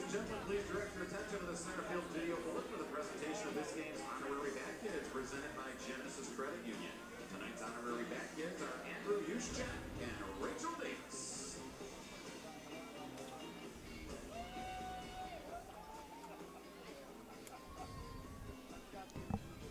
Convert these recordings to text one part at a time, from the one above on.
and gentlemen, please direct your attention to the center field video bulletin for the presentation of this game's honorary bat kids presented by Genesis Credit Union. Tonight's honorary bat kids are Andrew Yuschek and Rachel Davis.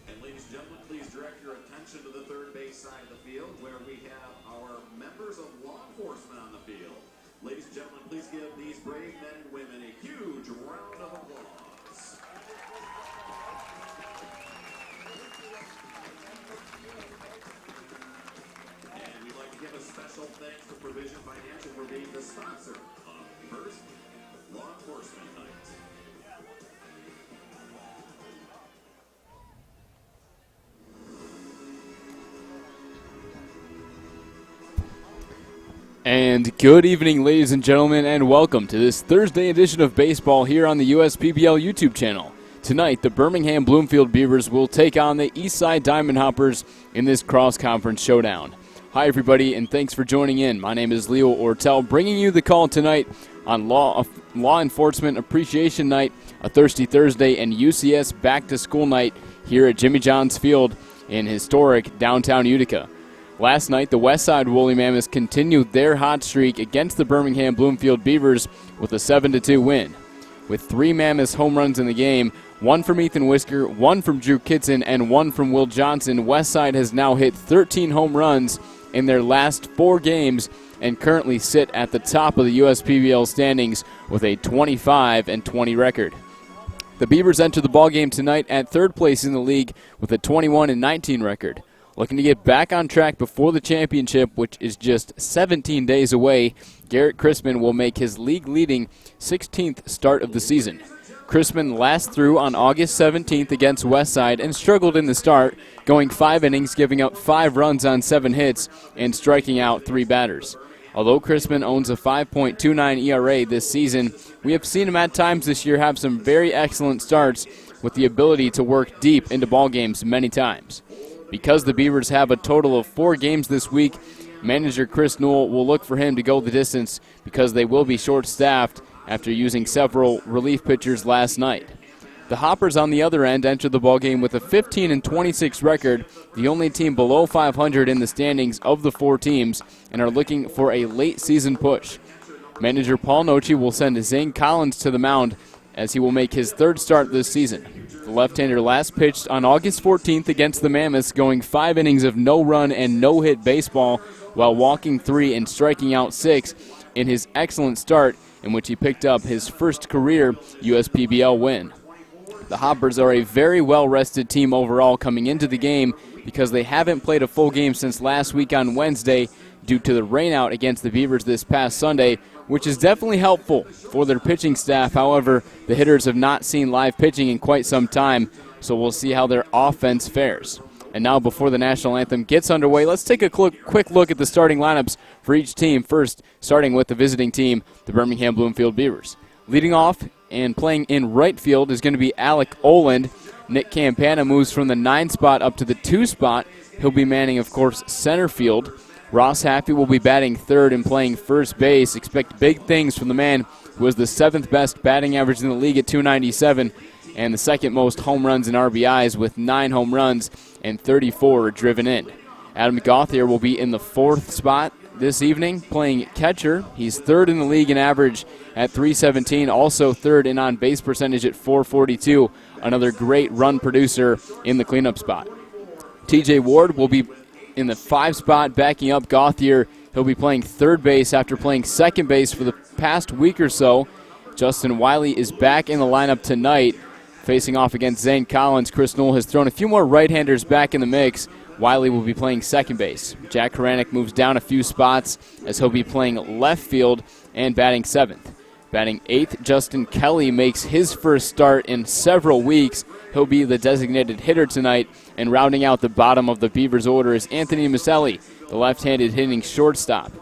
And ladies and gentlemen, please direct your attention to the third base side of the field where we have our members of law enforcement on the field. Ladies and gentlemen, please give these brave men and women a huge round of applause. And we'd like to give a special thanks to Provision Financial for being the sponsor of First Law Enforcement Night. And good evening, ladies and gentlemen, and welcome to this Thursday edition of baseball here on the USPBL YouTube channel. Tonight, the Birmingham Bloomfield Beavers will take on the Eastside Diamond Hoppers in this cross-conference showdown. Hi, everybody, and thanks for joining in. My name is Leo Ortel, bringing you the call tonight on Law Enforcement Appreciation Night, a Thirsty Thursday, and UCS Back-to-School Night here at Jimmy John's Field in historic downtown Utica. Last night, the Westside Woolly Mammoths continued their hot streak against the Birmingham Bloomfield Beavers with a 7-2 win. With 3 Mammoths home runs in the game, 1 from Ethan Whisker, 1 from Drew Kitson, and 1 from Will Johnson, Westside has now hit 13 home runs in their last 4 games and currently sit at the top of the USPBL standings with a 25-20 record. The Beavers enter the ballgame tonight at 3rd place in the league with a 21-19 record. Looking to get back on track before the championship, which is just 17 days away, Garrett Crispin will make his league-leading 16th start of the season. Crispin last threw on August 17th against Westside and struggled in the start, going 5 innings, giving up 5 runs on 7 hits, and striking out 3 batters. Although Crispin owns a 5.29 ERA this season, we have seen him at times this year have some very excellent starts with the ability to work deep into ball games many times. Because the Beavers have a total of 4 games this week, manager Chris Newell will look for him to go the distance because they will be short-staffed after using several relief pitchers last night. The Hoppers on the other end entered the ballgame with a 15-26 record, the only team below 500 in the standings of the 4 teams, and are looking for a late-season push. Manager Paul Nochi will send Zane Collins to the mound as he will make his 3rd start this season. The left-hander last pitched on August 14th against the Mammoths, going 5 innings of no-run and no-hit baseball while walking 3 and striking out 6 in his excellent start in which he picked up his first career USPBL win. The Hoppers are a very well-rested team overall coming into the game because they haven't played a full game since last week on Wednesday due to the rainout against the Beavers this past Sunday, which is definitely helpful for their pitching staff. However, the hitters have not seen live pitching in quite some time, so we'll see how their offense fares. And now, before the national anthem gets underway, let's take a quick look at the starting lineups for each team. First, starting with the visiting team, the Birmingham Bloomfield Beavers. Leading off and playing in right field is going to be Alec Oland. Nick Campana moves from the 9 spot up to the 2 spot. He'll be manning, of course, center field. Ross Happy will be batting 3rd and playing first base. Expect big things from the man who was the 7th best batting average in the league at 297 and the 2nd most home runs and RBIs with 9 home runs and 34 driven in. Adam Gauthier will be in the 4th spot this evening playing catcher. He's 3rd in the league in average at 317, also 3rd in on-base percentage at 442, another great run producer in the cleanup spot. TJ Ward will be in the 5 spot, backing up Gauthier. He'll be playing 3rd base after playing 2nd base for the past week or so. Justin Wiley is back in the lineup tonight, facing off against Zane Collins. Chris Newell has thrown a few more right-handers back in the mix. Wiley will be playing 2nd base. Jack Karanik moves down a few spots as he'll be playing left field and batting 7th. Batting 8th, Justin Kelly makes his first start in several weeks. He'll be the designated hitter tonight, and rounding out the bottom of the Beavers order is Anthony Maselli, the left-handed hitting shortstop.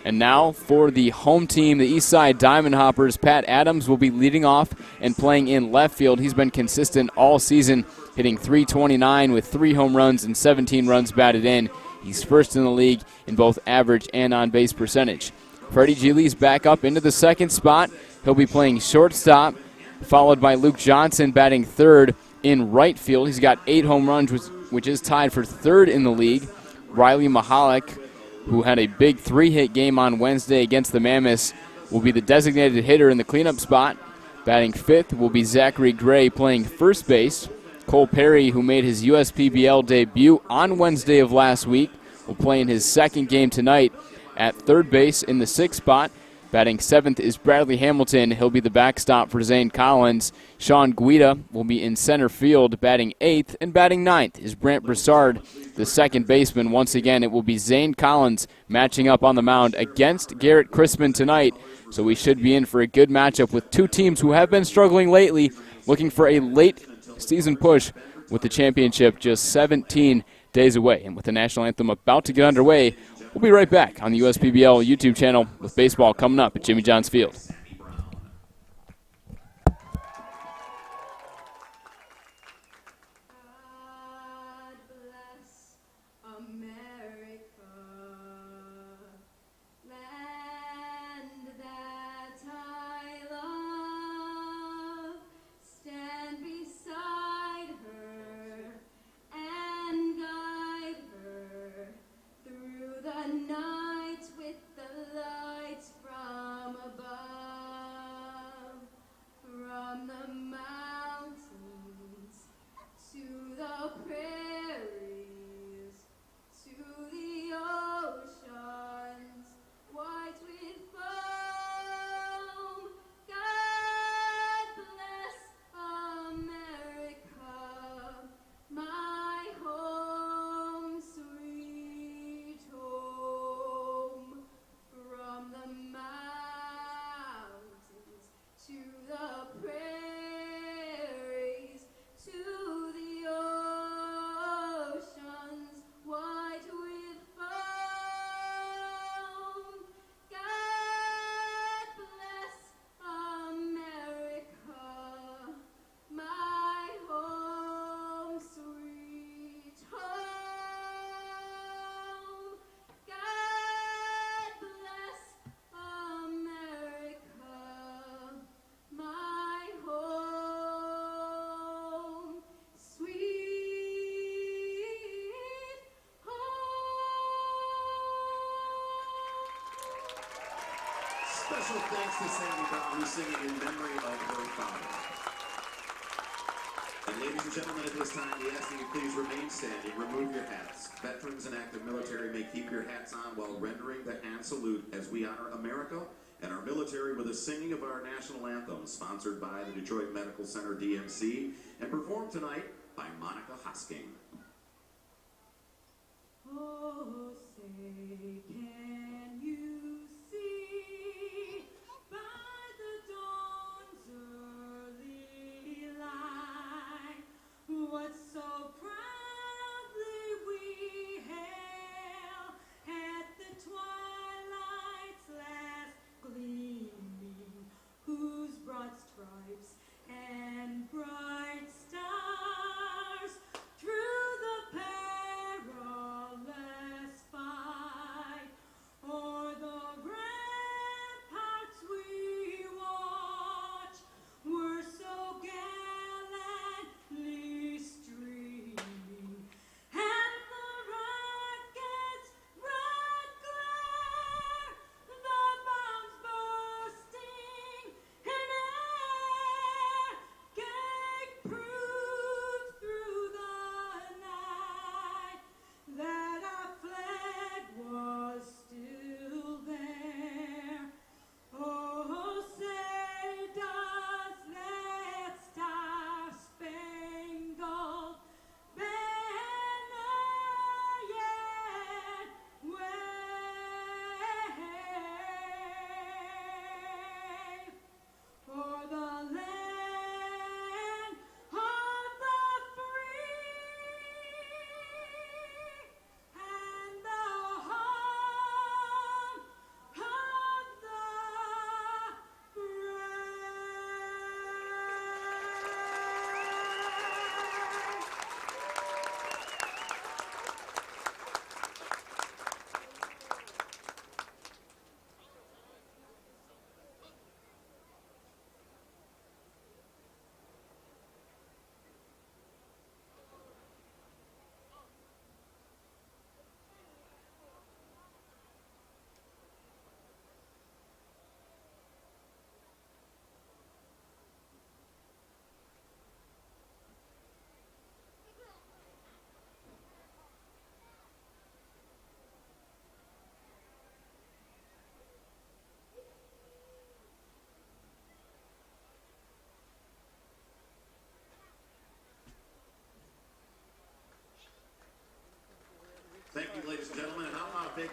And now for the home team, the Eastside Diamond Hoppers, Pat Adams will be leading off and playing in left field. He's been consistent all season, hitting .329 with 3 home runs and 17 runs batted in. He's first in the league in both average and on-base percentage. Freddie Geely's back up into the 2nd spot. He'll be playing shortstop, followed by Luke Johnson batting third in right field. He's got 8 home runs, which is tied for third in the league. Riley Mahalik, who had a big 3-hit game on Wednesday against the Mammoths, will be the designated hitter in the cleanup spot. Batting fifth will be Zachary Gray playing first base. Cole Perry, who made his USPBL debut on Wednesday of last week, will play in his second game tonight at third base in the sixth spot. Batting seventh is Bradley Hamilton. He'll be the backstop for Zane Collins. Sean Guida will be in center field batting eighth, and batting ninth is Brant Broussard, the second baseman. Once again, it will be Zane Collins matching up on the mound against Garrett Crispin tonight. So we should be in for a good matchup with two teams who have been struggling lately, looking for a late season push with the championship just 17 days away. And with the national anthem about to get underway, we'll be right back on the USPBL YouTube channel with baseball coming up at Jimmy John's Field. Special thanks to Sandy Brown, who's singing in memory of her father. And ladies and gentlemen, at this time, we ask that you please remain standing, remove your hats. Veterans and active military may keep your hats on while rendering the hand salute as we honor America and our military with a singing of our national anthem, sponsored by the Detroit Medical Center DMC, and performed tonight by Monica Hosking. Oh, say, can you see by the dawn's early light what so proudly we hail at the twilight's last gleaming, whose broad stripes and bright stars through the perilous fight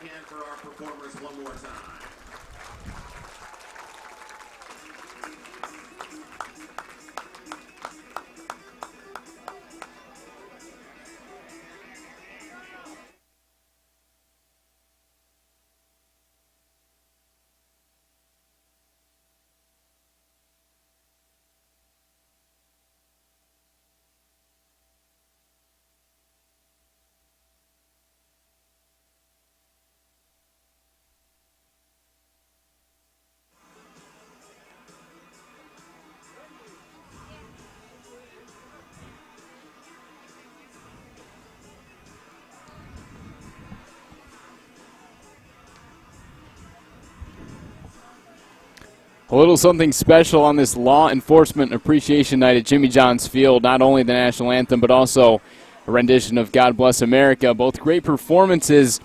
big hand for our performers one more time. A little something special on this Law Enforcement Appreciation Night at Jimmy John's Field. Not only the national anthem, but also a rendition of God Bless America. Both great performances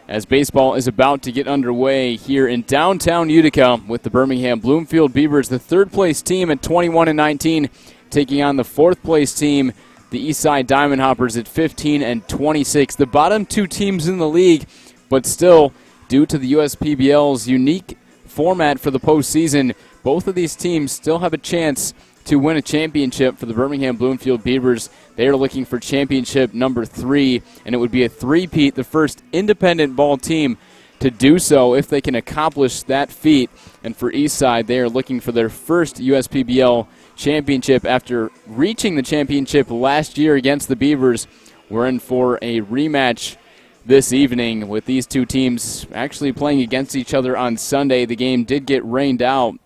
as baseball is about to get underway here in downtown Utica with the Birmingham Bloomfield Beavers, the third-place team at 21-19, taking on the fourth-place team, the Eastside Diamond Hoppers, at 15-26. The bottom two teams in the league, but still, due to the USPBL's unique format for the postseason, both of these teams still have a chance to win a championship. For the Birmingham Bloomfield Beavers, they are looking for championship number 3, and it would be a three-peat, the first independent ball team to do so if they can accomplish that feat. And for Eastside, they are looking for their first USPBL championship after reaching the championship last year against the Beavers. We're in for a rematch this evening with these two teams actually playing against each other on Sunday. The game did get rained out,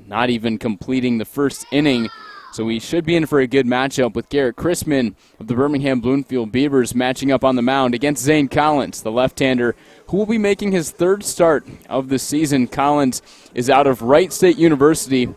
not even completing the first inning, so we should be in for a good matchup with Garrett Chrisman of the Birmingham Bloomfield Beavers matching up on the mound against Zane Collins, the left-hander, who will be making his third start of the season. Collins is out of Wright State University.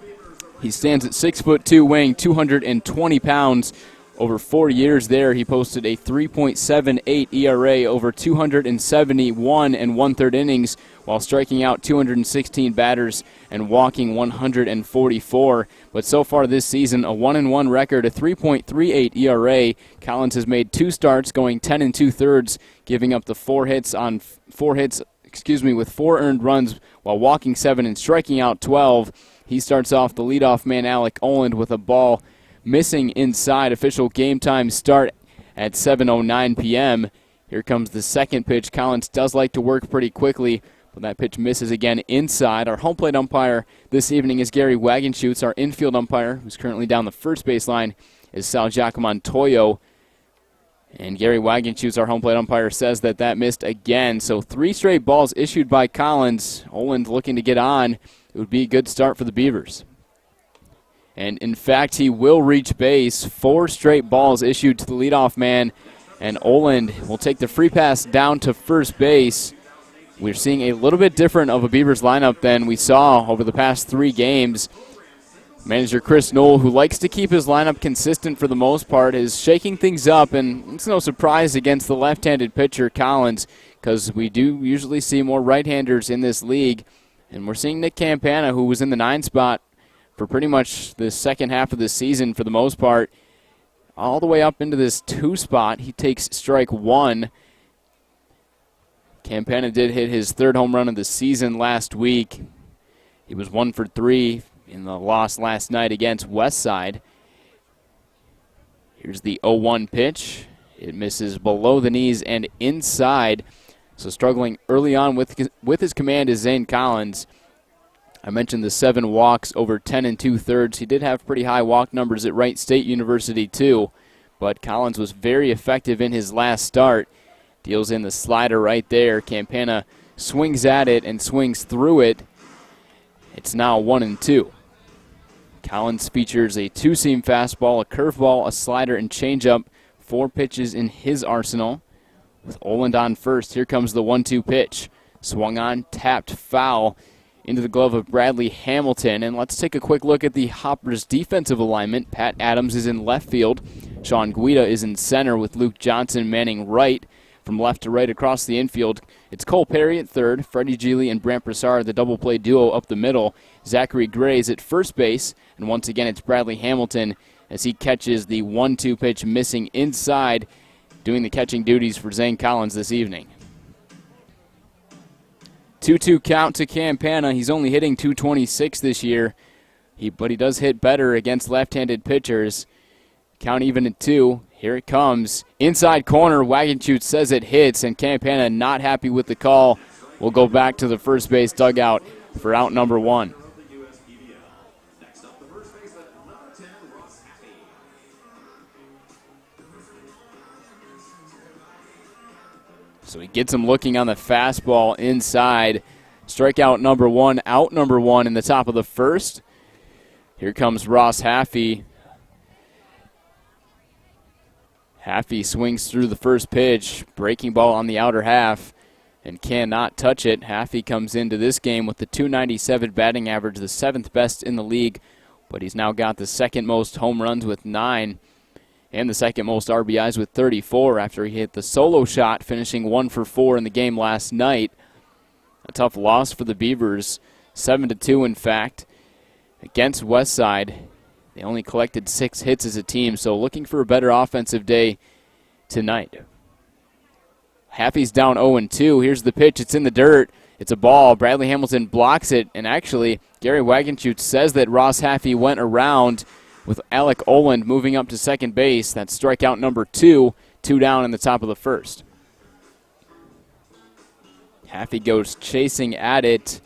He stands at 6'2", weighing 220 pounds. Over 4 years there, he posted a 3.78 ERA over 271 and one-third innings, while striking out 216 batters and walking 144. But so far this season, a 1-1 record, a 3.38 ERA. Collins has made 2 starts, going 10 2/3, giving up the 4 hits with 4 earned runs, while walking 7 and striking out 12. He starts off the leadoff man, Alec Oland, with a ball missing inside. Official game time start at 7:09 p.m. Here comes the second pitch. Collins does like to work pretty quickly, but that pitch misses again inside. Our home plate umpire this evening is Gary Wagenschutz. Our infield umpire, who's currently down the first base line, is Sal Giacomontoyo. And Gary Wagenschutz, our home plate umpire, says that missed again. So 3 straight balls issued by Collins. Oland looking to get on. It would be a good start for the Beavers. And, in fact, he will reach base. 4 straight balls issued to the leadoff man, and Oland will take the free pass down to first base. We're seeing a little bit different of a Beavers lineup than we saw over the past 3 games. Manager Chris Knoll, who likes to keep his lineup consistent for the most part, is shaking things up, and it's no surprise against the left-handed pitcher Collins, because we do usually see more right-handers in this league. And we're seeing Nick Campana, who was in the 9 spot for pretty much the second half of the season for the most part, all the way up into this 2 spot. He takes strike 1. Campana did hit his 3rd home run of the season last week. He was 1 for 3 in the loss last night against Westside. Here's the 0-1 pitch. It misses below the knees and inside. So struggling early on with his command is Zane Collins. I mentioned the 7 walks over 10 2/3. He did have pretty high walk numbers at Wright State University too, but Collins was very effective in his last start. Deals in the slider right there. Campana swings at it and swings through it. It's now 1-2. Collins features a 2-seam fastball, a curveball, a slider, and changeup. 4 pitches in his arsenal. With Oland on first, here comes the 1-2 pitch. Swung on, tapped, foul into the glove of Bradley Hamilton. And let's take a quick look at the Hoppers' defensive alignment. Pat Adams is in left field. Sean Guida is in center with Luke Johnson manning right. From left to right across the infield, it's Cole Perry at third, Freddie Geely and Brant Broussard, the double play duo up the middle. Zachary Gray is at first base, and once again it's Bradley Hamilton as he catches the 1-2 pitch missing inside, doing the catching duties for Zane Collins this evening. 2-2 count to Campana. He's only hitting .226 this year, but he does hit better against left-handed pitchers. Count even at 2. Here it comes. Inside corner, Wagenschutz says it hits, and Campana not happy with the call. We'll go back to the first base dugout for out number 1. Next up, the first baseman, number 10, Ross Happy. So he gets him looking on the fastball inside. Strikeout number 1, out number 1 in the top of the first. Here comes Ross Haffey. Haffey swings through the first pitch, breaking ball on the outer half, and cannot touch it. Haffey comes into this game with the .297 batting average, the 7th best in the league, but he's now got the second most home runs with 9 and the second most RBIs with 34 after he hit the solo shot, finishing 1 for 4 in the game last night. A tough loss for the Beavers, 7-2 in fact, against Westside. They only collected 6 hits as a team, so looking for a better offensive day tonight. Haffey's down 0-2. Here's the pitch. It's in the dirt. It's a ball. Bradley Hamilton blocks it, and actually, Gary Wagenschutz says that Ross Haffey went around with Alec Oland moving up to second base. That's strikeout number 2, 2 down in the top of the first. Haffey goes chasing at it.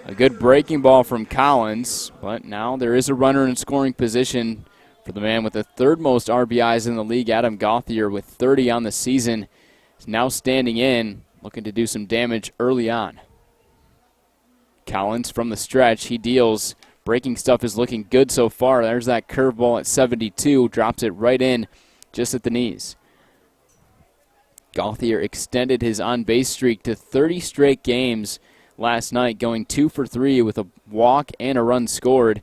A good breaking ball from Collins, but now there is a runner in scoring position for the man with the 3rd most RBIs in the league, Adam Gauthier, with 30 on the season. He's now standing in, looking to do some damage early on. Collins from the stretch, he deals. Breaking stuff is looking good so far. There's that curveball at 72, drops it right in just at the knees. Gauthier extended his on-base streak to 30 straight games last night, going 2 for 3 with a walk and a run scored.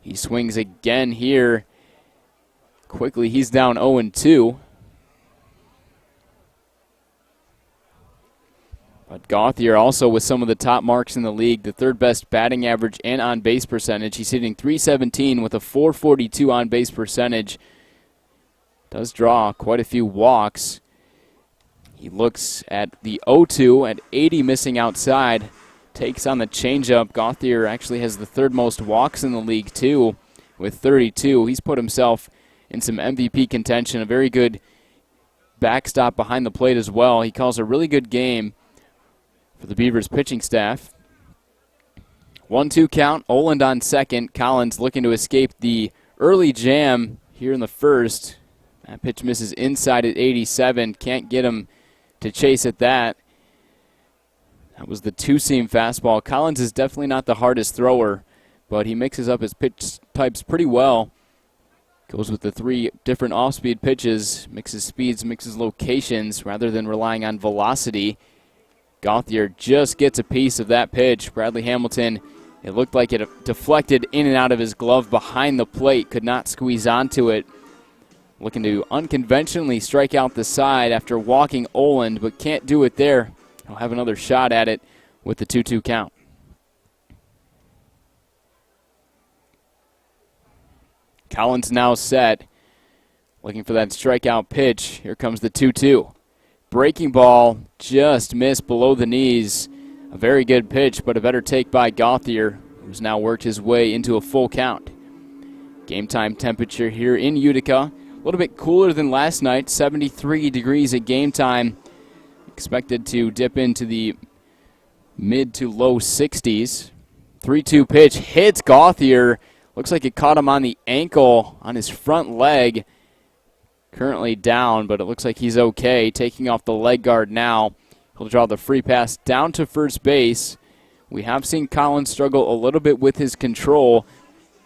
He swings again here. Quickly, he's down 0-2. But Gauthier also with some of the top marks in the league, the 3rd best batting average and on-base percentage. He's hitting .317 with a .442 on-base percentage. Does draw quite a few walks. He looks at the 0-2 at 80 missing outside. Takes on the changeup. Gauthier actually has the 3rd most walks in the league, too, with 32. He's put himself in some MVP contention. A very good backstop behind the plate as well. He calls a really good game for the Beavers pitching staff. 1-2 count. Oland on second. Collins looking to escape the early jam here in the first. That pitch misses inside at 87. Can't get him to chase at that. That was the 2-seam fastball. Collins is definitely not the hardest thrower, but he mixes up his pitch types pretty well. Goes with the 3 different off-speed pitches, mixes speeds, mixes locations, rather than relying on velocity. Gauthier just gets a piece of that pitch. Bradley Hamilton, it looked like it deflected in and out of his glove behind the plate, could not squeeze onto it. Looking to unconventionally strike out the side after walking Oland, but can't do it there. He'll have another shot at it with the 2-2 count. Collins now set. Looking for that strikeout pitch. Here comes the 2-2. Breaking ball just missed below the knees. A very good pitch, but a better take by Gauthier, who's now worked his way into a full count. Game time temperature here in Utica. A little bit cooler than last night, 73 degrees at game time. Expected to dip into the mid to low 60s. 3-2 pitch hits Gauthier. Looks like it caught him on the ankle on his front leg. Currently down, but it looks like he's okay. Taking off the leg guard now. He'll draw the free pass down to first base. We have seen Collins struggle a little bit with his control.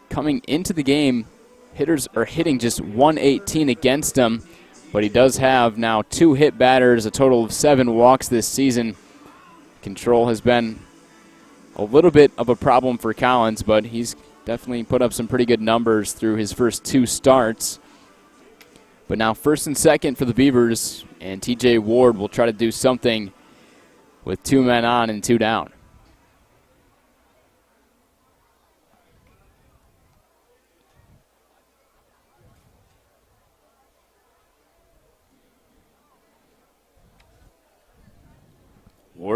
Coming into the game, hitters are hitting just 118 against him, but he does have now 2 hit batters, a total of 7 walks this season. Control has been a little bit of a problem for Collins, but he's definitely put up some pretty good numbers through his first 2 starts. But now first and second for the Beavers, and TJ Ward will try to do something with 2 men on and 2 down.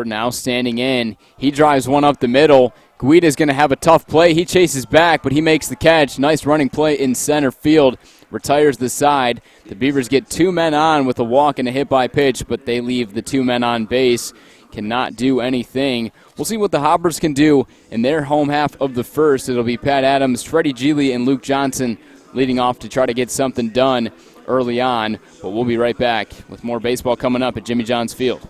now standing in. He drives one up the middle. Guida's going to have a tough play. He chases back, but he makes the catch. Nice running play in center field. Retires the side. The Beavers get 2 men on with a walk and a hit by pitch, but they leave the 2 men on base. Cannot do anything. We'll see what the Hoppers can do in their home half of the first. It'll be Pat Adams, Freddie Geely, and Luke Johnson leading off to try to get something done early on. But we'll be right back with more baseball coming up at Jimmy John's Field.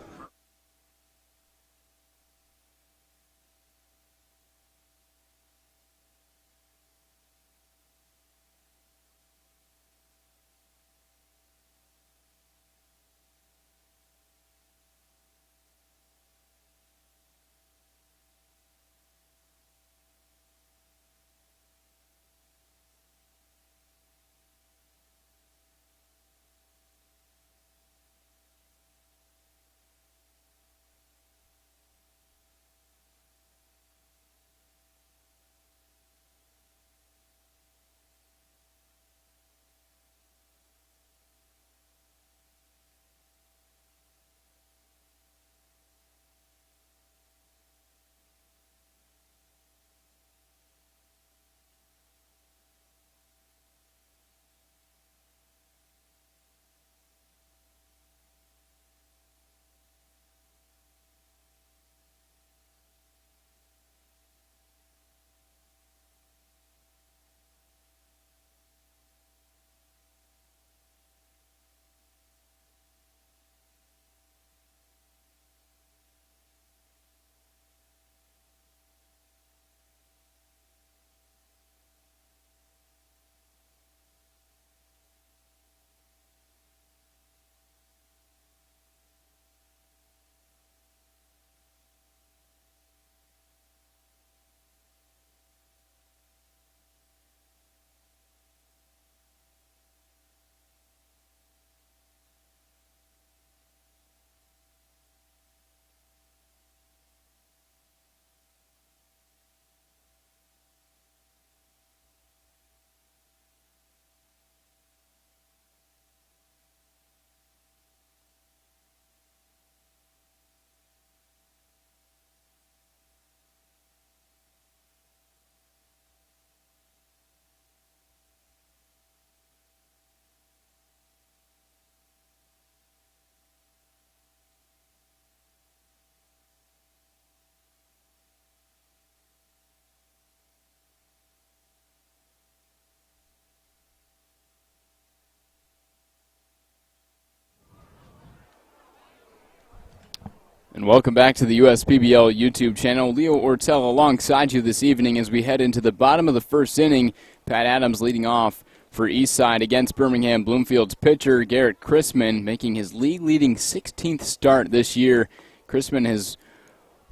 And welcome back to the USPBL YouTube channel. Leo Ortel alongside you this evening as we head into the bottom of the first inning. Pat Adams leading off for Eastside against Birmingham Bloomfield's pitcher Garrett Chrisman, making his league-leading 16th start this year. Chrisman has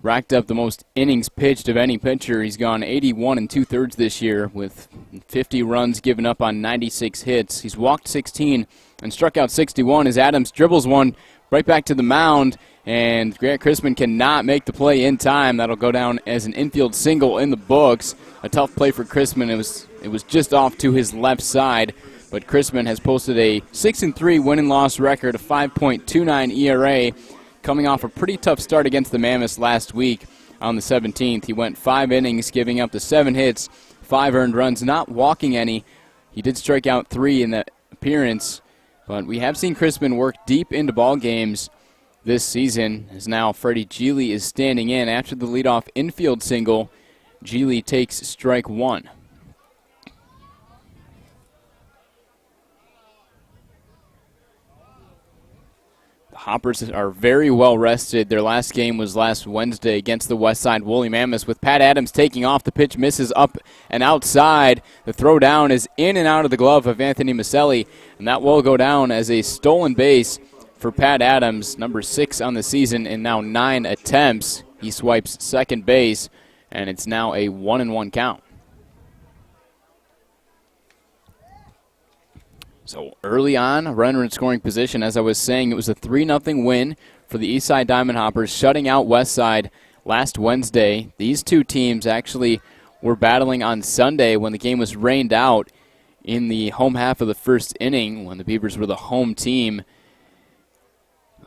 racked up the most innings pitched of any pitcher. He's gone 81 2/3 this year with 50 runs given up on 96 hits. He's walked 16 and struck out 61 as Adams dribbles one right back to the mound, and Grant Chrisman cannot make the play in time. That'll go down as an infield single in the books. A tough play for Chrisman. It was just off to his left side, but Chrisman has posted a 6-3 win-and-loss record, a 5.29 ERA, coming off a pretty tough start against the Mammoths last week on the 17th. He went 5 innings, giving up the 7 hits, 5 earned runs, not walking any. He did strike out 3 in that appearance, but we have seen Chrisman work deep into ball games this season, as now Freddie Geely is standing in. After the leadoff infield single, Geely takes strike 1. The Hoppers are very well rested. Their last game was last Wednesday against the Westside Woolly Mammoths, with Pat Adams taking off. The pitch misses up and outside. The throw down is in and out of the glove of Anthony Maselli, and that will go down as a stolen base for Pat Adams, number 6 on the season in now 9 attempts. He swipes second base, and it's now a 1-1 count. So early on, a runner in scoring position. As I was saying, it was a 3-0 win for the Eastside Diamond Hoppers, shutting out Westside last Wednesday. These two teams actually were battling on Sunday when the game was rained out in the home half of the first inning when the Beavers were the home team.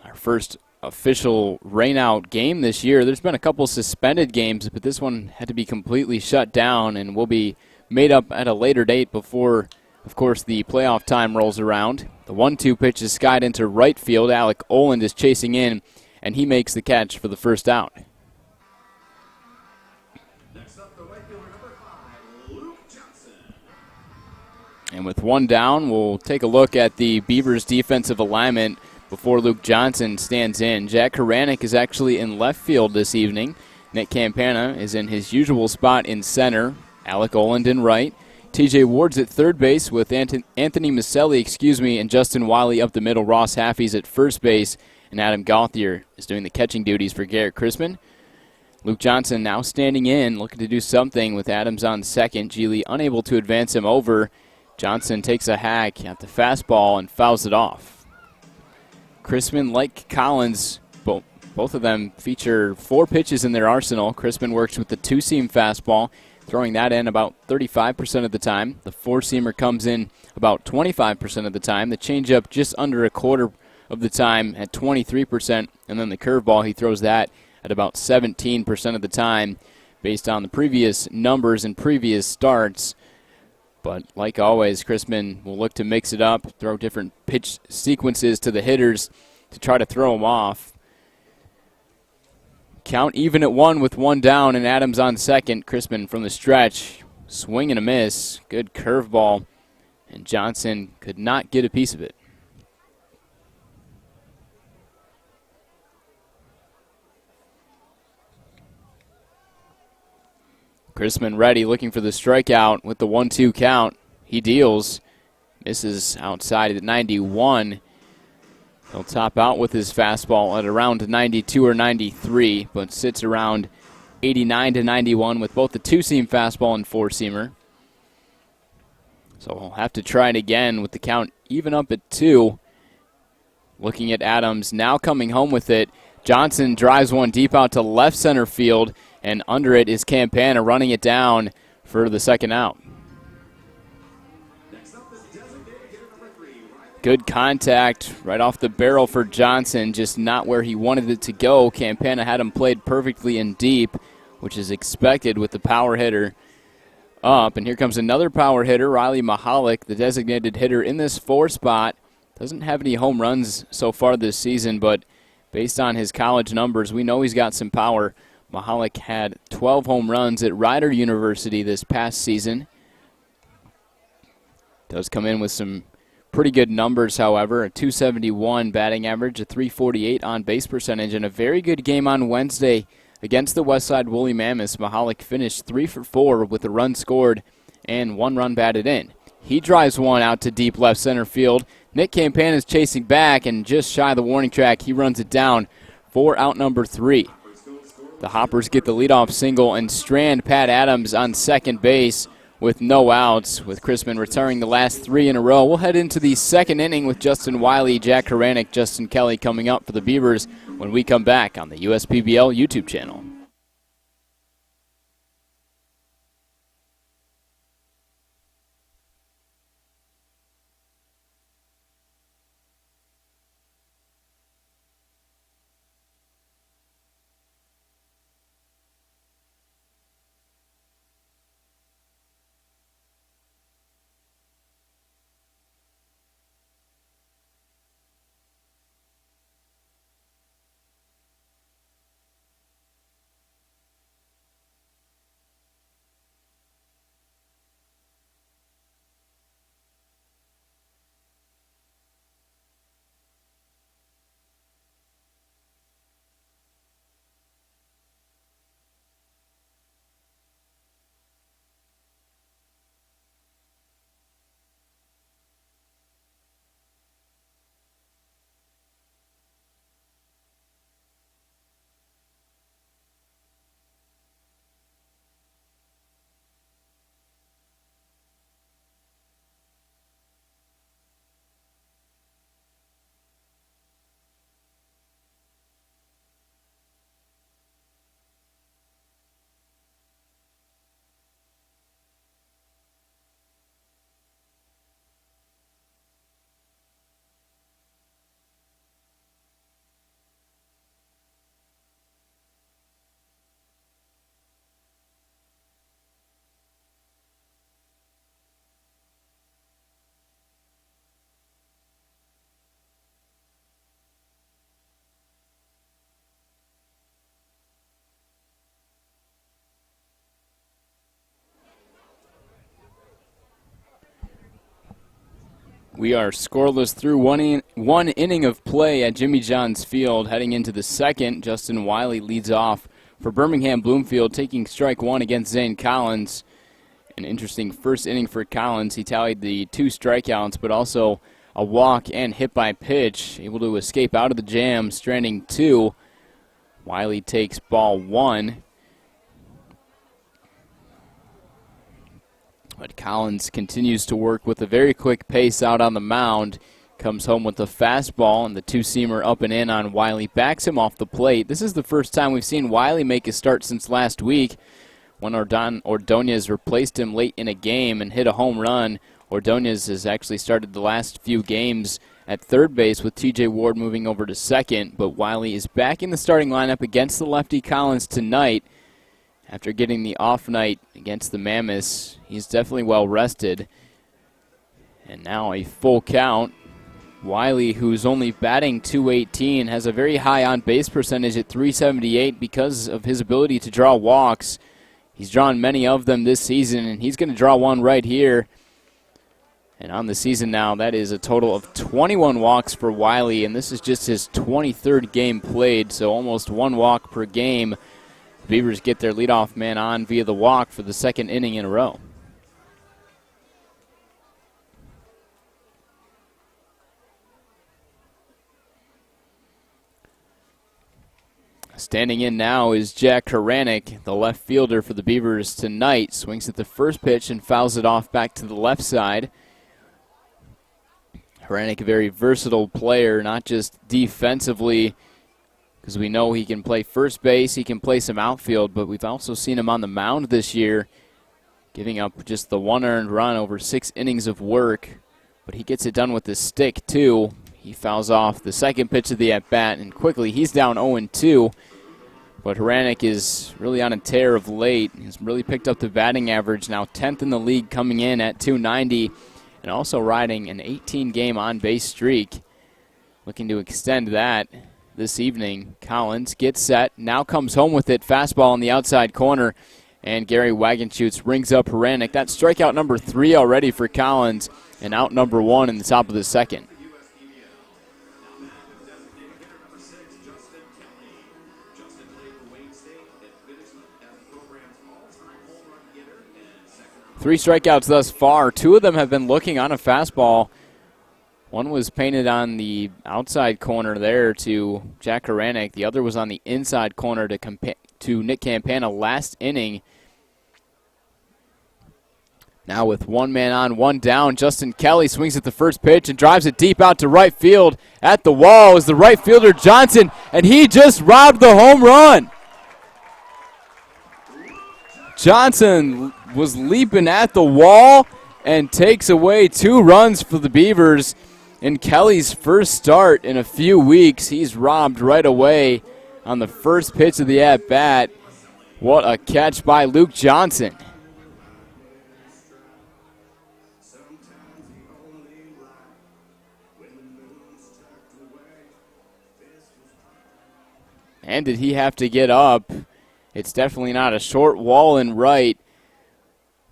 Our first official rainout game this year. There's been a couple suspended games, but this one had to be completely shut down and will be made up at a later date before, of course, the playoff time rolls around. The 1-2 pitch is skied into right field. Alec Oland is chasing in, and he makes the catch for the first out. Next up, the right fielder, number 5, Luke Johnson. And with one down, we'll take a look at the Beavers' defensive alignment before Luke Johnson stands in. Jack Karanik is actually in left field this evening. Nick Campana is in his usual spot in center. Alec Oland in right. TJ Ward's at third base with Anthony Maselli, and Justin Wiley up the middle. Ross Haffey's at first base, and Adam Gauthier is doing the catching duties for Garrett Crispin. Luke Johnson now standing in, looking to do something with Adams on second. Geely unable to advance him over. Johnson takes a hack at the fastball and fouls it off. Crispin, like Collins, both of them feature 4 pitches in their arsenal. Crispin works with the 2-seam fastball, throwing that in about 35% of the time. The 4-seamer comes in about 25% of the time. The changeup just under a quarter of the time at 23%. And then the curveball, he throws that at about 17% of the time based on the previous numbers and previous starts. But like always, Crispin will look to mix it up, throw different pitch sequences to the hitters to try to throw them off. Count even at 1 with 1 down, and Adams on second. Crispin from the stretch, swing and a miss. Good curveball, and Johnson could not get a piece of it. Crispin ready, looking for the strikeout with the 1-2 count. He deals, misses outside at 91. He'll top out with his fastball at around 92 or 93, but sits around 89 to 91 with both the 2-seam fastball and 4-seamer. So we'll have to try it again with the count even up at 2. Looking at Adams now coming home with it. Johnson drives one deep out to left center field, and under it is Campana running it down for the second out. Good contact right off the barrel for Johnson, just not where he wanted it to go. Campana had him played perfectly and deep, which is expected with the power hitter up. And here comes another power hitter, Riley Mahalik, the designated hitter in this 4 spot. Doesn't have any home runs so far this season, but based on his college numbers, we know he's got some power. Mahalik had 12 home runs at Rider University this past season. Does come in with some pretty good numbers, however. A .271 batting average, a .348 on-base percentage, and a very good game on Wednesday against the Westside Woolly Mammoths. Mahalik finished 3 for 4 with a run scored and 1 run batted in. He drives one out to deep left center field. Nick Campana is chasing back, and just shy of the warning track, he runs it down for out number 3. The Hoppers get the leadoff single and strand Pat Adams on second base with no outs, with Crispin retiring the last 3 in a row. We'll head into the second inning with Justin Wiley, Jack Karanik, Justin Kelly coming up for the Beavers when we come back on the USPBL YouTube channel. We are scoreless through one inning of play at Jimmy John's Field. Heading into the second, Justin Wiley leads off for Birmingham Bloomfield, taking strike one against Zane Collins. An interesting first inning for Collins. He tallied the 2 strikeouts, but also a walk and hit by pitch. Able to escape out of the jam, stranding 2. Wiley takes ball 1. But Collins continues to work with a very quick pace out on the mound. Comes home with a fastball, and the 2-seamer up and in on Wiley. Backs him off the plate. This is the first time we've seen Wiley make a start since last week, when Ordonez replaced him late in a game and hit a home run. Ordonez has actually started the last few games at third base, with T.J. Ward moving over to second. But Wiley is back in the starting lineup against the lefty Collins tonight. After getting the off night against the Mammoths, he's definitely well rested. And now a full count. Wiley, who's only batting .218, has a very high on-base percentage at .378 because of his ability to draw walks. He's drawn many of them this season, and he's going to draw one right here. And on the season now, that is a total of 21 walks for Wiley, and this is just his 23rd game played, so almost 1 walk per game. Beavers get their leadoff man on via the walk for the second inning in a row. Standing in now is Jack Haranek, the left fielder for the Beavers tonight. Swings at the first pitch and fouls it off back to the left side. Haranek, a very versatile player, not just defensively, because we know he can play first base, he can play some outfield, but we've also seen him on the mound this year, giving up just the 1 earned run over 6 innings of work. But he gets it done with his stick, too. He fouls off the second pitch of the at-bat, and quickly he's down 0-2. But Haranek is really on a tear of late. He's really picked up the batting average, now 10th in the league, coming in at .290, and also riding an 18-game on-base streak. Looking to extend that this evening. Collins gets set, now comes home with it, fastball on the outside corner, and Gary Wagenschutz rings up Haranek. That's strikeout number 3 already for Collins, and out number 1 in the top of the second. Three strikeouts thus far. 2 of them have been looking on a fastball. One was painted on the outside corner there to Jack Haranek. The other was on the inside corner to Nick Campana last inning. Now with 1 man on, 1 down, Justin Kelly swings at the first pitch and drives it deep out to right field. At the wall is the right fielder Johnson, and he just robbed the home run. Johnson was leaping at the wall and takes away 2 runs for the Beavers. In Kelly's first start in a few weeks, he's robbed right away on the first pitch of the at-bat. What a catch by Luke Johnson. And did he have to get up? It's definitely not a short wall in right,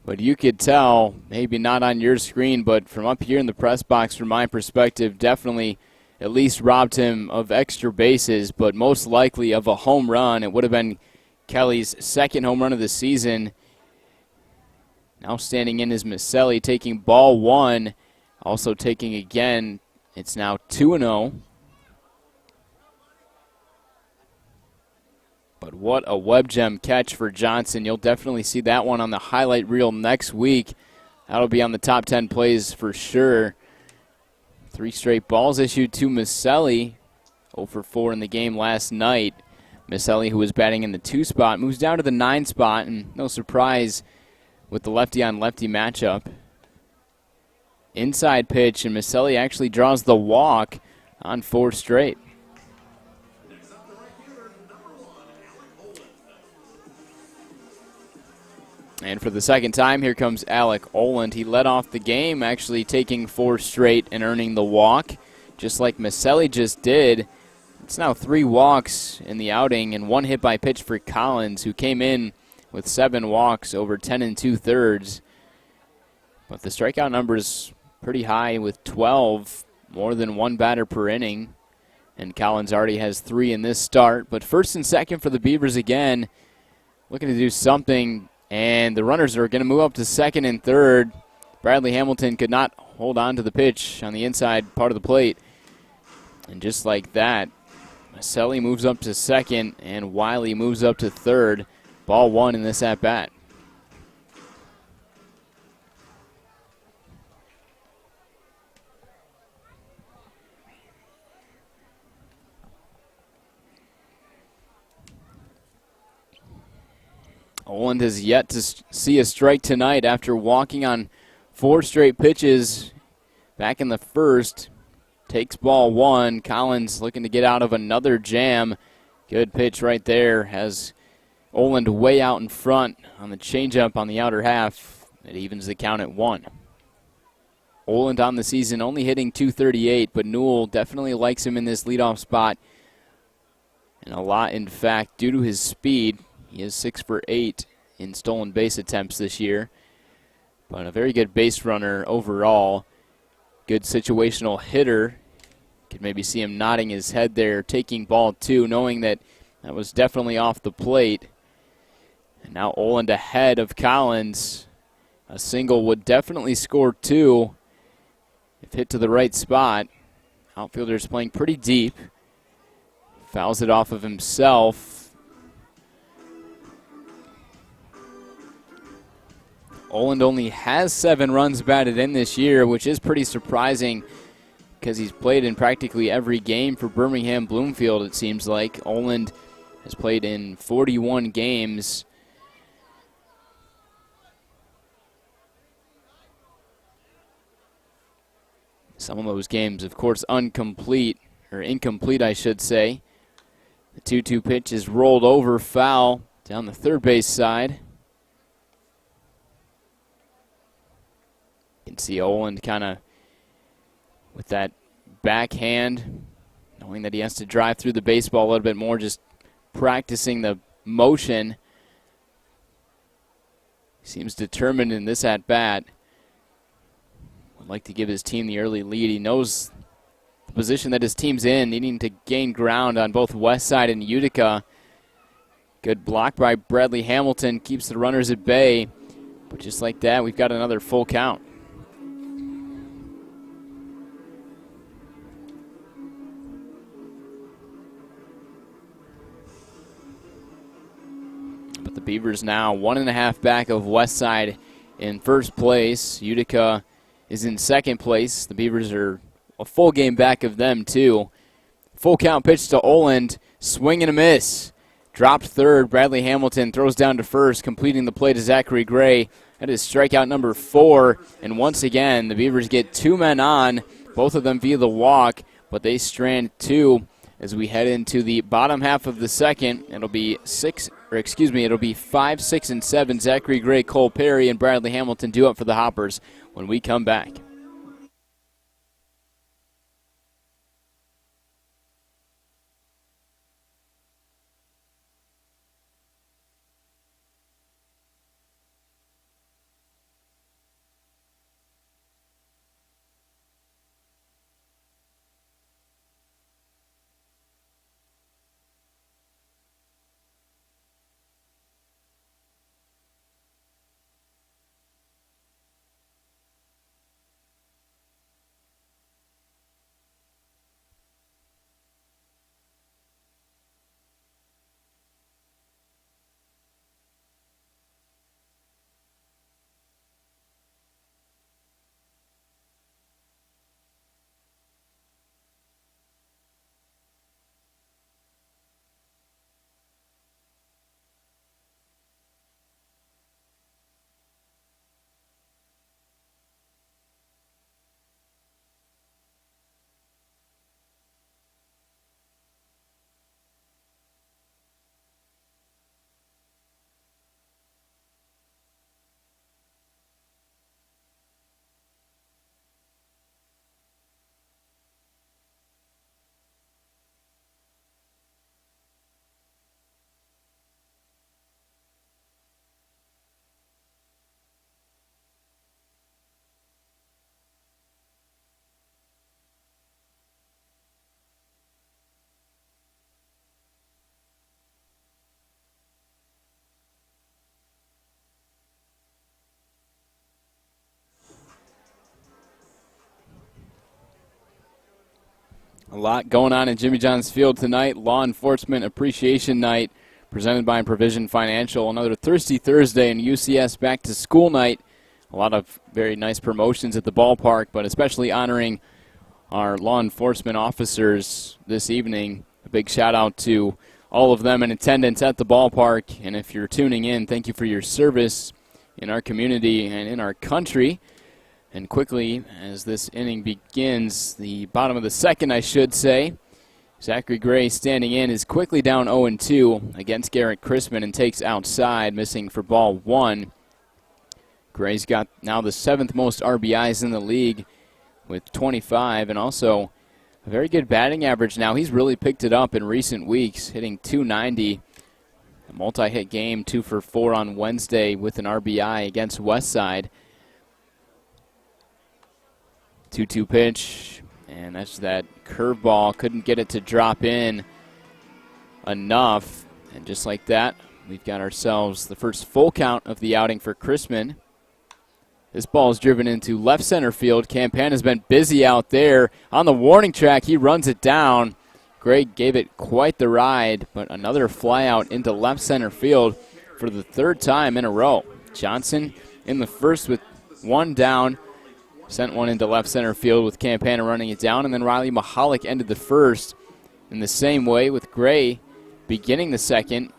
but you could tell, maybe not on your screen, but from up here in the press box, from my perspective, definitely at least robbed him of extra bases, but most likely of a home run. It would have been Kelly's second home run of the season. Now standing in is Maselli, taking ball 1, also taking again. It's now 2-0. But what a web gem catch for Johnson. You'll definitely see that one on the highlight reel next week. That'll be on the top 10 plays for sure. 3 straight balls issued to Maselli. 0 for 4 in the game last night. Maselli, who was batting in the 2 spot, moves down to the 9 spot, and no surprise with the lefty-on-lefty matchup. Inside pitch, and Maselli actually draws the walk on 4 straight. And for the second time, here comes Alec Oland. He led off the game, actually taking 4 straight and earning the walk, just like Maselli just did. It's now 3 walks in the outing and 1 hit by pitch for Collins, who came in with 7 walks over 10 2/3. But the strikeout numbers pretty high with 12, more than one batter per inning. And Collins already has 3 in this start. But first and second for the Beavers again, looking to do something. And the runners are going to move up to second and third. Bradley Hamilton could not hold on to the pitch on the inside part of the plate. And just like that, Maselli moves up to second, and Wiley moves up to third. Ball 1 in this at-bat. Oland has yet to see a strike tonight after walking on 4 straight pitches back in the first. Takes ball 1. Collins looking to get out of another jam. Good pitch right there. Has Oland way out in front on the changeup on the outer half. It evens the count at 1. Oland on the season only hitting .238, but Newell definitely likes him in this leadoff spot. And a lot, in fact, due to his speed. He is 6 for 8 in stolen base attempts this year. But a very good base runner overall. Good situational hitter. Could maybe see him nodding his head there, taking ball 2, knowing that that was definitely off the plate. And now Oland ahead of Collins. A single would definitely score 2 if hit to the right spot. Outfielder's playing pretty deep. Fouls it off of himself. Oland only has 7 runs batted in this year, which is pretty surprising because he's played in practically every game for Birmingham Bloomfield, it seems like. Oland has played in 41 games. Some of those games, of course, incomplete, I should say. The 2-2 pitch is rolled over, foul down the third base side. You can see Oland kind of with that backhand, knowing that he has to drive through the baseball a little bit more, just practicing the motion. Seems determined in this at-bat. Would like to give his team the early lead. He knows the position that his team's in, needing to gain ground on both Westside and Utica. Good block by Bradley Hamilton, keeps the runners at bay. But just like that, we've got another full count. But the Beavers now 1.5 back of Westside in first place. Utica is in second place. The Beavers are a full game back of them, too. Full count pitch to Oland. Swing and a miss. Dropped third. Bradley Hamilton throws down to first, completing the play to Zachary Gray. That is strikeout number 4. And once again, the Beavers get 2 men on, both of them via the walk, but they strand 2 as we head into the bottom half of the second. It'll be 5, 6, and 7. Zachary Gray, Cole Perry, and Bradley Hamilton due up for the Hoppers when we come back. A lot going on in Jimmy John's Field tonight. Law Enforcement Appreciation Night presented by Provision Financial. Another Thirsty Thursday and UCS Back to School Night. A lot of very nice promotions at the ballpark, but especially honoring our law enforcement officers this evening. A big shout out to all of them in attendance at the ballpark. And if you're tuning in, thank you for your service in our community and in our country. And quickly, as this inning begins, the bottom of the second, I should say, Zachary Gray standing in is quickly down 0-2 against Garrett Crispin and takes outside, missing for ball one. Gray's got now the 7th most RBIs in the league with 25, and also a very good batting average now. He's really picked it up in recent weeks, hitting .290. A multi-hit game, 2 for 4 on Wednesday with an RBI against Westside. 2-2 pitch, and that's that curveball. Couldn't get it to drop in enough. And just like that, we've got ourselves the first full count of the outing for Crispin. This ball is driven into left center field. Campana's been busy out there. On the warning track, he runs it down. Gray gave it quite the ride, but another fly out into left center field for the 3rd time in a row. Johnson in the first with one down. Sent one into left center field with Campana running it down, and then Riley Mahalik ended the first in the same way with Gray beginning the second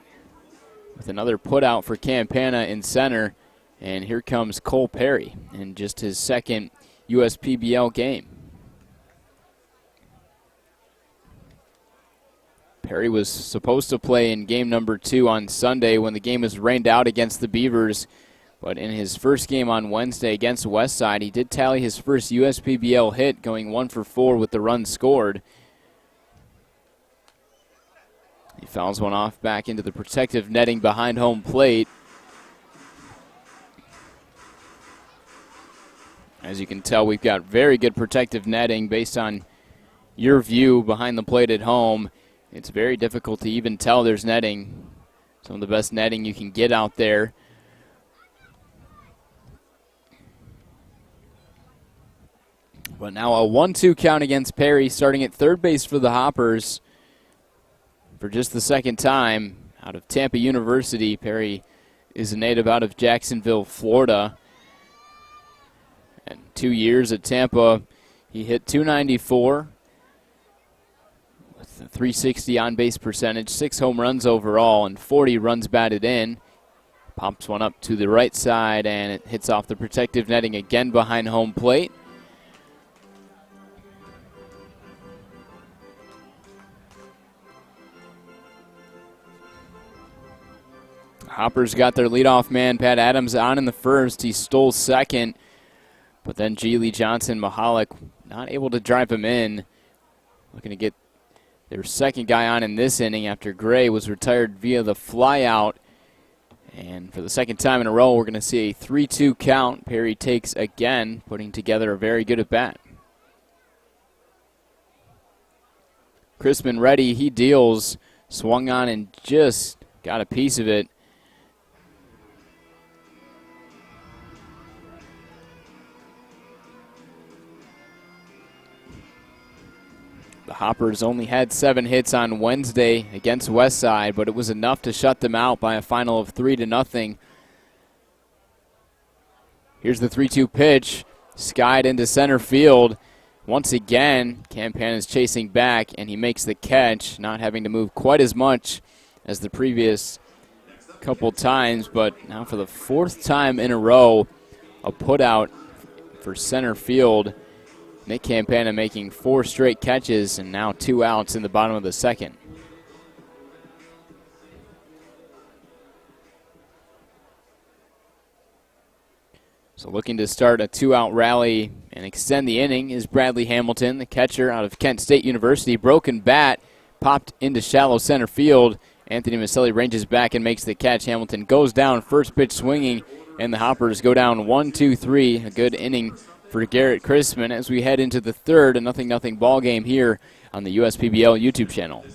with another put out for Campana in center. And here comes Cole Perry in just his second USPBL game. Perry was supposed to play in game number 2 on Sunday when the game was rained out against the Beavers. But in his first game on Wednesday against Westside, he did tally his first USPBL hit, going 1 for 4 with the run scored. He fouls one off back into the protective netting behind home plate. As you can tell, we've got very good protective netting based on your view behind the plate at home. It's very difficult to even tell there's netting. Some of the best netting you can get out there. But now a 1-2 count against Perry, starting at third base for the Hoppers for just the second time. Out of Tampa University, Perry is a native out of Jacksonville, Florida. And 2 years at Tampa, he hit .294 with a .360 on-base percentage, 6 home runs overall, and 40 runs batted in. Pops one up to the right side, and it hits off the protective netting again behind home plate. Hoppers got their leadoff man, Pat Adams, on in the first. He stole second, but then Geely Johnson, Mahalik, not able to drive him in. Looking to get their second guy on in this inning after Gray was retired via the flyout. And for the second time in a row, we're going to see a 3-2 count. Perry takes again, putting together a very good at-bat. Crispin ready, he deals, swung on and just got a piece of it. The Hoppers only had 7 hits on Wednesday against Westside, but it was enough to shut them out by a final of 3-0. Here's the 3-2 pitch, skied into center field. Once again, Campana is chasing back, and he makes the catch, not having to move quite as much as the previous couple times, but now for the 4th time in a row, a putout for center field. Nick Campana making 4 straight catches and now 2 outs in the bottom of the second. So looking to start a 2-out rally and extend the inning is Bradley Hamilton, the catcher out of Kent State University. Broken bat, popped into shallow center field. Anthony Maselli ranges back and makes the catch. Hamilton goes down, first pitch swinging, and the Hoppers go down 1-2-3. A good inning for Garrett Crispin as we head into the third, a 0-0 ball game here on the USPBL YouTube channel.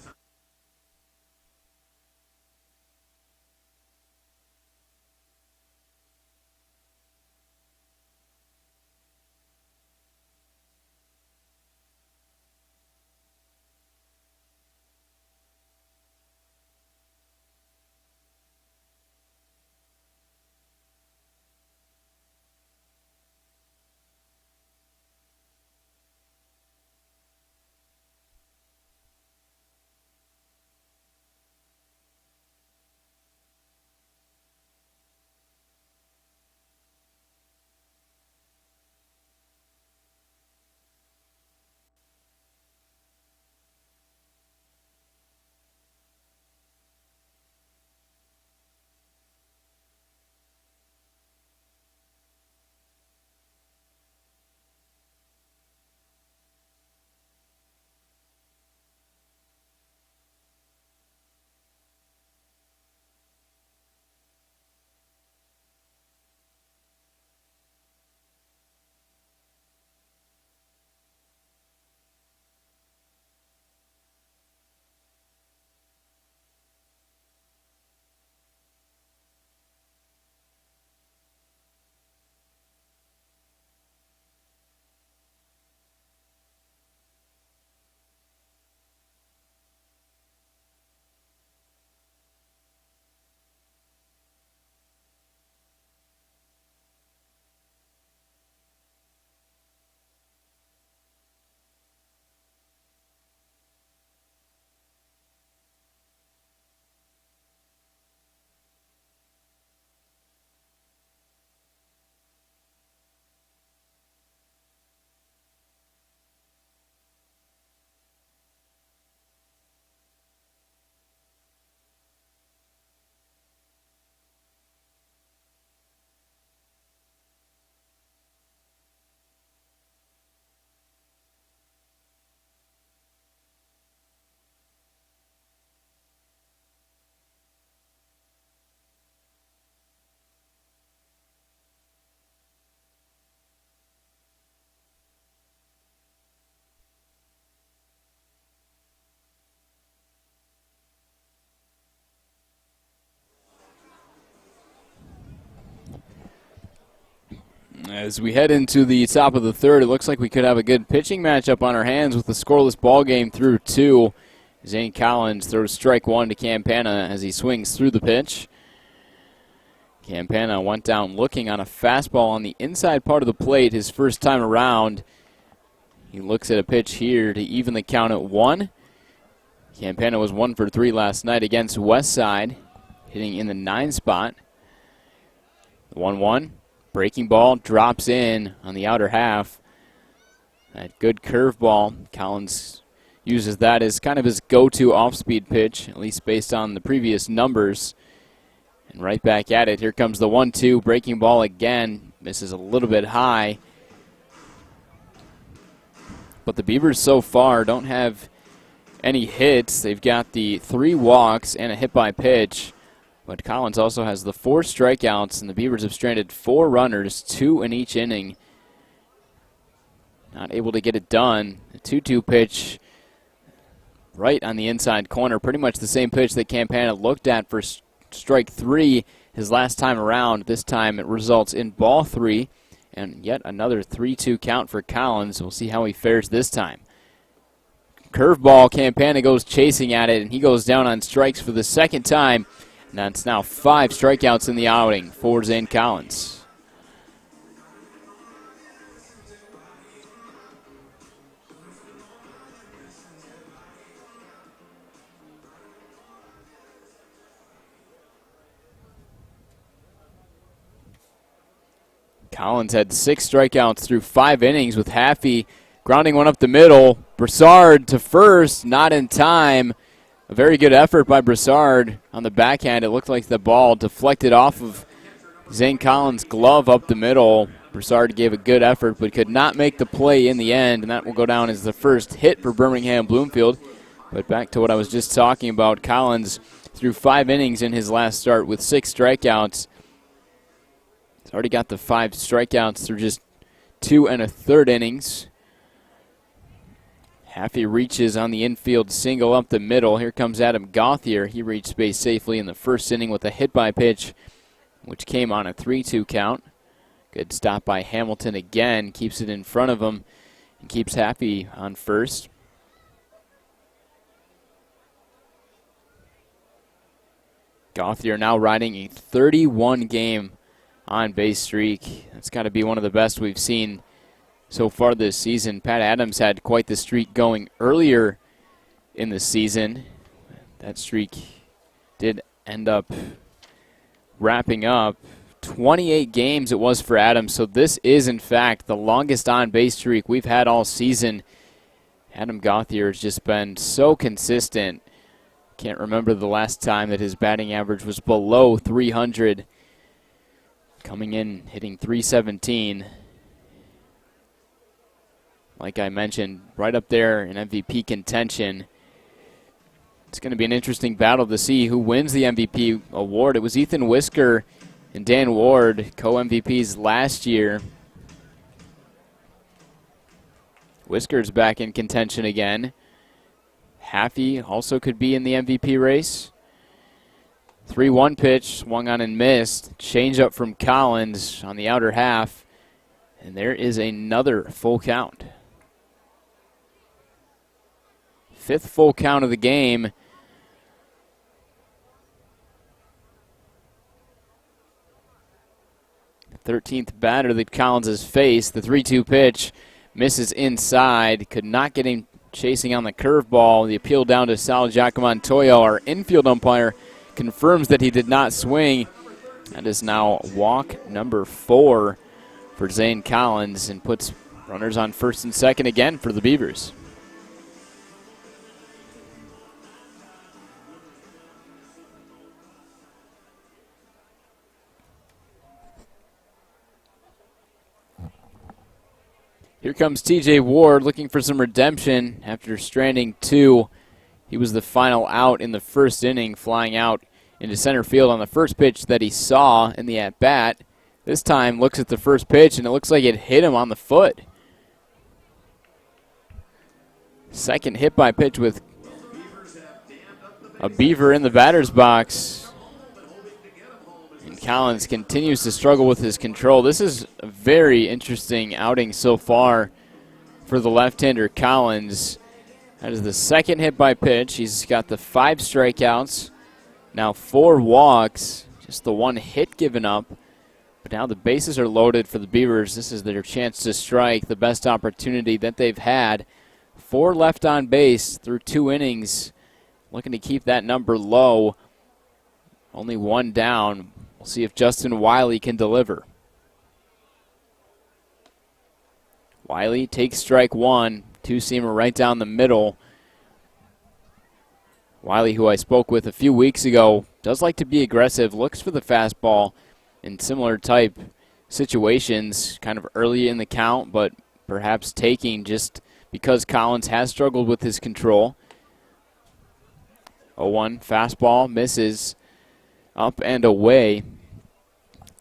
As we head into the top of the third, it looks like we could have a good pitching matchup on our hands with the scoreless ball game through 2. Zane Collins throws strike 1 to Campana as he swings through the pitch. Campana went down looking on a fastball on the inside part of the plate his first time around. He looks at a pitch here to even the count at 1. Campana was 1 for 3 last night against Westside, hitting in the 9 spot. The 1-1. Breaking ball drops in on the outer half. That good curveball. Collins uses that as kind of his go-to off-speed pitch, at least based on the previous numbers. And right back at it. Here comes the 1-2. Breaking ball again. Misses a little bit high. But the Beavers so far don't have any hits. They've got the 3 walks and a hit by pitch. But Collins also has the 4 strikeouts, and the Beavers have stranded 4 runners, 2 in each inning. Not able to get it done. The 2-2 pitch right on the inside corner. Pretty much the same pitch that Campana looked at for strike 3 his last time around. This time it results in ball 3, and yet another 3-2 count for Collins. We'll see how he fares this time. Curveball, Campana goes chasing at it, and he goes down on strikes for the second time. And that's now 5 strikeouts in the outing for Zane Collins. Collins had 6 strikeouts through 5 innings with Haffey grounding one up the middle. Broussard to first, not in time. A very good effort by Broussard on the backhand. It looked like the ball deflected off of Zane Collins' glove up the middle. Broussard gave a good effort but could not make the play in the end, and that will go down as the first hit for Birmingham Bloomfield. But back to what I was just talking about, Collins threw 5 innings in his last start with 6 strikeouts. He's already got the 5 strikeouts through just 2 1/3 innings. Haffey reaches on the infield single up the middle. Here comes Adam Gauthier. He reached base safely in the first inning with a hit by pitch, which came on a 3-2 count. Good stop by Hamilton again. Keeps it in front of him and keeps Haffey on first. Gauthier now riding a 31-game on-base streak. That's got to be one of the best we've seen so far this season. Pat Adams had quite the streak going earlier in the season. That streak did end up wrapping up. 28 games it was for Adams, so this is, in fact, the longest on-base streak we've had all season. Adam Gauthier has just been so consistent. Can't remember the last time that his batting average was below 300. Coming in, hitting .317. Like I mentioned, right up there in MVP contention. It's going to be an interesting battle to see who wins the MVP award. It was Ethan Whisker and Dan Ward, co-MVPs last year. Whisker's back in contention again. Haffey also could be in the MVP race. 3-1 pitch, swung on and missed. Change up from Collins on the outer half. And there is another full count. 5th full count of the game. The 13th batter that Collins has faced. The 3-2 pitch misses inside. Could not get him chasing on the curveball. The appeal down to Sal Giacomontoyo, our infield umpire, confirms that he did not swing. That is now walk number 4 for Zane Collins and puts runners on first and second again for the Beavers. Here comes TJ Ward looking for some redemption after stranding 2. He was the final out in the first inning, flying out into center field on the first pitch that he saw in the at-bat. This time looks at the first pitch, and it looks like it hit him on the foot. Second hit by pitch with a Beaver in the batter's box. And Collins continues to struggle with his control. This is a very interesting outing so far for the left-hander Collins. That is the second hit by pitch. He's got the 5 strikeouts, now 4 walks, just the 1 hit given up. But now the bases are loaded for the Beavers. This is their chance to strike, the best opportunity that they've had. 4 left on base through 2 innings. Looking to keep that number low. Only 1 down. We'll see if Justin Wiley can deliver. Wiley takes strike 1. 2-seamer right down the middle. Wiley, who I spoke with a few weeks ago, does like to be aggressive, looks for the fastball in similar type situations, kind of early in the count, but perhaps taking just because Collins has struggled with his control. 0-1 fastball misses, up and away.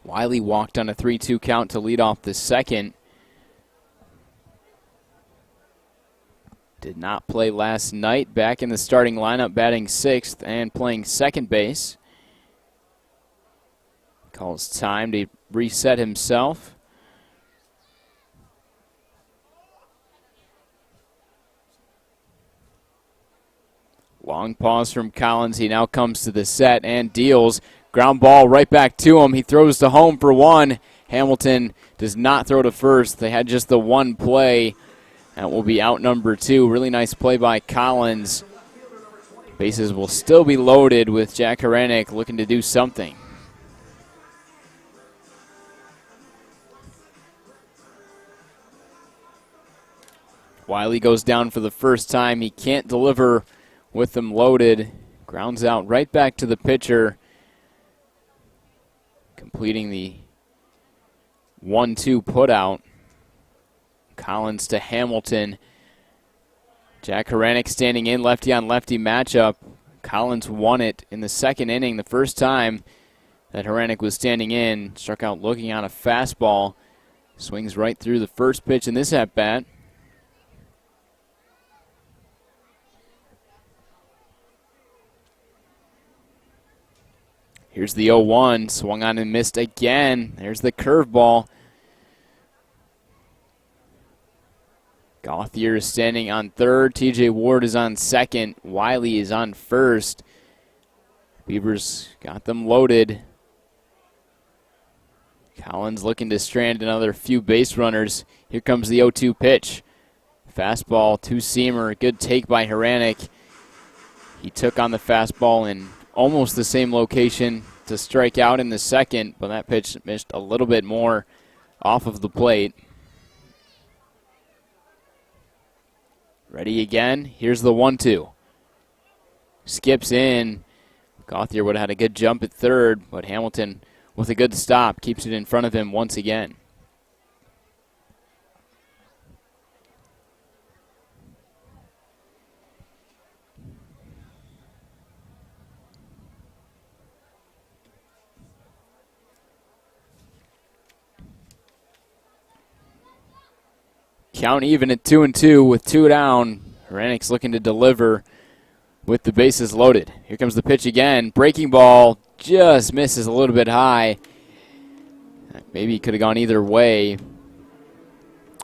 Wiley walked on a 3-2 count to lead off the second. Did not play last night, back in the starting lineup, batting 6th and playing second base. Calls time to reset himself. Long pause from Collins. He now comes to the set and deals. Ground ball right back to him. He throws to home for 1. Hamilton does not throw to first. They had just the 1 play. That will be out number 2. Really nice play by Collins. Bases will still be loaded with Jack Haranek looking to do something. Wiley goes down for the first time. He can't deliver with them loaded. Grounds out right back to the pitcher. Completing the 1-2 putout. Collins to Hamilton. Jack Haranek standing in, lefty on lefty matchup. Collins won it in the second inning, the first time that Haranek was standing in. Struck out looking on a fastball. Swings right through the first pitch in this at-bat. Here's the 0-1, swung on and missed again. There's the curveball. Gauthier is standing on third. TJ Ward is on second. Wiley is on first. Beavers got them loaded. Collins looking to strand another few base runners. Here comes the 0-2 pitch. Fastball, 2-seamer. Good take by Haranek. He took on the fastball in almost the same location to strike out in the second, but that pitch missed a little bit more off of the plate. Ready again. Here's the 1-2. Skips in. Gauthier would have had a good jump at third, but Hamilton, with a good stop, keeps it in front of him once again. Count even at 2-2 with 2 down. Hranek's looking to deliver with the bases loaded. Here comes the pitch again. Breaking ball just misses a little bit high. Maybe it could have gone either way,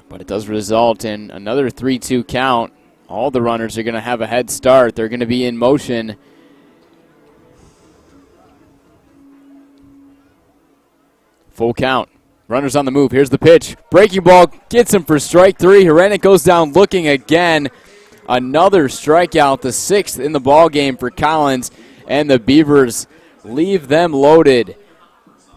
but it does result in another 3-2 count. All the runners are going to have a head start. They're going to be in motion. Full count. Runners on the move. Here's the pitch. Breaking ball gets him for strike 3. Hranek goes down looking again. Another strikeout, the 6th in the ball game for Collins, and the Beavers leave them loaded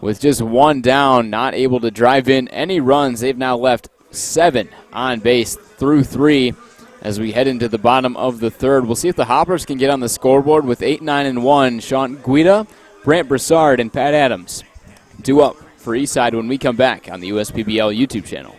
with just 1 down, not able to drive in any runs. They've now left 7 on base through 3 as we head into the bottom of the third. We'll see if the Hoppers can get on the scoreboard with 8-9-1. Sean Guida, Brant Broussard, and Pat Adams. 2 up for Eastside when we come back on the USPBL YouTube channel.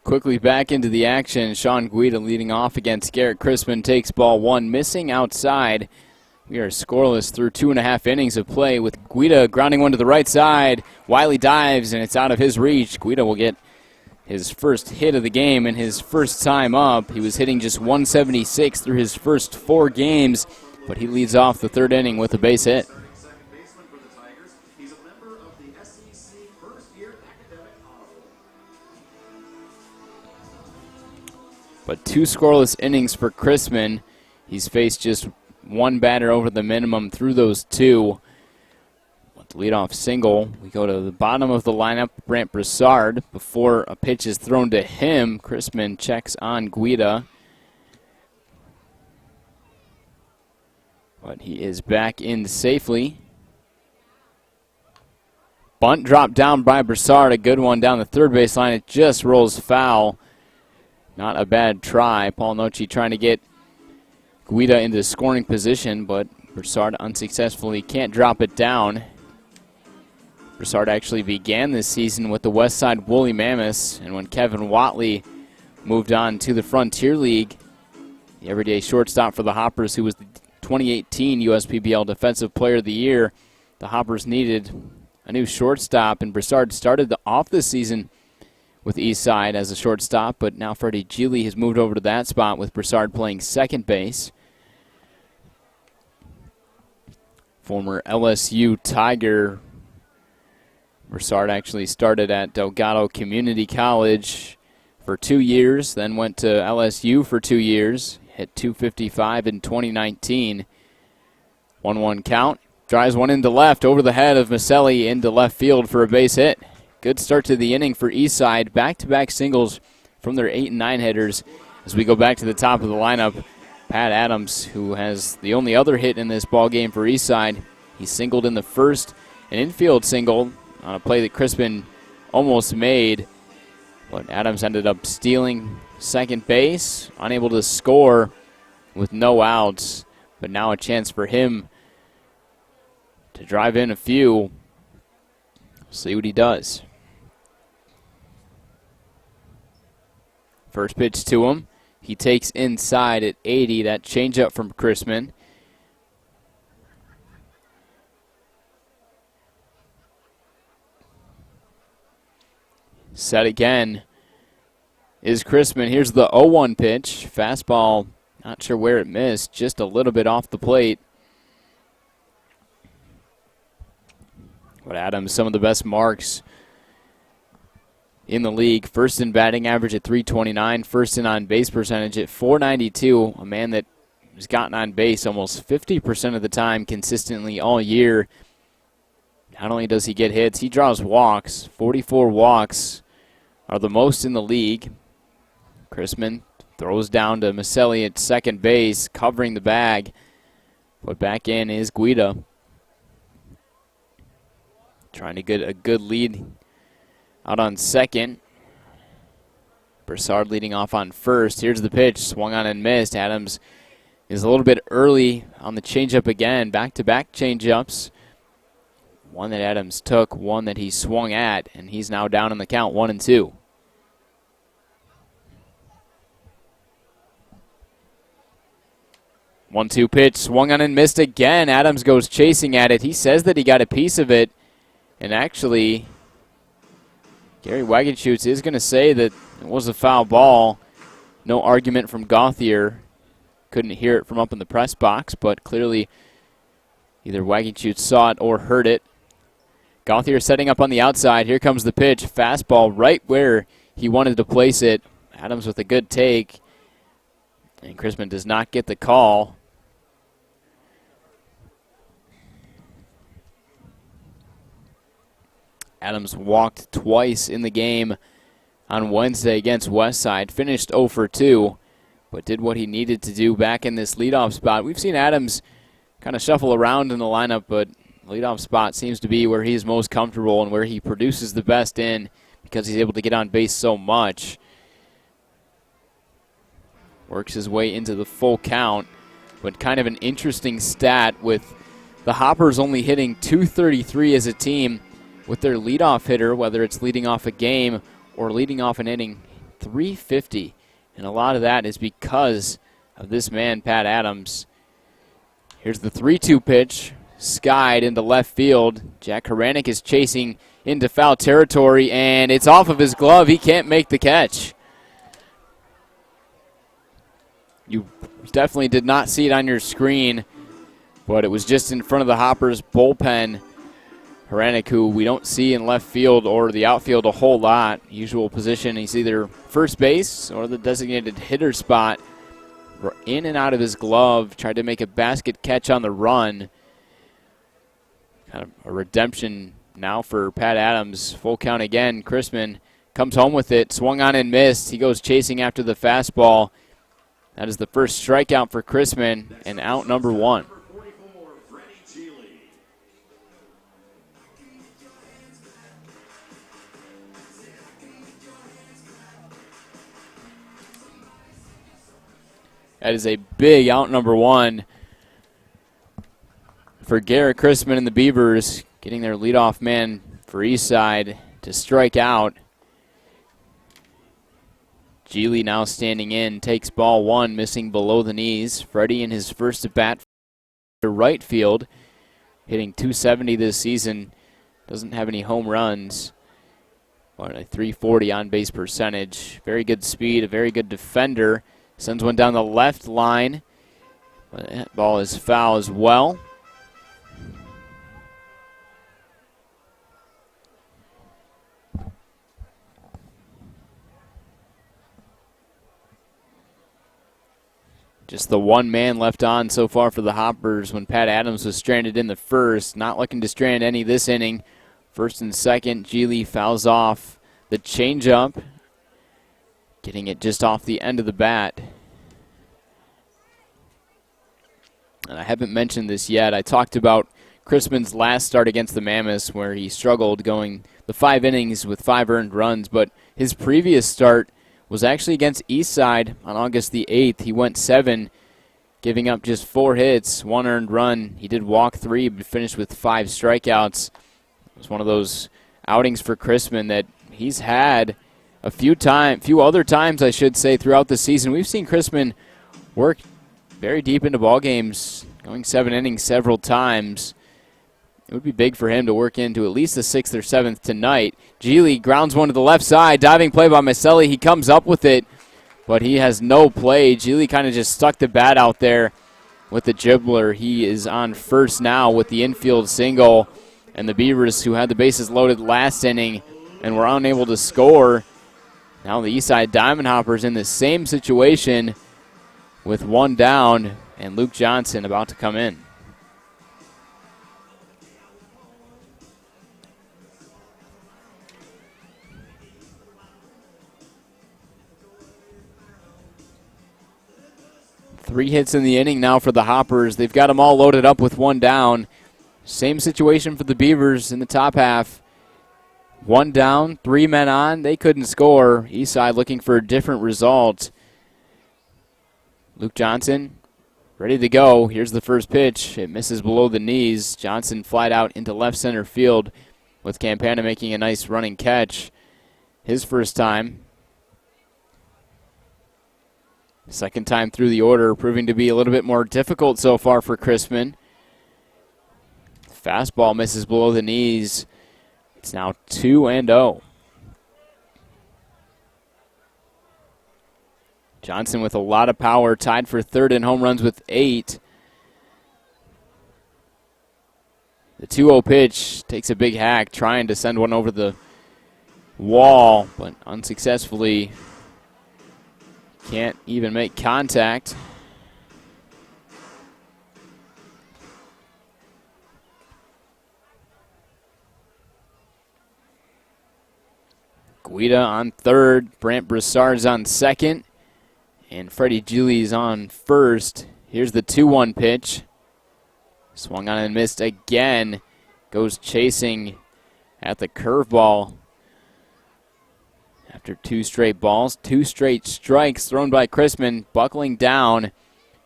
Quickly back into the action. Sean Guida leading off against Garrett Crispin. Takes ball one, missing outside. We are scoreless through 2.5 innings of play with Guida grounding one to the right side. Wiley dives, and it's out of his reach. Guida will get his first hit of the game and his first time up. He was hitting just 176 through his first 4 games, but he leads off the 3rd inning with a base hit. Second baseman for the Tigers. He's a member of the SEC first-year academic honor. But 2 scoreless innings for Crispin. He's faced just 1 batter over the minimum through those 2. With the leadoff single, we go to the bottom of the lineup, Brant Broussard. Before a pitch is thrown to him, Crispin checks on Guida. But he is back in safely. Bunt dropped down by Broussard, a good one down the third base line. It just rolls foul. Not a bad try. Paul Nochi trying to get Guida into scoring position, but Broussard unsuccessfully can't drop it down. Broussard actually began this season with the Westside Woolly Mammoths, and when Kevin Watley moved on to the Frontier League, the everyday shortstop for the Hoppers, who was the 2018 USPBL Defensive Player of the Year, the Hoppers needed a new shortstop, and Broussard started off this season with Eastside as a shortstop, but now Freddie Geely has moved over to that spot with Broussard playing second base. Former LSU Tiger, Broussard actually started at Delgado Community College for 2 years, then went to LSU for 2 years, hit .255 in 2019. 1-1 count, drives one into left over the head of Maselli into left field for a base hit. Good start to the inning for Eastside. Back-to-back singles from their 8 and 9 hitters. As we go back to the top of the lineup, Pat Adams, who has the only other hit in this ball game for Eastside, he singled in the first, an infield single on a play that Crispin almost made, but Adams ended up stealing second base, unable to score with no outs, but now a chance for him to drive in a few. See what he does. First pitch to him. He takes inside at 80. That changeup from Crispin. Set again is Crispin. Here's the 0-1 pitch. Fastball, not sure where it missed, just a little bit off the plate. But Adams, some of the best marks in the league. First in batting average at .329, first in on-base percentage at .492. A man that has gotten on base almost 50% of the time consistently all year. Not only does he get hits, he draws walks. 44 walks are the most in the league. Crispin throws down to Maselli at second base, covering the bag. Put back in is Guida. Trying to get a good lead out on second. Broussard leading off on first. Here's the pitch. Swung on and missed. Adams is a little bit early on the changeup again. Back-to-back changeups. One that Adams took, one that he swung at, and he's now down in the count, 1-2. One-two pitch, swung on and missed again. Adams goes chasing at it. He says that he got a piece of it, and actually, Gary Wagenschutz is going to say that it was a foul ball. No argument from Gauthier. Couldn't hear it from up in the press box, but clearly either Wagenschutz saw it or heard it. Gauthier setting up on the outside. Here comes the pitch. Fastball right where he wanted to place it. Adams with a good take. And Crispin does not get the call. Adams walked twice in the game on Wednesday against Westside. Finished 0 for 2, but did what he needed to do back in this leadoff spot. We've seen Adams kind of shuffle around in the lineup, but leadoff spot seems to be where he's most comfortable and where he produces the best in because he's able to get on base so much. Works his way into the full count, but kind of an interesting stat with the Hoppers only hitting .233 as a team with their leadoff hitter, whether it's leading off a game or leading off an inning, .350. And a lot of that is because of this man, Pat Adams. Here's the 3-2 pitch. Skied into left field. Jack Haranek is chasing into foul territory, and it's off of his glove. He can't make the catch. You definitely did not see it on your screen, but it was just in front of the Hoppers bullpen. Haranek, who we don't see in left field or the outfield a whole lot. Usual position, he's either first base or the designated hitter spot. In and out of his glove, tried to make a basket catch on the run. Kind of a redemption now for Pat Adams. Full count again. Chrisman comes home with it, swung on and missed. He goes chasing after the fastball. That is the first strikeout for Chrisman, and out number 1. That is a big out number 1 for Garrett Chrisman and the Beavers, getting their leadoff man for Eastside to strike out. Geely now standing in, takes ball 1, missing below the knees. Freddie in his first at-bat to right field, hitting .270 this season. Doesn't have any home runs, but a .340 on-base percentage. Very good speed, a very good defender. Sends one down the left line, but that ball is foul as well. Just the one man left on so far for the Hoppers when Pat Adams was stranded in the first. Not looking to strand any this inning. First and second, Geely fouls off the changeup, getting it just off the end of the bat. And I haven't mentioned this yet. I talked about Chrisman's last start against the Mammoths where he struggled going the 5 innings with 5 earned runs, but his previous start was actually against Eastside on August the 8th. He went 7, giving up just 4 hits, 1 earned run. He did walk 3, but finished with 5 strikeouts. It was one of those outings for Chrisman that he's had a few other times, I should say, throughout the season. We've seen Chrisman work very deep into ball games, going 7 innings several times. It would be big for him to work into at least the 6th or 7th tonight. Geely grounds one to the left side. Diving play by Maselli. He comes up with it, but he has no play. Geely kind of just stuck the bat out there with the dribbler. He is on first now with the infield single. And the Beavers, who had the bases loaded last inning and were unable to score, now the Eastside Diamond Hoppers in the same situation with 1 down, and Luke Johnson about to come in. Three hits in the inning now for the Hoppers. They've got them all loaded up with 1 down. Same situation for the Beavers in the top half. 1 down, 3 men on. They couldn't score. Eastside looking for a different result. Luke Johnson ready to go. Here's the first pitch. It misses below the knees. Johnson flied out into left center field with Campana making a nice running catch. His first time. Second time through the order, proving to be a little bit more difficult so far for Chrisman. Fastball misses below the knees. It's now 2-0. Johnson with a lot of power, tied for third in home runs with 8. The 2-0 pitch takes a big hack, trying to send one over the wall, but unsuccessfully. Can't even make contact. Guida on third, Brant Broussard's on second, and Freddie Geely's on first. Here's the 2-1 pitch. Swung on and missed again. Goes chasing at the curveball. After 2 straight balls, 2 straight strikes thrown by Chrisman, buckling down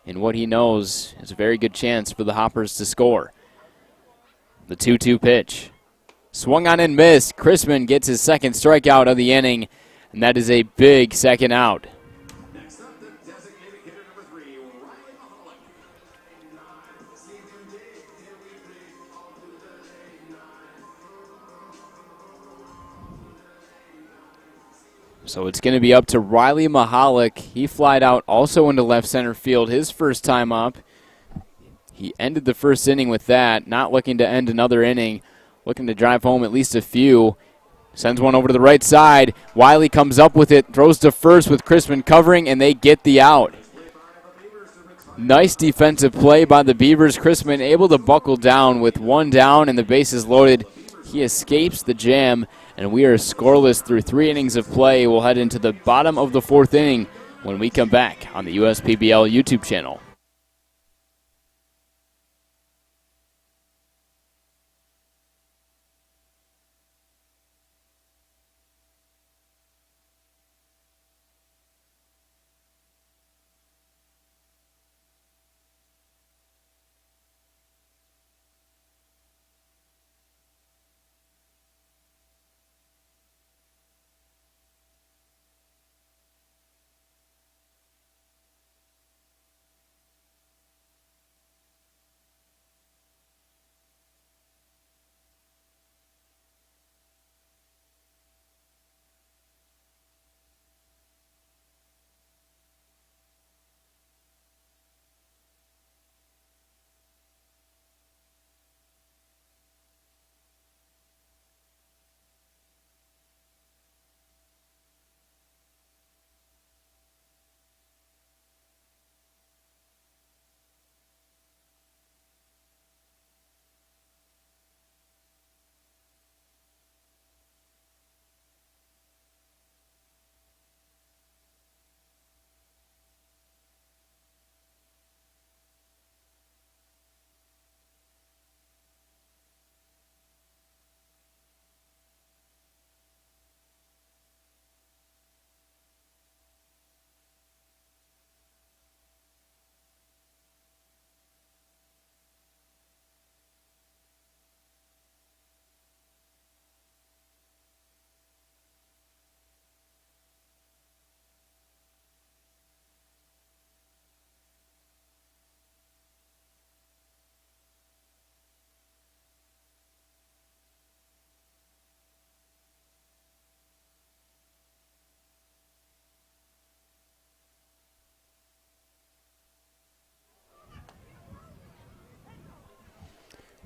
in what he knows is a very good chance for the Hoppers to score. The 2-2 pitch. Swung on and missed. Chrisman gets his second strikeout of the inning. and that is a big second out. Next up, the designated hitter number 3, Riley Mahalik. So it's going to be up to Riley Mahalik. He flied out also into left center field his first time up. He ended the first inning with that, not looking to end another inning, looking to drive home at least a few. Sends one over to the right side. Wiley comes up with it, throws to first with Crispin covering, and they get the out. Nice defensive play by the Beavers. Crispin able to buckle down with one down and the bases loaded. He escapes the jam, and we are scoreless through 3 innings of play. We'll head into the bottom of the 4th inning when we come back on the USPBL YouTube channel.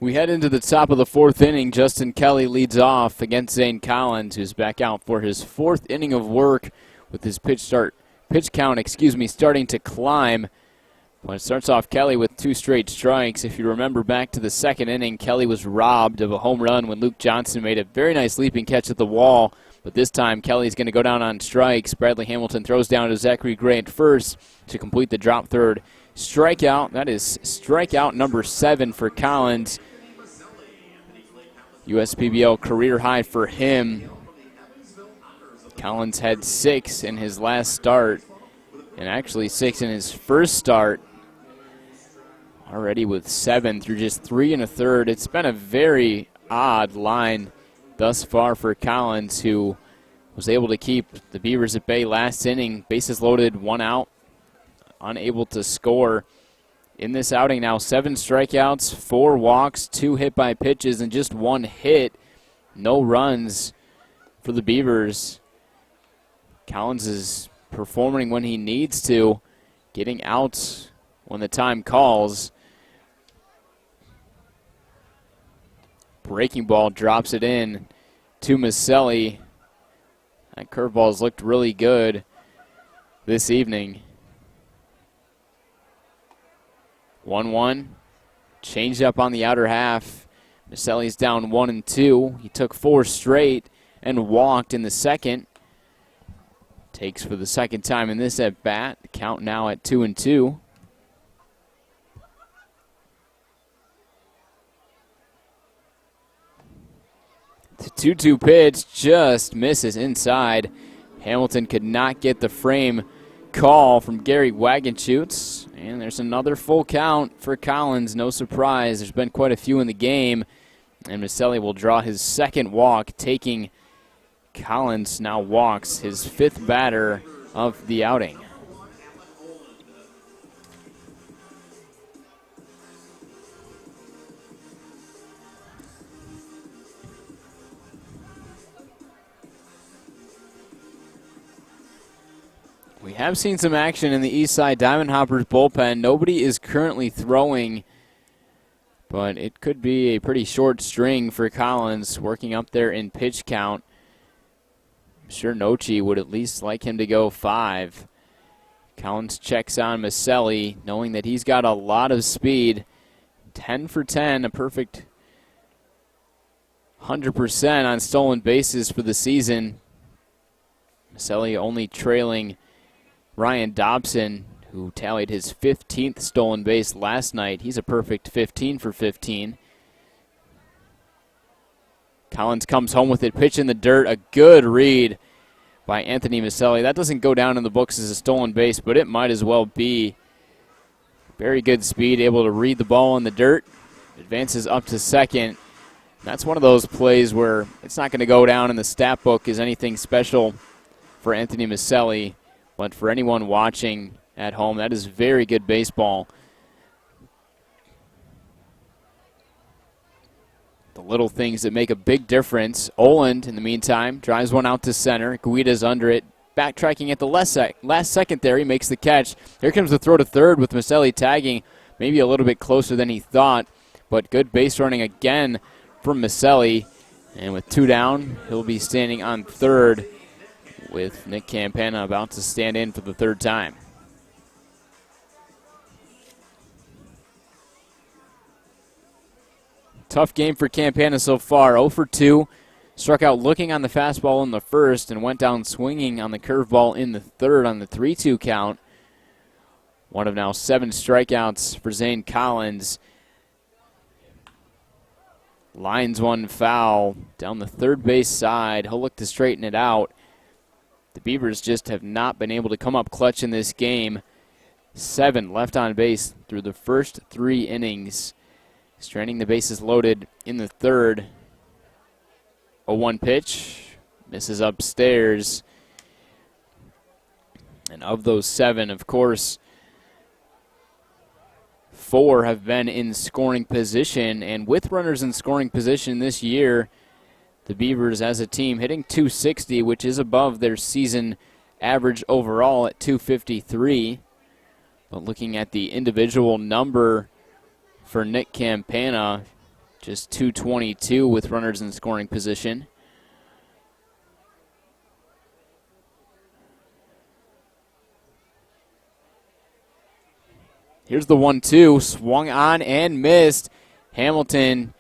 We head into the top of the 4th inning. Justin Kelly leads off against Zane Collins, who's back out for his 4th inning of work with his pitch count starting to climb. Well, it starts off Kelly with 2 straight strikes. If you remember back to the 2nd inning, Kelly was robbed of a home run when Luke Johnson made a very nice leaping catch at the wall. But this time, Kelly's going to go down on strikes. Bradley Hamilton throws down to Zachary Gray at first to complete the drop third. Strikeout, that is strikeout number 7 for Collins. USPBL career high for him. Collins had 6 in his last start, and actually 6 in his first start. Already with 7 through just 3 1/3. It's been a very odd line thus far for Collins, who was able to keep the Beavers at bay last inning. Bases loaded, 1 out, unable to score. In this outing now, 7 strikeouts, 4 walks, 2 hit by pitches, and just 1 hit. No runs for the Beavers. Collins is performing when he needs to, getting outs when the time calls. Breaking ball drops it in to Maselli. That curveball's looked really good this evening. 1-1. Changed up on the outer half. Maselli's down 1-2. He took 4 straight and walked in the second. Takes for the second time in this at bat. Count now at 2-2. The 2-2 pitch just misses inside. Hamilton could not get the frame call from Gary Wagenschutz. And there's another full count for Collins. No surprise. There's been quite a few in the game. And Maselli will draw his second walk, taking Collins now walks his 5th batter of the outing. We have seen some action in the Eastside Diamond Hoppers bullpen. Nobody is currently throwing, but it could be a pretty short string for Collins working up there in pitch count. I'm sure Nochi would at least like him to go 5. Collins checks on Maselli, knowing that he's got a lot of speed. 10 for 10, a perfect 100% on stolen bases for the season. Maselli only trailing Ryan Dobson, who tallied his 15th stolen base last night. He's a perfect 15 for 15. Collins comes home with it, pitch in the dirt. A good read by Anthony Maselli. That doesn't go down in the books as a stolen base, but it might as well be. Very good speed, able to read the ball in the dirt. Advances up to second. That's one of those plays where it's not going to go down in the stat book as anything special for Anthony Maselli. But for anyone watching at home, that is very good baseball. The little things that make a big difference. Oland, in the meantime, drives one out to center. Guida's under it. Backtracking at the last second there. He makes the catch. Here comes the throw to third with Maselli tagging maybe a little bit closer than he thought. But good base running again from Maselli. And with 2 down, he'll be standing on third, with Nick Campana about to stand in for the 3rd time. Tough game for Campana so far. 0 for 2. Struck out looking on the fastball in the first and went down swinging on the curveball in the 3rd on the 3-2 count. One of now 7 strikeouts for Zane Collins. Lines one foul down the third base side. He'll look to straighten it out. The Beavers just have not been able to come up clutch in this game. 7 left on base through the first 3 innings. Stranding the bases loaded in the 3rd. A 1 pitch. Misses upstairs. And of those 7, of course, 4 have been in scoring position. And with runners in scoring position this year, the Beavers as a team hitting .260, which is above their season average overall at .253. But looking at the individual number for Nick Campana, just .222 with runners in scoring position. Here's the 1-2, swung on and missed. Hamilton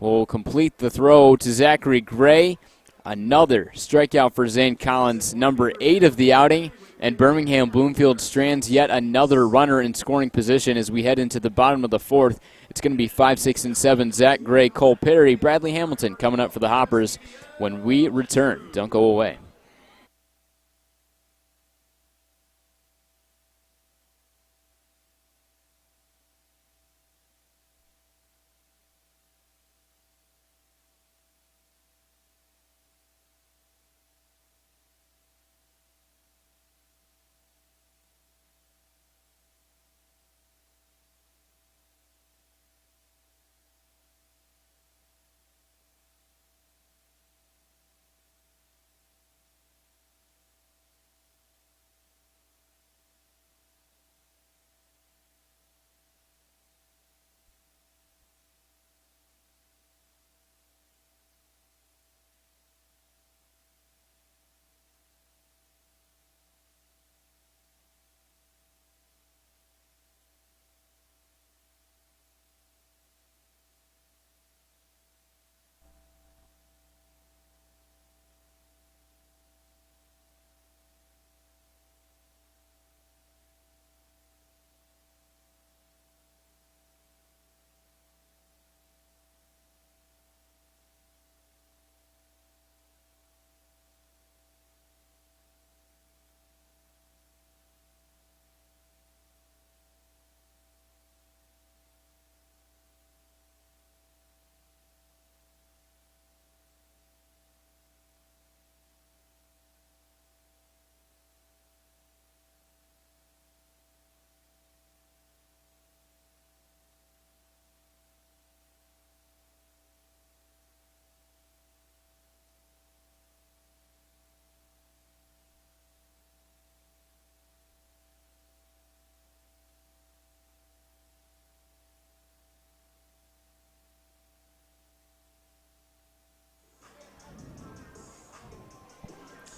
will complete the throw to Zachary Gray. Another strikeout for Zane Collins, number 8 of the outing. And Birmingham Bloomfield strands yet another runner in scoring position as we head into the bottom of the 4th. It's going to be 5, 6, and 7. Zach Gray, Cole Perry, Bradley Hamilton coming up for the Hoppers when we return. Don't go away.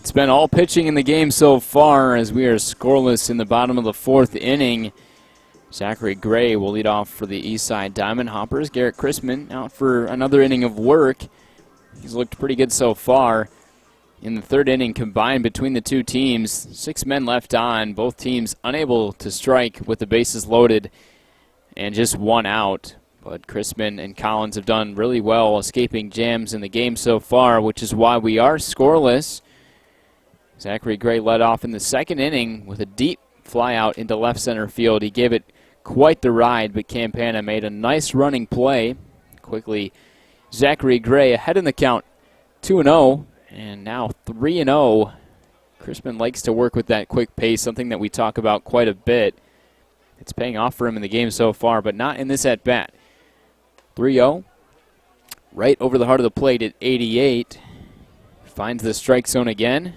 It's been all pitching in the game so far as we are scoreless in the bottom of the 4th inning. Zachary Gray will lead off for the Eastside Diamond Hoppers. Garrett Chrisman out for another inning of work. He's looked pretty good so far. In the 3rd inning combined between the two teams, 6 men left on. Both teams unable to strike with the bases loaded and just 1 out. But Chrisman and Collins have done really well escaping jams in the game so far, which is why we are scoreless. Zachary Gray led off in the 2nd inning with a deep fly out into left center field. He gave it quite the ride, but Campana made a nice running play. Quickly, Zachary Gray ahead in the count, 2-0, and now 3-0. Chrisman likes to work with that quick pace, something that we talk about quite a bit. It's paying off for him in the game so far, but not in this at-bat. 3-0, right over the heart of the plate at 88. Finds the strike zone again.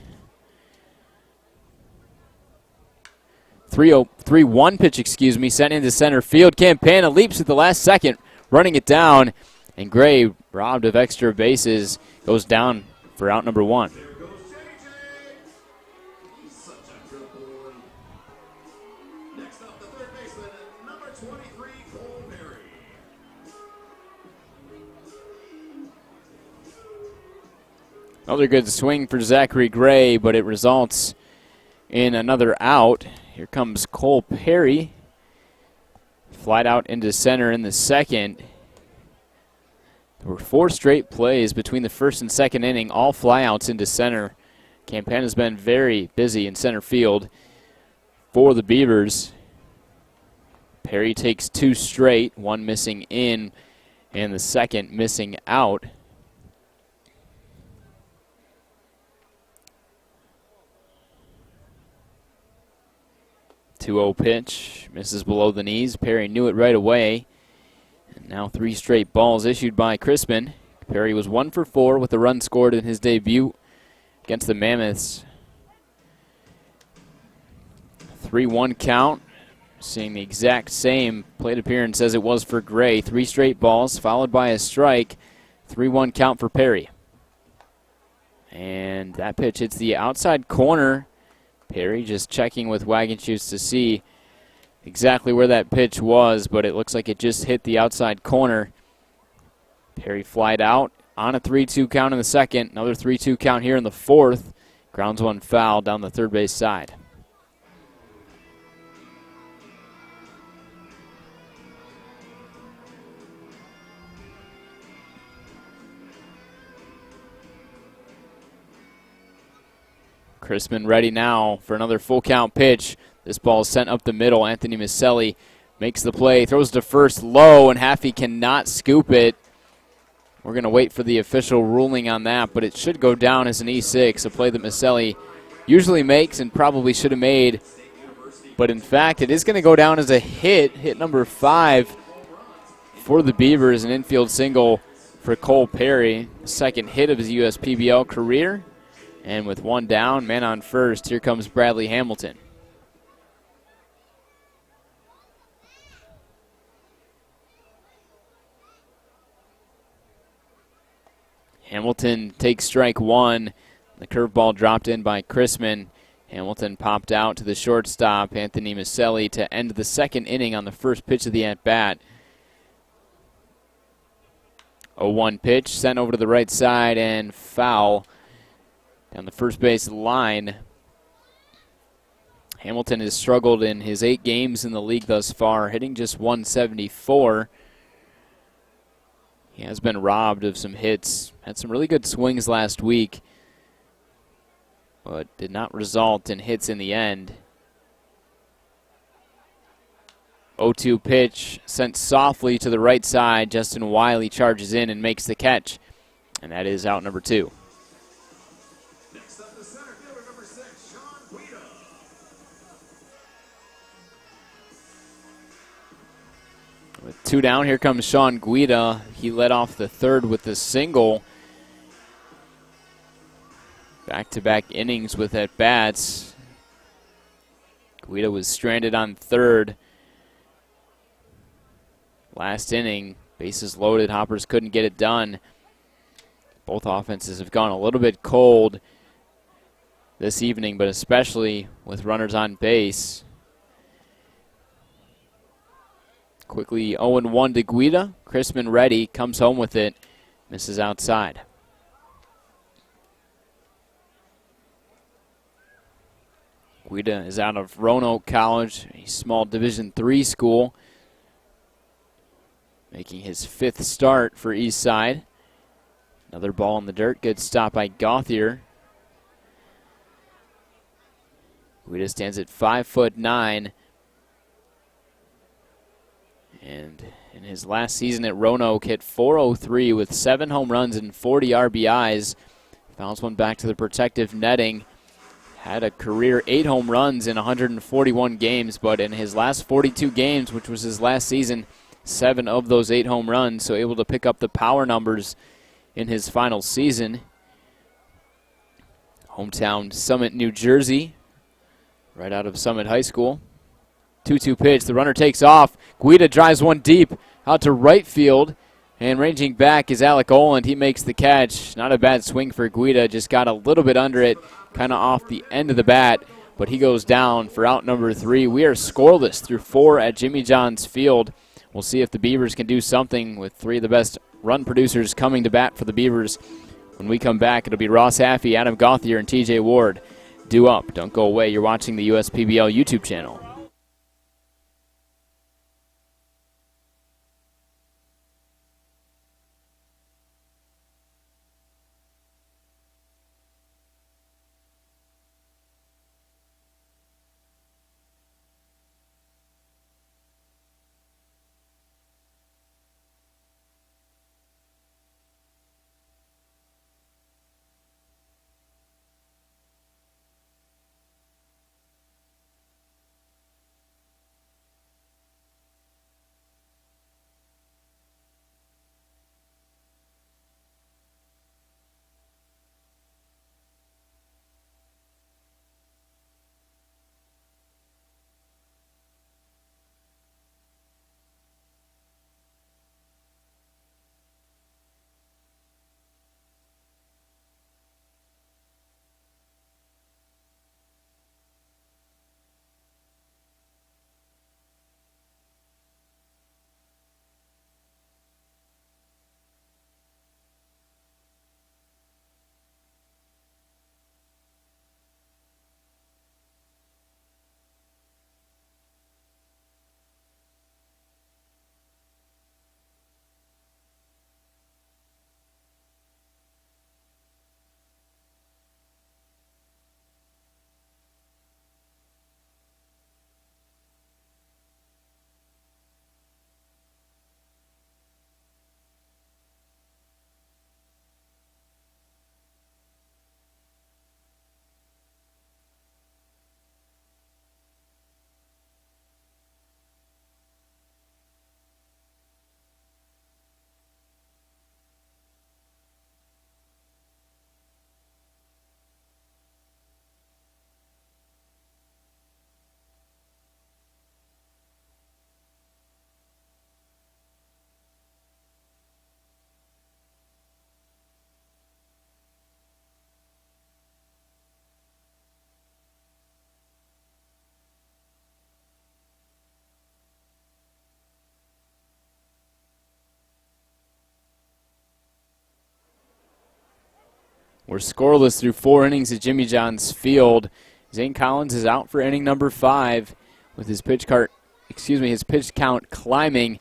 3-1 pitch, sent into center field. Campana leaps at the last second, running it down, and Gray, robbed of extra bases, goes down for out number 1. There goes JJ. He's such a good boy. Next up, the third baseman, number 23, Cole Perry. Another good swing for Zachary Gray, but it results in another out. Here comes Cole Perry. Flied out into center in the 2nd. There were 4 straight plays between the 1st and 2nd inning, all flyouts into center. Campana's been very busy in center field for the Beavers. Perry takes 2 straight, 1 missing in, and the 2nd missing out. 2-0 pitch, misses below the knees. Perry knew it right away. And now 3 straight balls issued by Chrisman. Perry was 1 for 4 with a run scored in his debut against the Mammoths. 3-1 count. Seeing the exact same plate appearance as it was for Gray. 3 straight balls followed by a strike. 3-1 count for Perry. And that pitch hits the outside corner. Perry just checking with wagon shoes to see exactly where that pitch was, but it looks like it just hit the outside corner. Perry flied out on a 3-2 count in the 2nd. Another 3-2 count here in the 4th. Grounds 1 foul down the third base side. Chrisman ready now for another full count pitch. This ball is sent up the middle. Anthony Maselli makes the play, throws to first low, and Haffey cannot scoop it. We're going to wait for the official ruling on that, but it should go down as an E6, a play that Maselli usually makes and probably should have made. But in fact, it is going to go down as a hit number 5 for the Beavers, an infield single for Cole Perry, second hit of his USPBL career. And with 1 down, man on first, here comes Bradley Hamilton. Hamilton takes strike 1. The curveball dropped in by Chrisman. Hamilton popped out to the shortstop, Anthony Maselli, to end the 2nd inning on the first pitch of the at-bat. 0-1 pitch, sent over to the right side, and foul down the first base line. Hamilton has struggled in his 8 games in the league thus far, hitting just 174. He has been robbed of some hits. Had some really good swings last week, but did not result in hits in the end. 0-2 pitch sent softly to the right side. Justin Wiley charges in and makes the catch, and that is out number 2. Next up, the center fielder, number 6, Sean Guida. With 2 down, here comes Sean Guida. He led off the 3rd with the single. Back-to-back innings with at-bats. Guida was stranded on 3rd. Last inning, bases loaded. Hoppers couldn't get it done. Both offenses have gone a little bit cold. this evening, but especially with runners on base. Quickly 0-1 to Guida. Crispin ready, comes home with it, misses outside. Guida is out of Roanoke College, a small Division III school, making his 5th start for Eastside. Another ball in the dirt, good stop by Gauthier. Guida stands at 5'9", and in his last season at Roanoke hit .403 with 7 home runs and 40 RBIs. Fouls one back to the protective netting. Had a career 8 home runs in 141 games, but in his last 42 games, which was his last season, 7 of those 8 home runs, so able to pick up the power numbers in his final season. Hometown Summit, New Jersey, right out of Summit High School. 2-2 pitch, the runner takes off. Guida drives one deep out to right field, and ranging back is Alec Oland. He makes the catch. Not a bad swing for Guida, just got a little bit under it, kind of off the end of the bat, but he goes down for out number 3. We are scoreless through 4 at Jimmy John's Field. We'll see if the Beavers can do something with 3 of the best run producers coming to bat for the Beavers. When we come back, it'll be Ross Haffey, Adam Gauthier, and TJ Ward. Due up. Don't go away. You're watching the USPBL YouTube channel. We're scoreless through 4 innings at Jimmy John's Field. Zane Collins is out for inning number 5 with his pitch count climbing.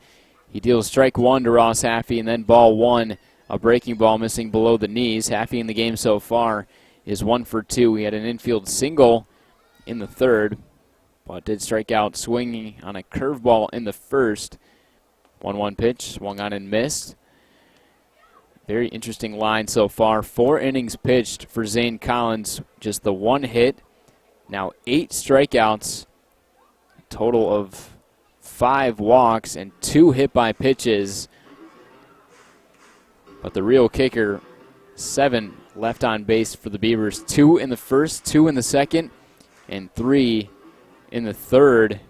He deals strike 1 to Ross Haffey, and then ball 1, a breaking ball missing below the knees. Haffey in the game so far is 1 for 2. He had an infield single in the 3rd, but did strike out swinging on a curveball in the 1st. 1-1 pitch, swung on and missed. Very interesting line so far. 4 innings pitched for Zane Collins. Just the 1 hit. Now 8 strikeouts. A total of 5 walks and 2 hit by pitches. But the real kicker, 7 left on base for the Beavers. 2 in the 1st, 2 in the 2nd, and 3 in the 3rd.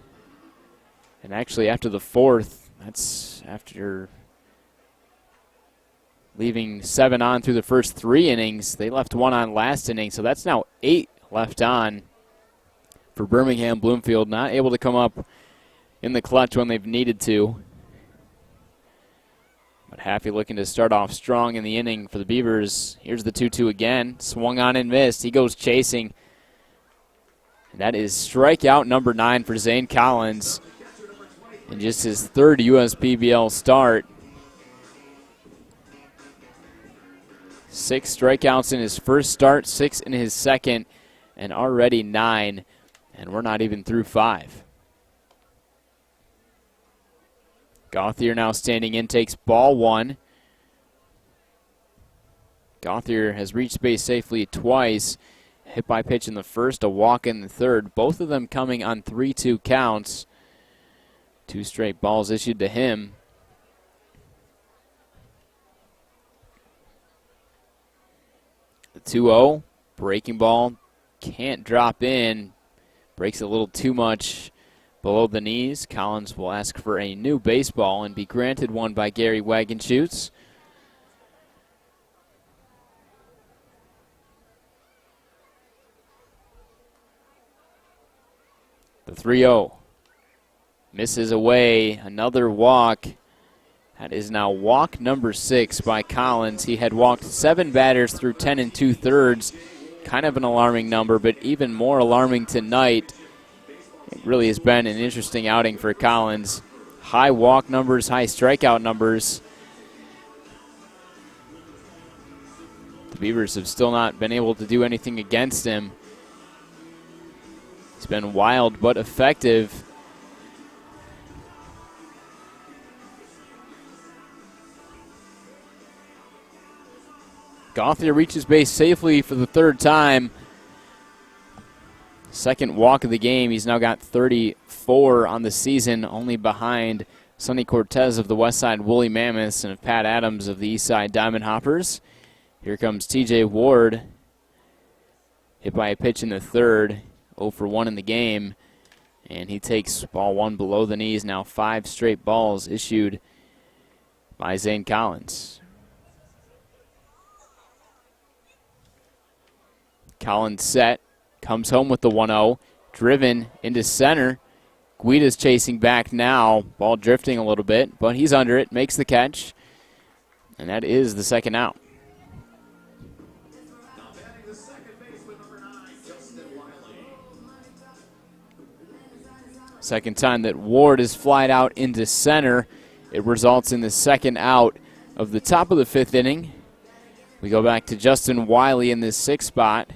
And actually after the 4th, that's after leaving 7 on through the first 3 innings. They left 1 on last inning, so that's now 8 left on for Birmingham Bloomfield. Not able to come up in the clutch when they've needed to. But Haffey looking to start off strong in the inning for the Beavers. Here's the 2-2 again. Swung on and missed. He goes chasing. And that is strikeout number 9 for Zane Collins in just his third USPBL start. 6 strikeouts in his first start, 6 in his second, and already 9. And we're not even through 5. Gauthier now standing in, takes ball 1. Gauthier has reached base safely twice. Hit by pitch in the first, a walk in the third. Both of them coming on 3-2 counts. 2 straight balls issued to him. The 2-0, breaking ball, can't drop in. Breaks a little too much below the knees. Collins will ask for a new baseball and be granted one by Gary Wagenschutz. The 3-0 misses away, another walk. That is now walk number 6 by Collins. He had walked 7 batters through 10 2/3. Kind of an alarming number, but even more alarming tonight. It really has been an interesting outing for Collins. High walk numbers, high strikeout numbers. The Beavers have still not been able to do anything against him. He's been wild but effective. Gauthier reaches base safely for the 3rd time. Second walk of the game. He's now got 34 on the season, only behind Sonny Cortez of the Westside Woolly Mammoths and Pat Adams of the Eastside Diamond Hoppers. Here comes TJ Ward. Hit by a pitch in the 3rd. 0 for 1 in the game. And he takes ball 1 below the knees. Now 5 straight balls issued by Zane Collins. Collins set. Comes home with the 1-0. Driven into center. Guida's chasing back now. Ball drifting a little bit, but he's under it. Makes the catch. And that is the second out. Second time that Ward is flied out into center. It results in the second out of the top of the 5th inning. We go back to Justin Wiley in this 6th spot.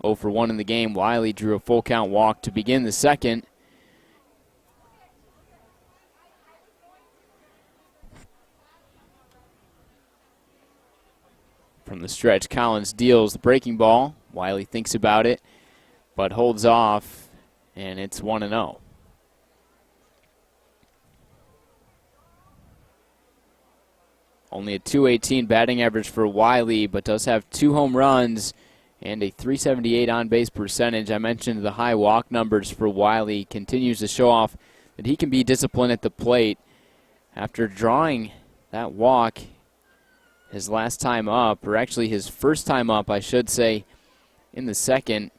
0 for 1 in the game. Wiley drew a full count walk to begin the second. From the stretch, Collins deals the breaking ball. Wiley thinks about it, but holds off, and it's 1-0. Only a .218 batting average for Wiley, but does have 2 home runs and a .378 on-base percentage. I mentioned the high walk numbers for Wiley. Continues to show off that he can be disciplined at the plate. After drawing that walk his last time up, or actually his first time up, I should say, in the second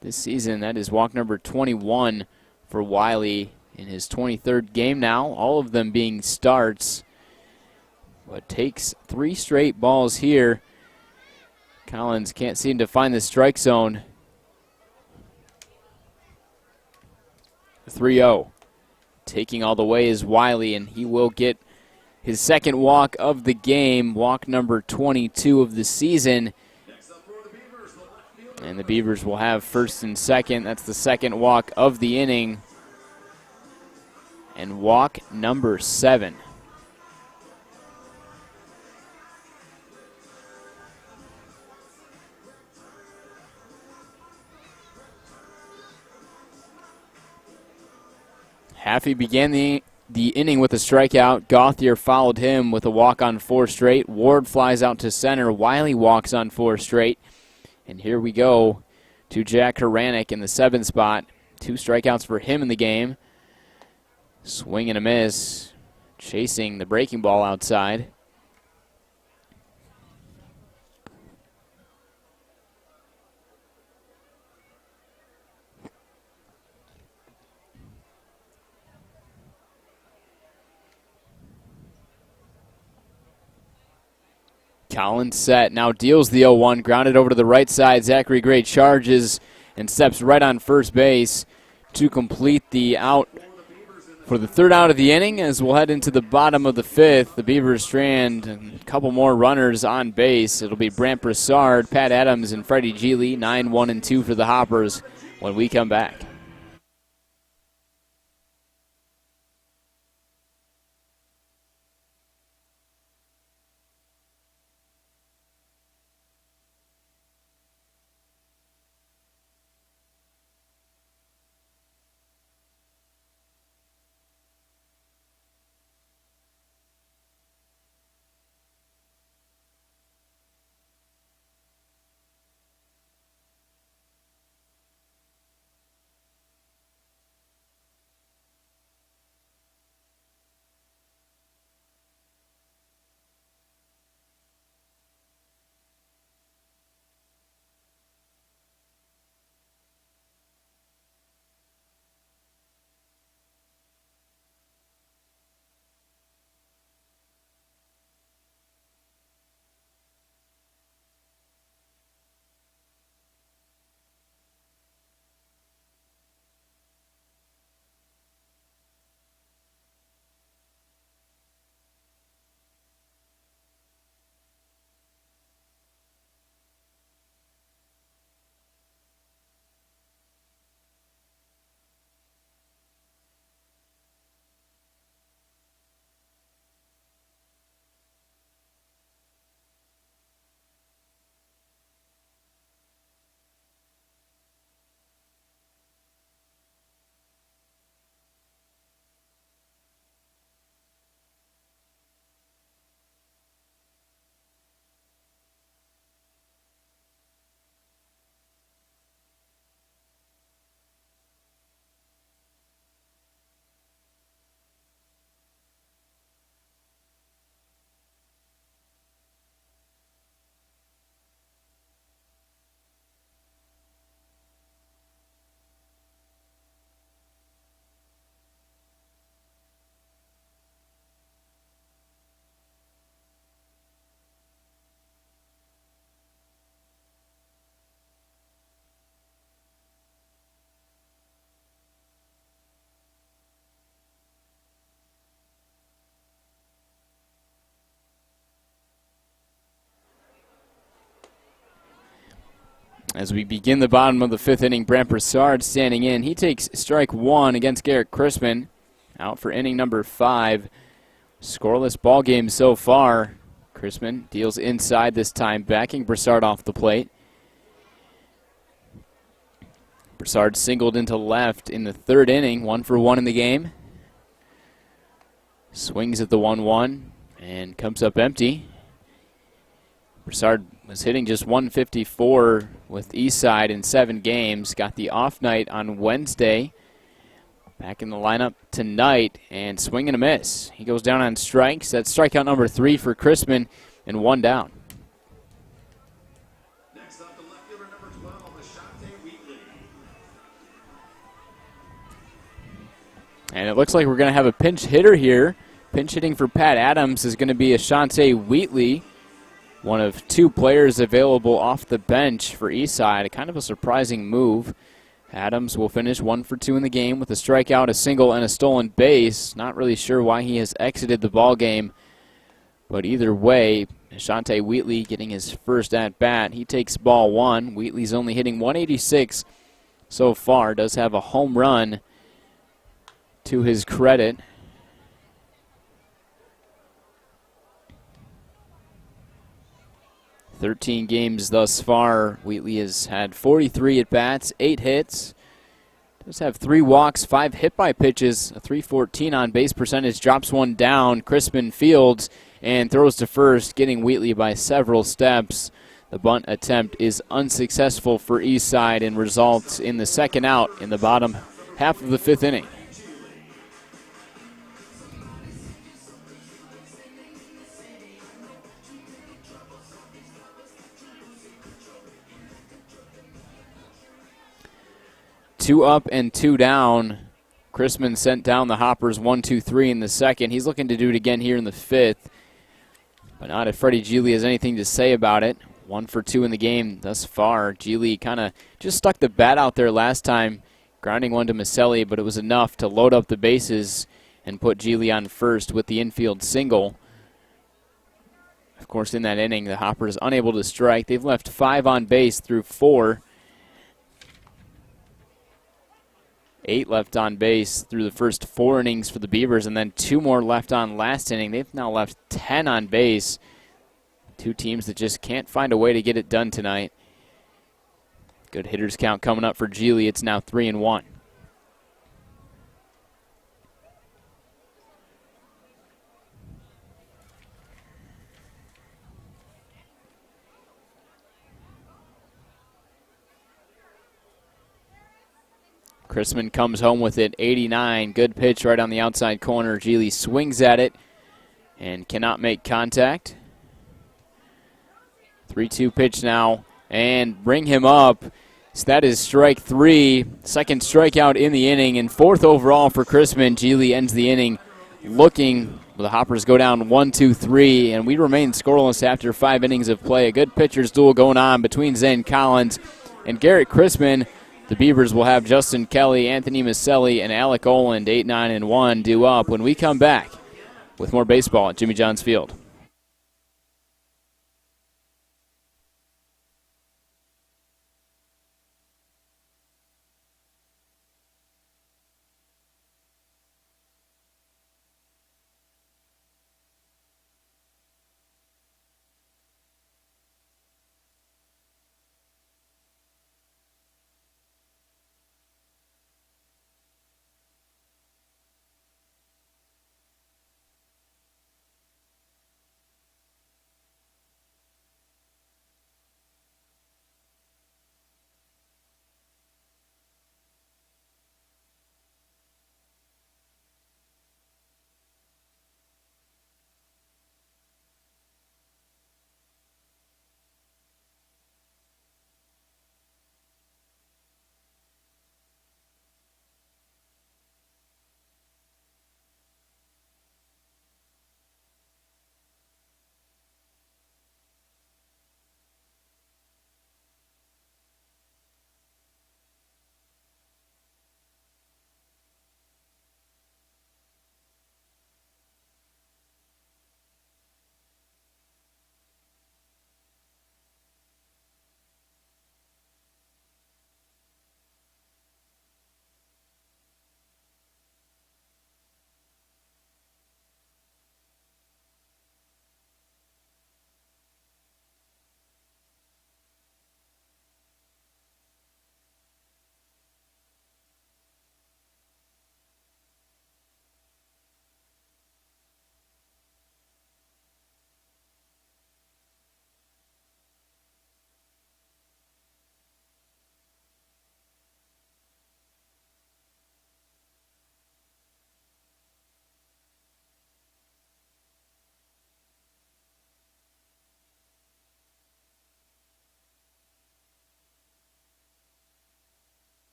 this season, that is walk number 21 for Wiley in his 23rd game now, all of them being starts. But takes 3 straight balls here. Collins can't seem to find the strike zone. 3-0. Taking all the way is Wiley, and he will get his second walk of the game, walk number 22 of the season. And the Beavers will have first and second. That's the second walk of the inning. And walk number 7. Haffey began the inning with a strikeout. Gauthier followed him with a walk on 4 straight. Ward flies out to center. Wiley walks on 4 straight. And here we go to Jack Haranek in the 7th spot. 2 strikeouts for him in the game. Swing and a miss. Chasing the breaking ball outside. Collins set, now deals the 0-1, grounded over to the right side. Zachary Gray charges and steps right on first base to complete the out for the third out of the inning. As we'll head into the bottom of the fifth, the Beavers strand a couple more runners on base. It'll be Brant Broussard, Pat Adams, and Freddie Geely, 9-1-2 for the Hoppers when we come back. As we begin the bottom of the fifth inning, Brant Broussard standing in. He takes strike one against Garrett Crispin. Out for inning number 5. Scoreless ball game so far. Crispin deals inside this time, backing Broussard off the plate. Broussard singled into left in the third inning, 1 for 1 in the game. Swings at the 1-1 and comes up empty. Broussard was hitting just 154 with Eastside in 7 games. Got the off night on Wednesday. Back in the lineup tonight and swing and a miss. He goes down on strikes. That's strikeout number 3 for Crispin and 1 down. Next up, the left fielder number 12, Ashante Wheatley. And it looks like we're going to have a pinch hitter here. Pinch hitting for Pat Adams is going to be Ashante Wheatley. One of 2 players available off the bench for Eastside. Kind of a surprising move. Adams will finish 1 for 2 in the game with a strikeout, a single, and a stolen base. Not really sure why he has exited the ball game. But either way, Ashante Wheatley getting his first at-bat. He takes ball 1. Wheatley's only hitting 186 so far. Does have a home run to his credit. "13 games thus far. Wheatley has had 43 at-bats, 8 hits. Does have 3 walks, 5 hit-by pitches, a .314 on-base percentage. Drops 1 down. Crispin fields and throws to first, getting Wheatley by several steps. The bunt attempt is unsuccessful for Eastside and results in the second out in the bottom half of the 5th inning. Two up and 2 down. Crispin sent down the Hoppers 1-2-3 in the second. He's looking to do it again here in the 5th. But not if Freddie Geely has anything to say about it. 1 for 2 in the game thus far. Geely kind of just stuck the bat out there last time, grounding one to Maselli, but it was enough to load up the bases and put Geely on first with the infield single. Of course, in that inning, the Hoppers unable to strike. They've left 5 on base through 4. 8 left on base through the first 4 innings for the Beavers, and then 2 more left on last inning. They've now left 10 on base. 2 teams that just can't find a way to get it done tonight. Good hitters count coming up for Geely. It's now 3-1. Chrisman comes home with it, 89. Good pitch right on the outside corner. Geely swings at it and cannot make contact. 3-2 pitch now, and bring him up. So that is strike 3. Second strikeout in the inning, and 4th overall for Chrisman. Geely ends the inning looking. The Hoppers go down 1-2-3, and we remain scoreless after 5 innings of play. A good pitcher's duel going on between Zane Collins and Garrett Chrisman. The Beavers will have Justin Kelly, Anthony Maselli, and Alec Oland, 8, 9, and 1, due up when we come back with more baseball at Jimmy John's Field.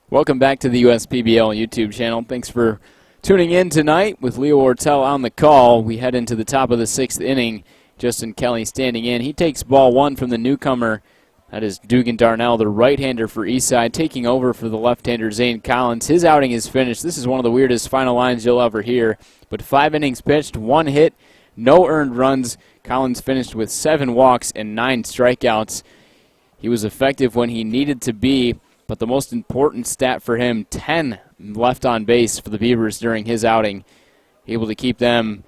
Welcome back to the USPBL YouTube channel. Thanks for tuning in tonight with Leo Ortel on the call. We head into the top of the 6th inning. Justin Kelly standing in. He takes ball 1 from the newcomer. That is Dugan Darnell, the right-hander for Eastside, taking over for the left-hander Zane Collins. His outing is finished. This is one of the weirdest final lines you'll ever hear. But 5 innings pitched, 1 hit, no earned runs. Collins finished with 7 walks and 9 strikeouts. He was effective when he needed to be. But the most important stat for him, 10 left on base for the Beavers during his outing. Able to keep them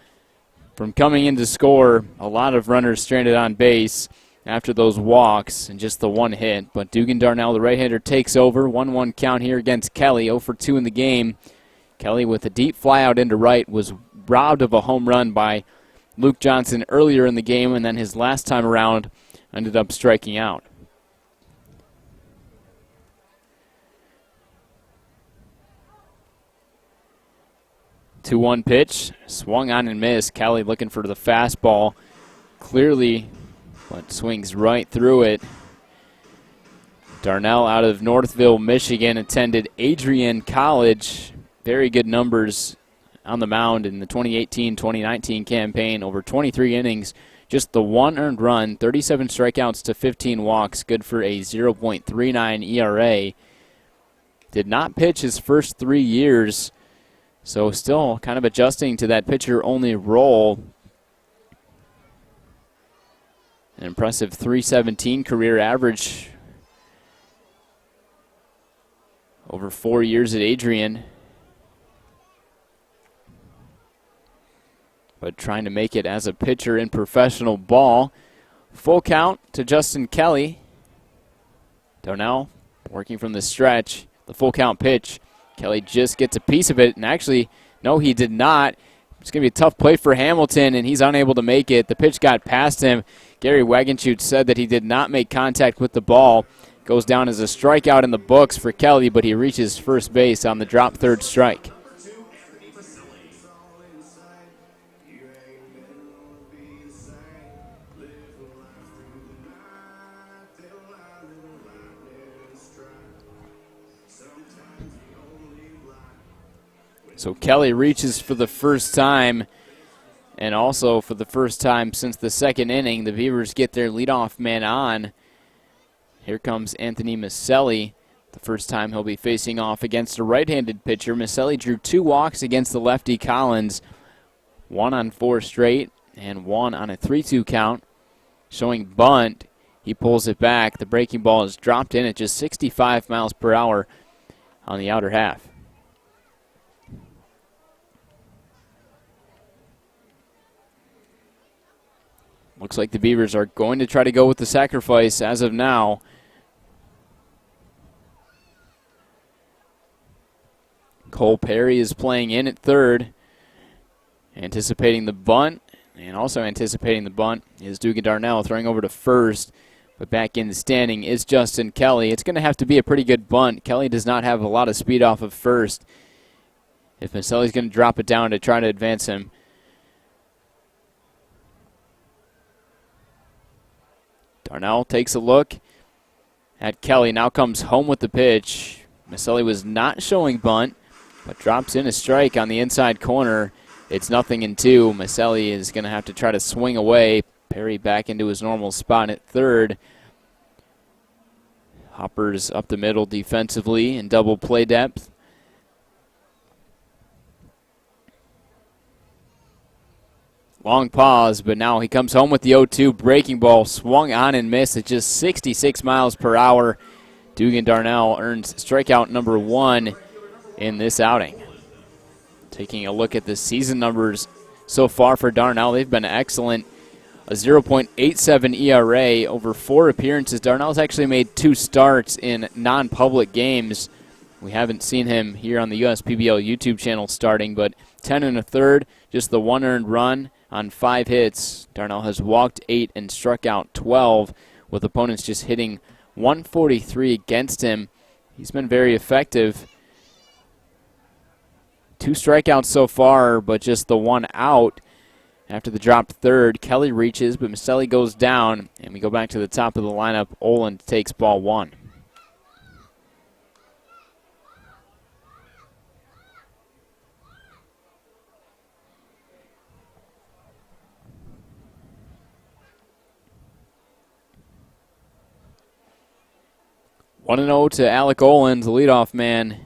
from coming in to score. A lot of runners stranded on base after those walks and just the 1 hit. But Dugan Darnell, the right-hander, takes over. 1-1 count here against Kelly, 0 for 2 in the game. Kelly with a deep flyout into right was robbed of a home run by Luke Johnson earlier in the game, and then his last time around ended up striking out. 2-1 pitch, swung on and missed. Kelly looking for the fastball, clearly, but swings right through it. Darnell out of Northville, Michigan, attended Adrian College. Very good numbers on the mound in the 2018-2019 campaign. Over 23 innings, just the 1 earned run, 37 strikeouts to 15 walks, good for a 0.39 ERA. Did not pitch his first 3 years, so still kind of adjusting to that pitcher-only role. An impressive .317 career average over 4 years at Adrian. But trying to make it as a pitcher in professional ball. Full count to Justin Kelly. Darnell working from the stretch. The full count pitch. Kelly just gets a piece of it, and actually, no, he did not. It's going to be a tough play for Hamilton, and he's unable to make it. The pitch got past him. Gary Wagenschutz said that he did not make contact with the ball. Goes down as a strikeout in the books for Kelly, but he reaches first base on the drop third strike. So Kelly reaches for the first time, and also for the first time since the second inning, the Beavers get their leadoff man on. Here comes Anthony Maselli. The first time he'll be facing off against a right-handed pitcher. Maselli drew 2 walks against the lefty Collins, 1 on 4 straight and 1 on a 3-2 count. Showing bunt, he pulls it back. The breaking ball is dropped in at just 65 miles per hour on the outer half. Looks like the Beavers are going to try to go with the sacrifice as of now. Cole Perry is playing in at third. Anticipating the bunt, and also anticipating the bunt is Dugan Darnell throwing over to first. But back in the standing is Justin Kelly. It's going to have to be a pretty good bunt. Kelly does not have a lot of speed off of first. If Maselli's going to drop it down to try to advance him. Darnell takes a look at Kelly. Now comes home with the pitch. Maselli was not showing bunt, but drops in a strike on the inside corner. It's 0-2. Maselli is going to have to try to swing away. Perry back into his normal spot at third. Hoppers up the middle defensively in double play depth. Long pause, but now he comes home with the 0-2. Breaking ball swung on and missed at just 66 miles per hour. Dugan Darnell earns strikeout number 1 in this outing. Taking a look at the season numbers so far for Darnell, they've been excellent. A 0.87 ERA over 4 appearances. Darnell's actually made 2 starts in non-public games. We haven't seen him here on the USPBL YouTube channel starting, but 10 1/3, just the 1 earned run on 5 hits. Darnell has walked 8 and struck out 12, with opponents just hitting 143 against him. He's been very effective. 2 strikeouts so far, but just the 1 out. After the dropped third, Kelly reaches, but Maselli goes down, and we go back to the top of the lineup. Oland takes ball 1. One 1-0 to Alec Oland, the leadoff man.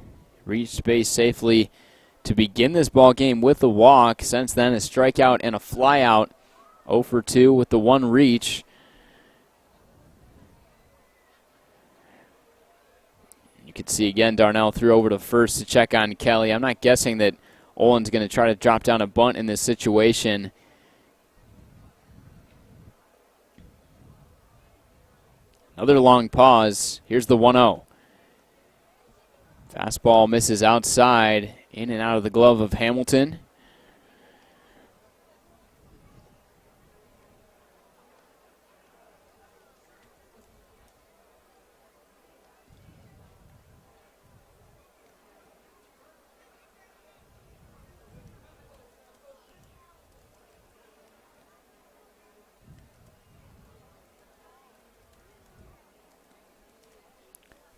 Reached base safely to begin this ball game with a walk. Since then, a strikeout and a flyout. 0 for 2 with the 1 reach. You can see again Darnell threw over to first to check on Kelly. I'm not guessing that Oland's going to try to drop down a bunt in this situation. Another long pause. Here's the 1-0. Fastball misses outside, in and out of the glove of Hamilton.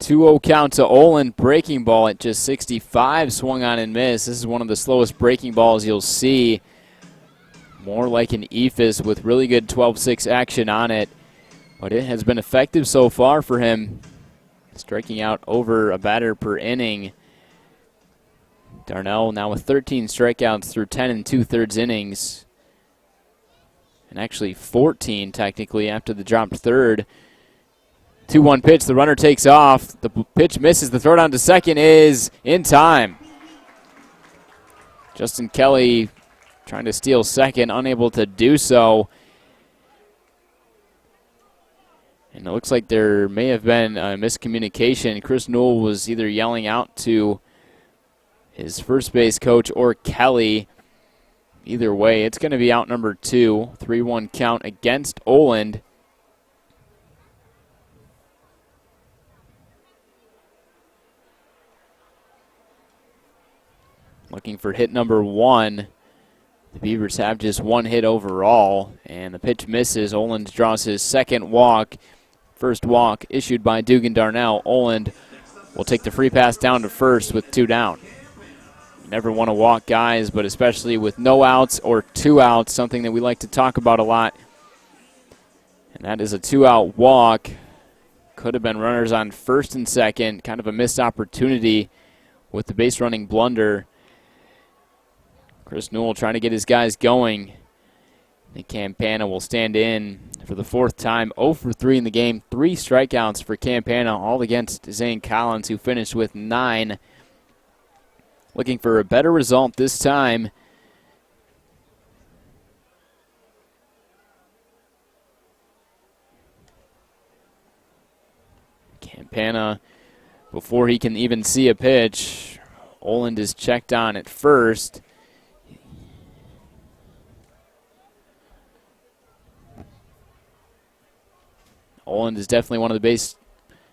2-0 count to Olin. Breaking ball at just 65, swung on and missed. This is one of the slowest breaking balls you'll see. More like an ephus with really good 12-6 action on it. But it has been effective so far for him, striking out over a batter per inning. Darnell now with 13 strikeouts through 10 2/3 innings. And actually 14 technically after the dropped third. 2-1 pitch, the runner takes off. The pitch misses, the throw down to second is in time. Justin Kelly trying to steal second, unable to do so. And it looks like there may have been a miscommunication. Chris Newell was either yelling out to his first base coach or Kelly. Either way, it's going to be out number 2. 3-1 count against Oland. Looking for hit number 1. The Beavers have just 1 hit overall, and the pitch misses. Oland draws his second walk. First walk issued by Dugan Darnell. Oland will take the free pass down to first with 2 down. You never want to walk guys, but especially with no outs or 2 outs, something that we like to talk about a lot. And that is a 2-out walk. Could have been runners on first and second. Kind of a missed opportunity with the base running blunder. Chris Newell trying to get his guys going. Nick Campana will stand in for the 4th time. 0 for 3 in the game. 3 strikeouts for Campana, all against Zane Collins, who finished with 9. Looking for a better result this time. Campana, before he can even see a pitch, Oland is checked on at first. Oland is definitely one of the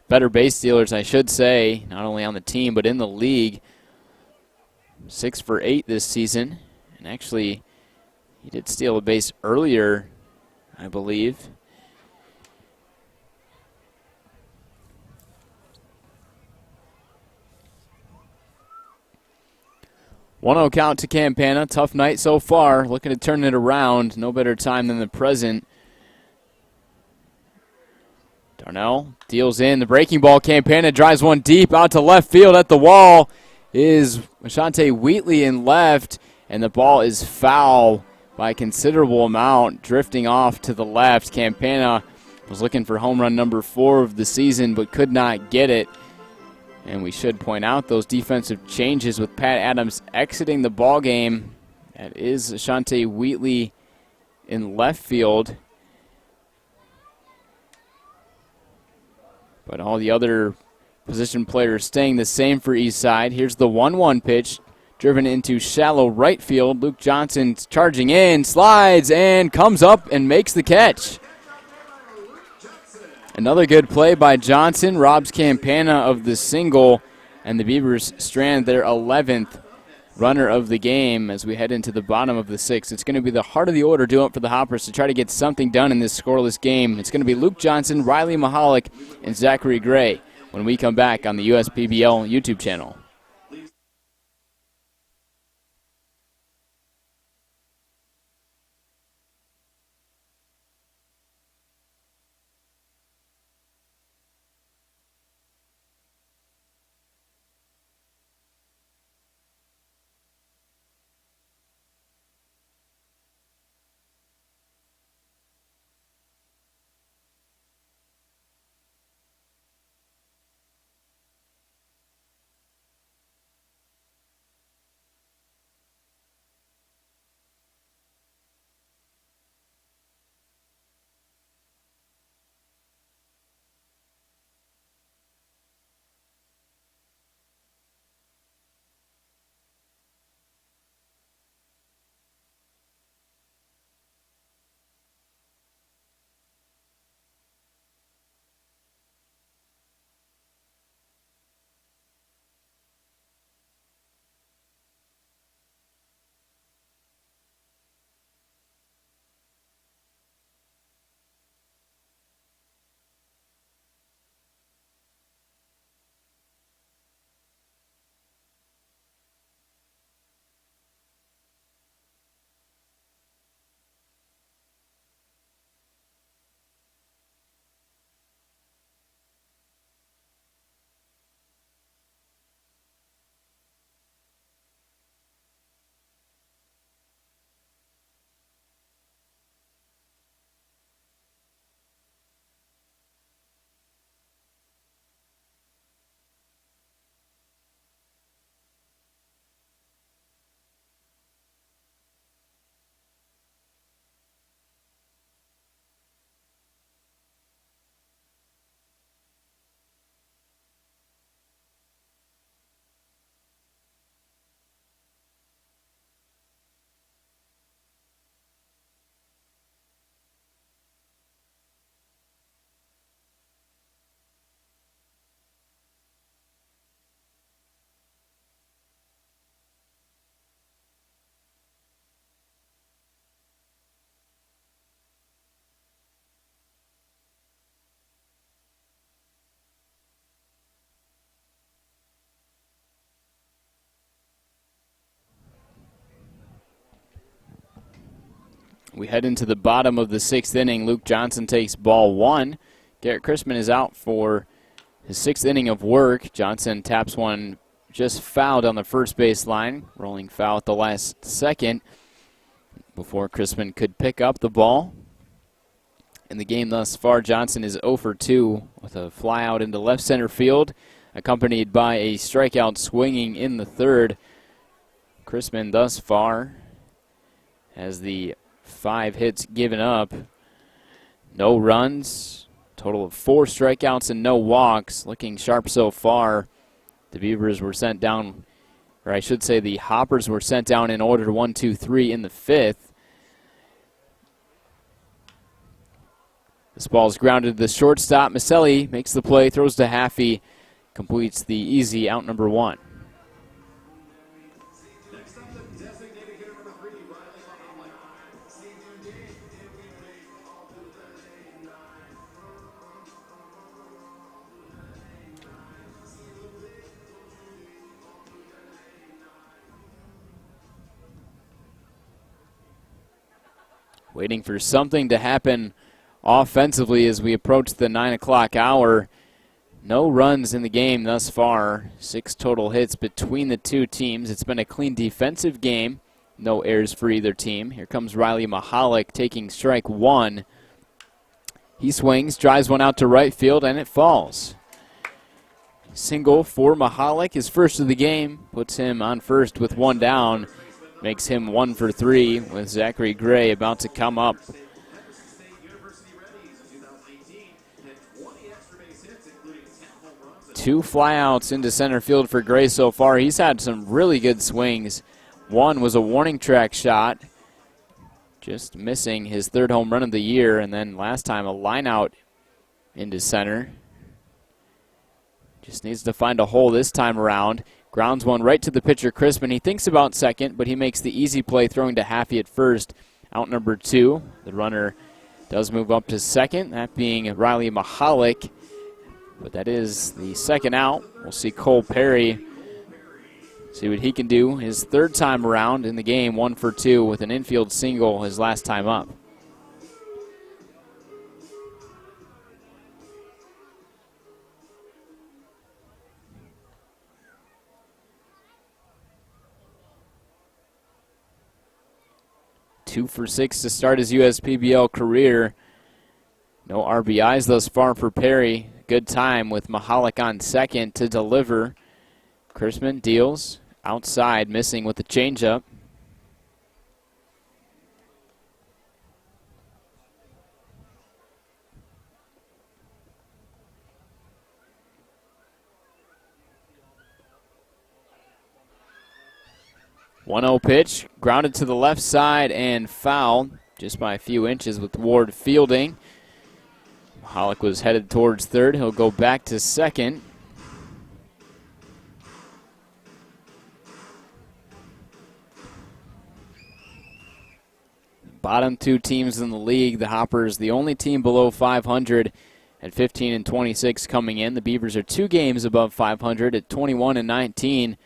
better base stealers, I should say, not only on the team but in the league. 6 for 8 this season, and actually he did steal a base earlier, I believe. One-0 count to Campana. Tough night so far. Looking to turn it around. No better time than the present. Darnell deals in the breaking ball. Campana drives one deep out to left field at the wall. Is Ashante Wheatley in left, and the ball is foul by a considerable amount, drifting off to the left. Campana was looking for home run number 4 of the season, but could not get it. And we should point out those defensive changes with Pat Adams exiting the ball game. That is Ashante Wheatley in left field. But all the other position players staying the same for Eastside. Here's the 1-1 pitch, driven into shallow right field. Luke Johnson charging in, slides, and comes up and makes the catch. Another good play by Johnson, robs Campana of the single, and the Beavers strand their 11th runner of the game as we head into the bottom of the 6th. It's going to be the heart of the order doing it for the Hoppers to try to get something done in this scoreless game. It's going to be Luke Johnson, Riley Mahalik, and Zachary Gray when we come back on the USPBL YouTube channel. We head into the bottom of the 6th inning. Luke Johnson takes ball 1. Garrett Chrisman is out for his 6th inning of work. Johnson taps one just fouled on the first base line, rolling foul at the last second before Chrisman could pick up the ball. In the game thus far, Johnson is 0 for 2 with a fly out into left center field, accompanied by a strikeout swinging in the 3rd. Chrisman thus far has the 5 hits given up, no runs, total of 4 strikeouts and no walks. Looking sharp so far. The Beavers were sent down, or I should say the Hoppers were sent down in order 1, 2, 3 in the 5th. This ball is grounded to the shortstop. Maselli makes the play, throws to Haffey, completes the easy out number 1. Next up, the designated hitter number 3, Riley Mahalik. Waiting for something to happen offensively as we approach the 9 o'clock hour. No runs in the game thus far. 6 total hits between the two teams. It's been a clean defensive game. No errors for either team. Here comes Riley Mahalik taking strike 1. He swings, drives one out to right field, and it falls. Single for Mahalik, his first of the game. Puts him on first with 1 down. Makes him 1 for 3 with Zachary Gray about to come up. Two flyouts into center field for Gray so far. He's had some really good swings. One was a warning track shot, just missing his 3rd home run of the year, and then last time a line out into center. Just needs to find a hole this time around. Grounds one right to the pitcher, Chrisman. He thinks about second, but he makes the easy play throwing to Haffey at first. Out number 2. The runner does move up to second, that being Riley Mahalik. But that is the second out. We'll see Cole Perry see what he can do. His 3rd time around in the game, 1 for 2 with an infield single his last time up. Two for 6 to start his USPBL career. No RBIs thus far for Perry. Good time with Mahalik on second to deliver. Chrisman deals outside, missing with the changeup. One-0 pitch, grounded to the left side and foul just by a few inches with Ward fielding. Mahalik was headed towards third. He'll go back to second. Bottom 2 teams in the league. The Hoppers, the only team below 500 at 15-26 coming in. The Beavers are 2 games above 500 at 21-19.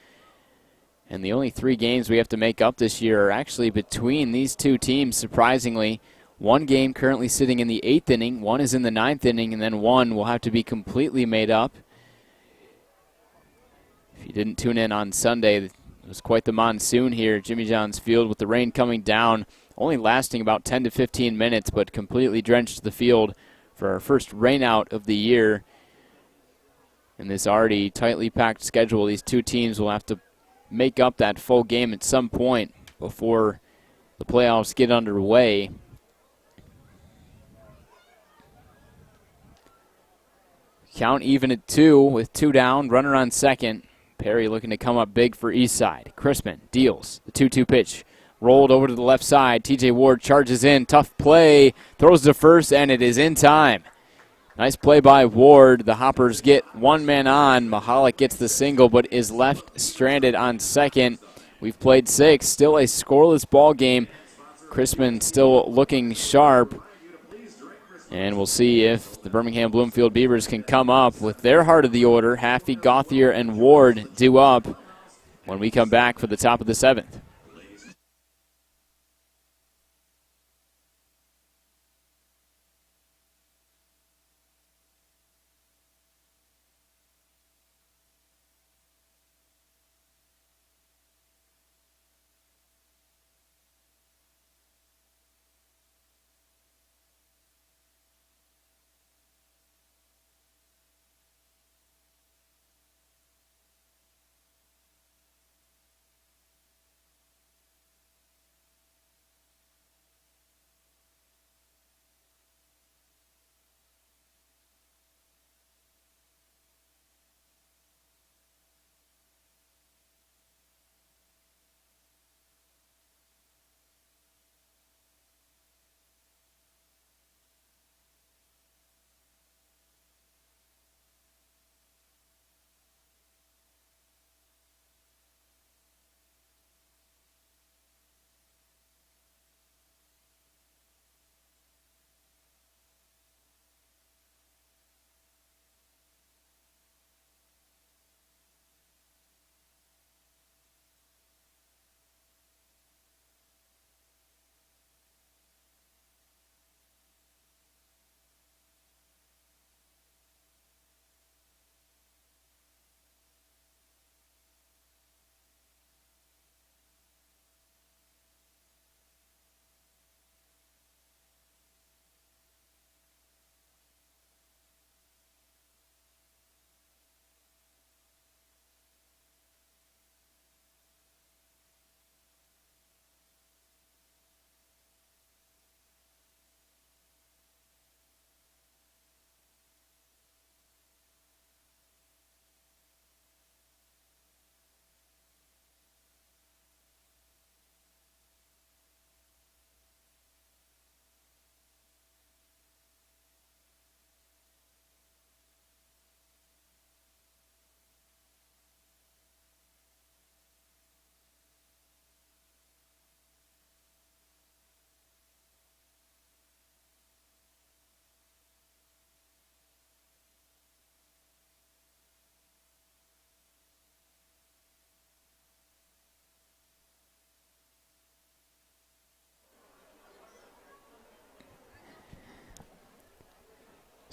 And the only 3 games we have to make up this year are actually between these 2 teams, surprisingly. 1 game currently sitting in the 8th inning, 1 is in the 9th inning, and then 1 will have to be completely made up. If you didn't tune in on Sunday, it was quite the monsoon here at Jimmy John's Field with the rain coming down, only lasting about 10 to 15 minutes, but completely drenched the field for our first rain out of the year. In this already tightly packed schedule, these 2 teams will have to make up that full game at some point before the playoffs get underway. Count even at 2 with 2 down, runner on second. Perry looking to come up big for Eastside. Chrisman deals the 2-2 pitch. Rolled over to the left side. TJ Ward charges in. Tough play. Throws to first, and it is in time. Nice play by Ward. The Hoppers get 1 man on. Mahalik gets the single, but is left stranded on second. We've played 6. Still a scoreless ball game. Chrisman still looking sharp. And we'll see if the Birmingham Bloomfield Beavers can come up with their heart of the order. Haffey, Gauthier, and Ward due up when we come back for the top of the 7th.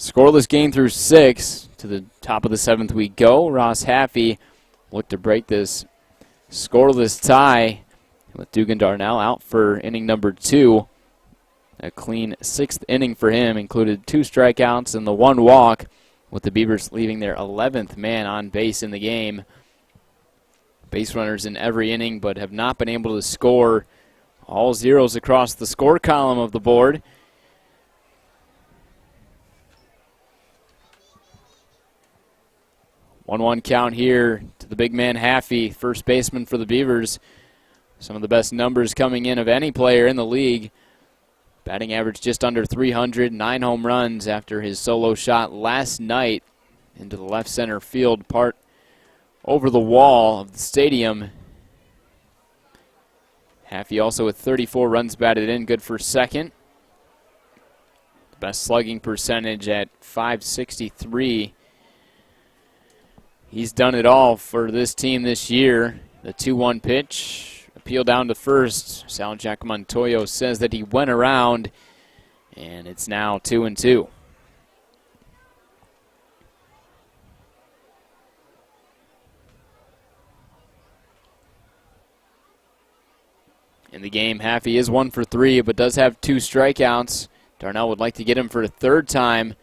Scoreless game through 6. To the top of the 7th we go. Ross Haffey looked to break this scoreless tie with Dugan Darnell out for inning number 2. A clean 6th inning for him, included 2 strikeouts and the 1 walk, with the Beavers leaving their 11th man on base in the game. Base runners in every inning, but have not been able to score. All zeros across the score column of the board. One count here to the big man Haffey, first baseman for the Beavers. Some of the best numbers coming in of any player in the league. Batting average just under 300, 9 home runs after his solo shot last night into the left center field part over the wall of the stadium. Haffey also with 34 runs batted in, good for second. Best slugging percentage at .563. He's done it all for this team this year. The 2-1 pitch, appeal down to first. Sal Jack Montoyo says that he went around, and it's now 2-2. In the game, Haffey is 1 for 3, but does have 2 strikeouts. Darnell would like to get him for a 3rd time.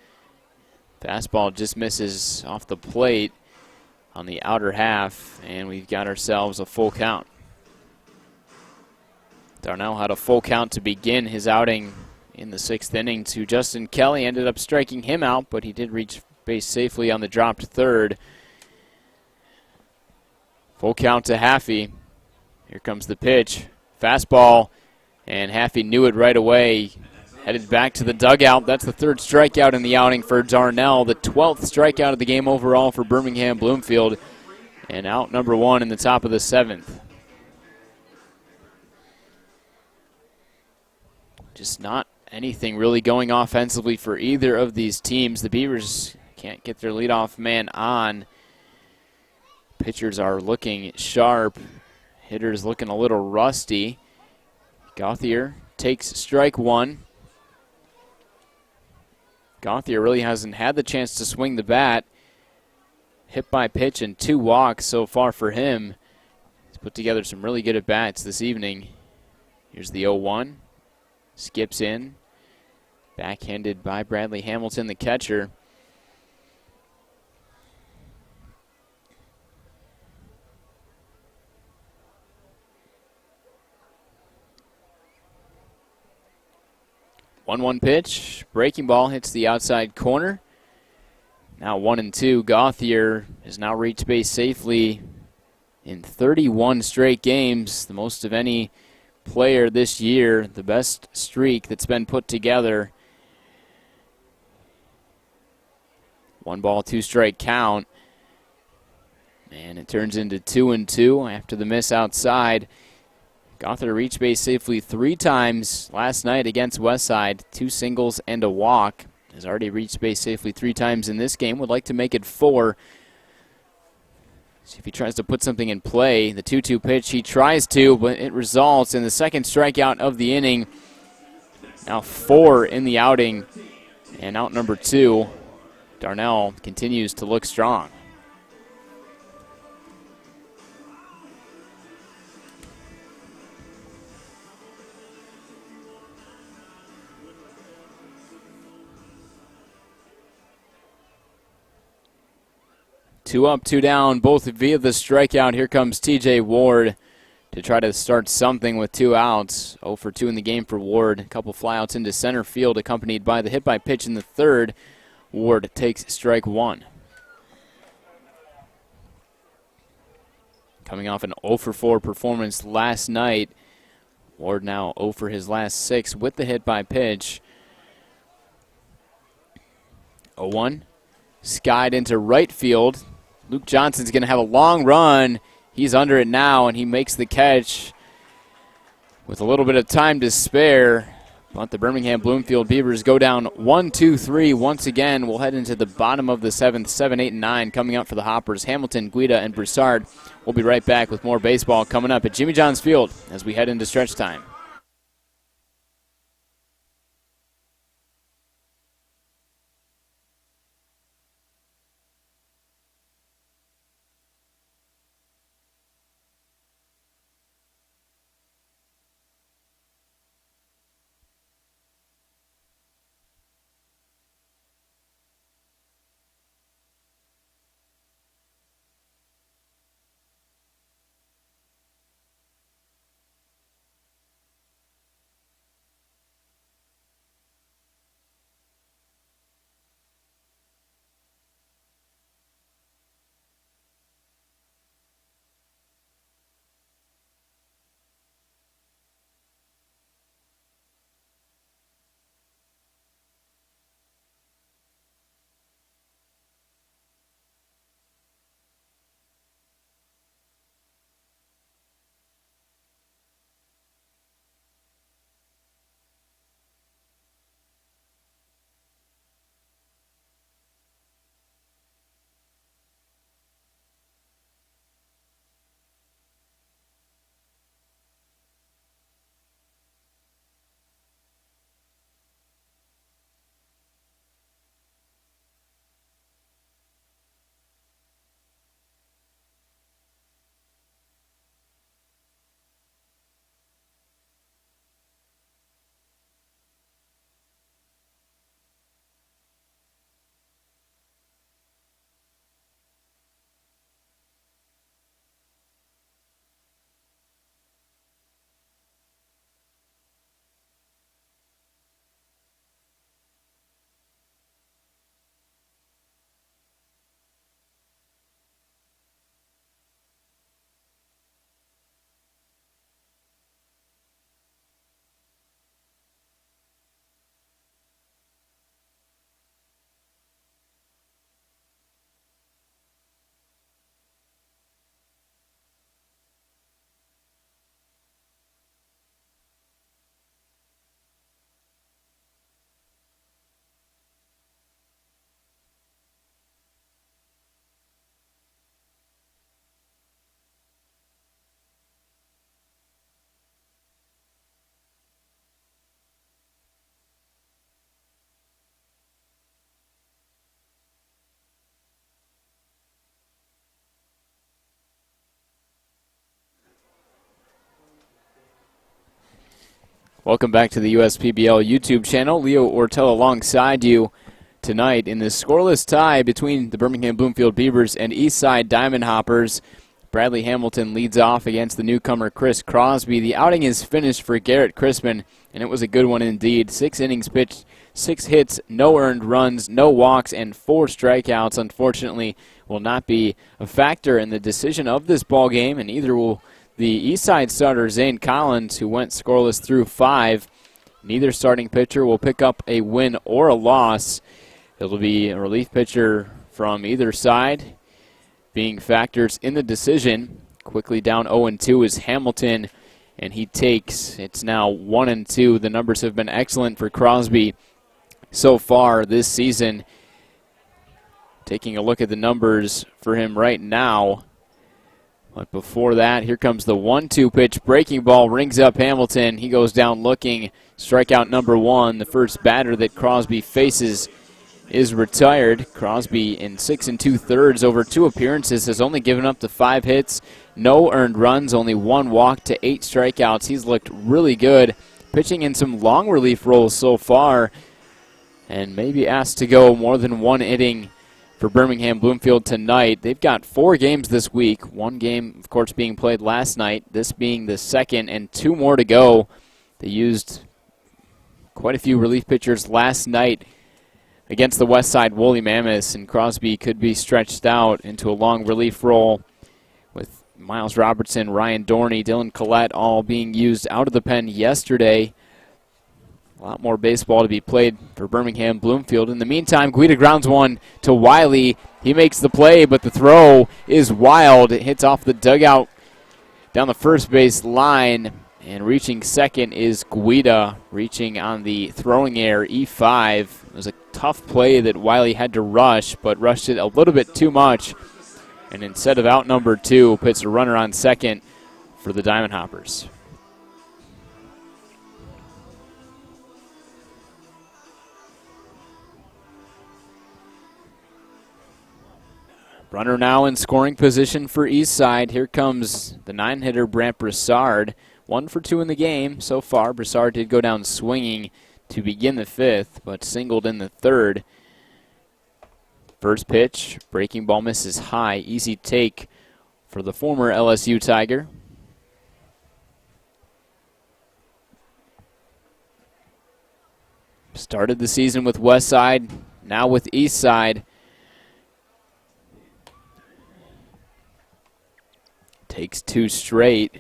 Fastball just misses off the plate on the outer half, and we've got ourselves a full count. Darnell had a full count to begin his outing in the 6th inning to Justin Kelly. Ended up striking him out, but he did reach base safely on the dropped 3rd. Full count to Haffey. Here comes the pitch. Fastball, and Haffey knew it right away. Headed back to the dugout. That's the 3rd strikeout in the outing for Darnell. The 12th strikeout of the game overall for Birmingham Bloomfield. And out number 1 in the top of the 7th. Just not anything really going offensively for either of these teams. The Beavers can't get their leadoff man on. Pitchers are looking sharp. Hitters looking a little rusty. Gauthier takes strike 1. Gauthier really hasn't had the chance to swing the bat. Hit by pitch and 2 walks so far for him. He's put together some really good at-bats this evening. Here's the 0-1. Skips in. Backhanded by Bradley Hamilton, the catcher. One pitch, breaking ball hits the outside corner. Now 1-2. Gauthier has now reached base safely in 31 straight games, the most of any player this year, the best streak that's been put together. 1 ball, 2 strike count. And it turns into 2-2 after the miss outside. Gauthier reached base safely 3 times last night against Westside. 2 singles and a walk. Has already reached base safely 3 times in this game. Would like to make it 4. See if he tries to put something in play. The 2-2 pitch, he tries to, but it results in the 2nd strikeout of the inning. Now 4 in the outing. And out number 2, Darnell continues to look strong. Two up, 2 down, both via the strikeout. Here comes TJ Ward to try to start something with 2 outs. 0 for 2 in the game for Ward. A couple flyouts into center field accompanied by the hit by pitch in the 3rd. Ward takes strike 1. Coming off an 0 for 4 performance last night. Ward now 0 for his last 6 with the hit by pitch. 0-1. Skied into right field. Luke Johnson's going to have a long run. He's under it now, and he makes the catch with a little bit of time to spare. But the Birmingham Bloomfield Beavers go down 1-2-3 once again. We'll head into the bottom of the 7th, 7, 8, and 9 coming up for the Hoppers. Hamilton, Guida, and Broussard. We'll be right back with more baseball coming up at Jimmy John's Field as we head into stretch time. Welcome back to the USPBL YouTube channel. Leo Ortell alongside you tonight in this scoreless tie between the Birmingham Bloomfield Beavers and Eastside Diamond Hoppers. Bradley Hamilton leads off against the newcomer Chris Crosby. The outing is finished for Garrett Crispin, and it was a good one indeed. 6 innings pitched, 6 hits, no earned runs, no walks, and 4 strikeouts. Unfortunately, will not be a factor in the decision of this ball game, and either will the Eastside starter Zane Collins, who went scoreless through 5. Neither starting pitcher will pick up a win or a loss. It'll be a relief pitcher from either side being factors in the decision. Quickly down 0-2 is Hamilton, and he takes, it's now 1-2. The numbers have been excellent for Crosby so far this season. Taking a look at the numbers for him right now. But before that, here comes the 1-2 pitch. Breaking ball rings up Hamilton. He goes down looking. Strikeout number 1. The first batter that Crosby faces is retired. Crosby in 6 2/3 over 2 appearances has only given up to 5 hits, no earned runs, only 1 walk to 8 strikeouts. He's looked really good, pitching in some long relief roles so far, and maybe asked to go more than 1 inning for Birmingham Bloomfield tonight. They've got 4 games this week, 1 game, of course, being played last night, this being the second, and 2 more to go. They used quite a few relief pitchers last night against the Westside Woolly Mammoths, and Crosby could be stretched out into a long relief role with Miles Robertson, Ryan Dorney, Dylan Collette all being used out of the pen yesterday. A lot more baseball to be played for Birmingham Bloomfield. In the meantime, Guida grounds one to Wiley. He makes the play, but the throw is wild. It hits off the dugout down the first base line, and reaching second is Guida, reaching on the throwing error, E5. It was a tough play that Wiley had to rush, but rushed it a little bit too much. And instead of out number 2, puts a runner on second for the Diamond Hoppers. Runner now in scoring position for Eastside. Here comes the 9-hitter Brant Broussard. 1 for 2 in the game so far. Broussard did go down swinging to begin the 5th, but singled in the 3rd. First pitch, breaking ball misses high. Easy take for the former LSU Tiger. Started the season with Westside, now with Eastside. Takes 2 straight.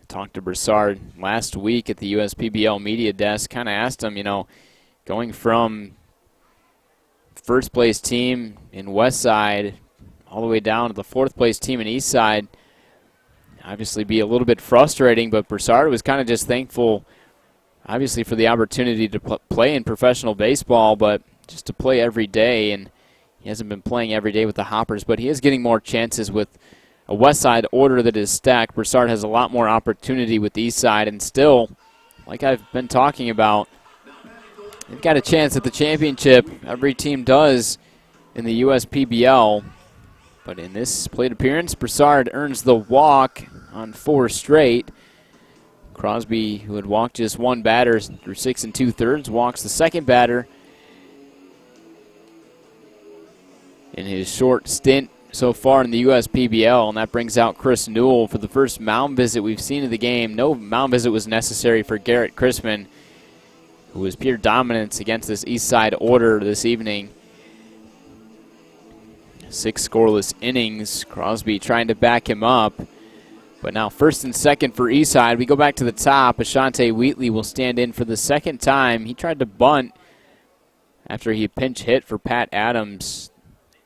Talked to Broussard last week at the USPBL media desk. Kind of asked him, going from first place team in Westside all the way down to the 4th place team in Eastside, obviously be a little bit frustrating, but Broussard was kind of just thankful, obviously, for the opportunity to play in professional baseball, but just to play every day. And he hasn't been playing every day with the Hoppers, but he is getting more chances with a Westside order that is stacked. Broussard has a lot more opportunity with the Eastside, and still, like I've been talking about, they've got a chance at the championship. Every team does in the USPBL. But in this plate appearance, Broussard earns the walk on 4 straight. Crosby, who had walked just 1 batter through 6 2/3, walks the second batter in his short stint so far in the USPBL, and that brings out Chris Newell for the first mound visit we've seen of the game. No mound visit was necessary for Garrett Crispin, who was pure dominance against this Eastside order this evening. 6 scoreless innings. Crosby trying to back him up. But now first and second for Eastside. We go back to the top. Ashante Wheatley will stand in for the second time. He tried to bunt after he pinch hit for Pat Adams.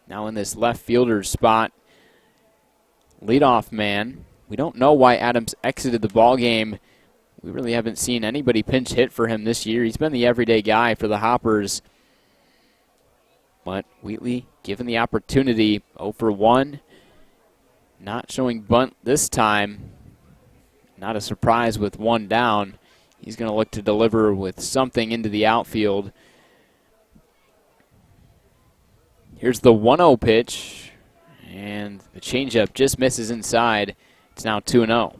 Now in this left fielder's spot. Leadoff man. We don't know why Adams exited the ball game. We really haven't seen anybody pinch hit for him this year. He's been the everyday guy for the Hoppers. But Wheatley given the opportunity. 0 for 1. Not showing bunt this time. Not a surprise with 1 down. He's going to look to deliver with something into the outfield. Here's the 1-0 pitch. And the changeup just misses inside. It's now 2-0.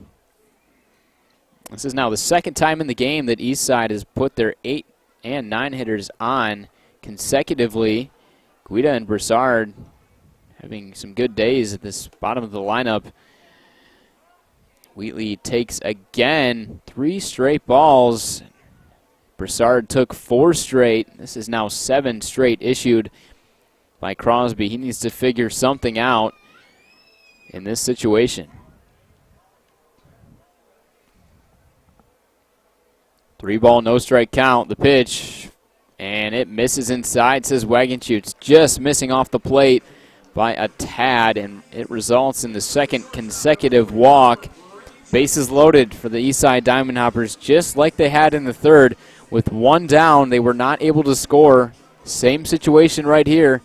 This is now the second time in the game that Eastside has put their 8 and 9 hitters on consecutively. Guida and Broussard having some good days at this bottom of the lineup. Wheatley takes again 3 straight balls. Broussard took 4 straight. This is now 7 straight issued by Crosby. He needs to figure something out in this situation. 3-ball, no strike count. The pitch, and it misses inside, says Wagenschutz. Just missing off the plate by a tad, and it results in the second consecutive walk. Bases loaded for the Eastside Diamond Hoppers, just like they had in the third. With 1 down, they were not able to score. Same situation right here.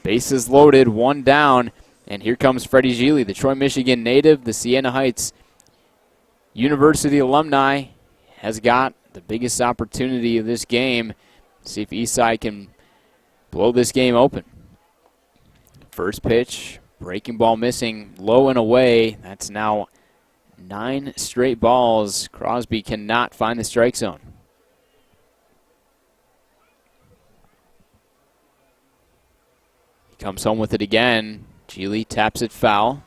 Bases loaded, 1 down, and here comes Freddie Gili, the Troy, Michigan native, the Siena Heights University alumni, has got the biggest opportunity of this game. See if Eastside can blow this game open. First pitch, breaking ball missing, low and away. That's now 9 straight balls. Crosby cannot find the strike zone. He comes home with it again. Gili taps it foul.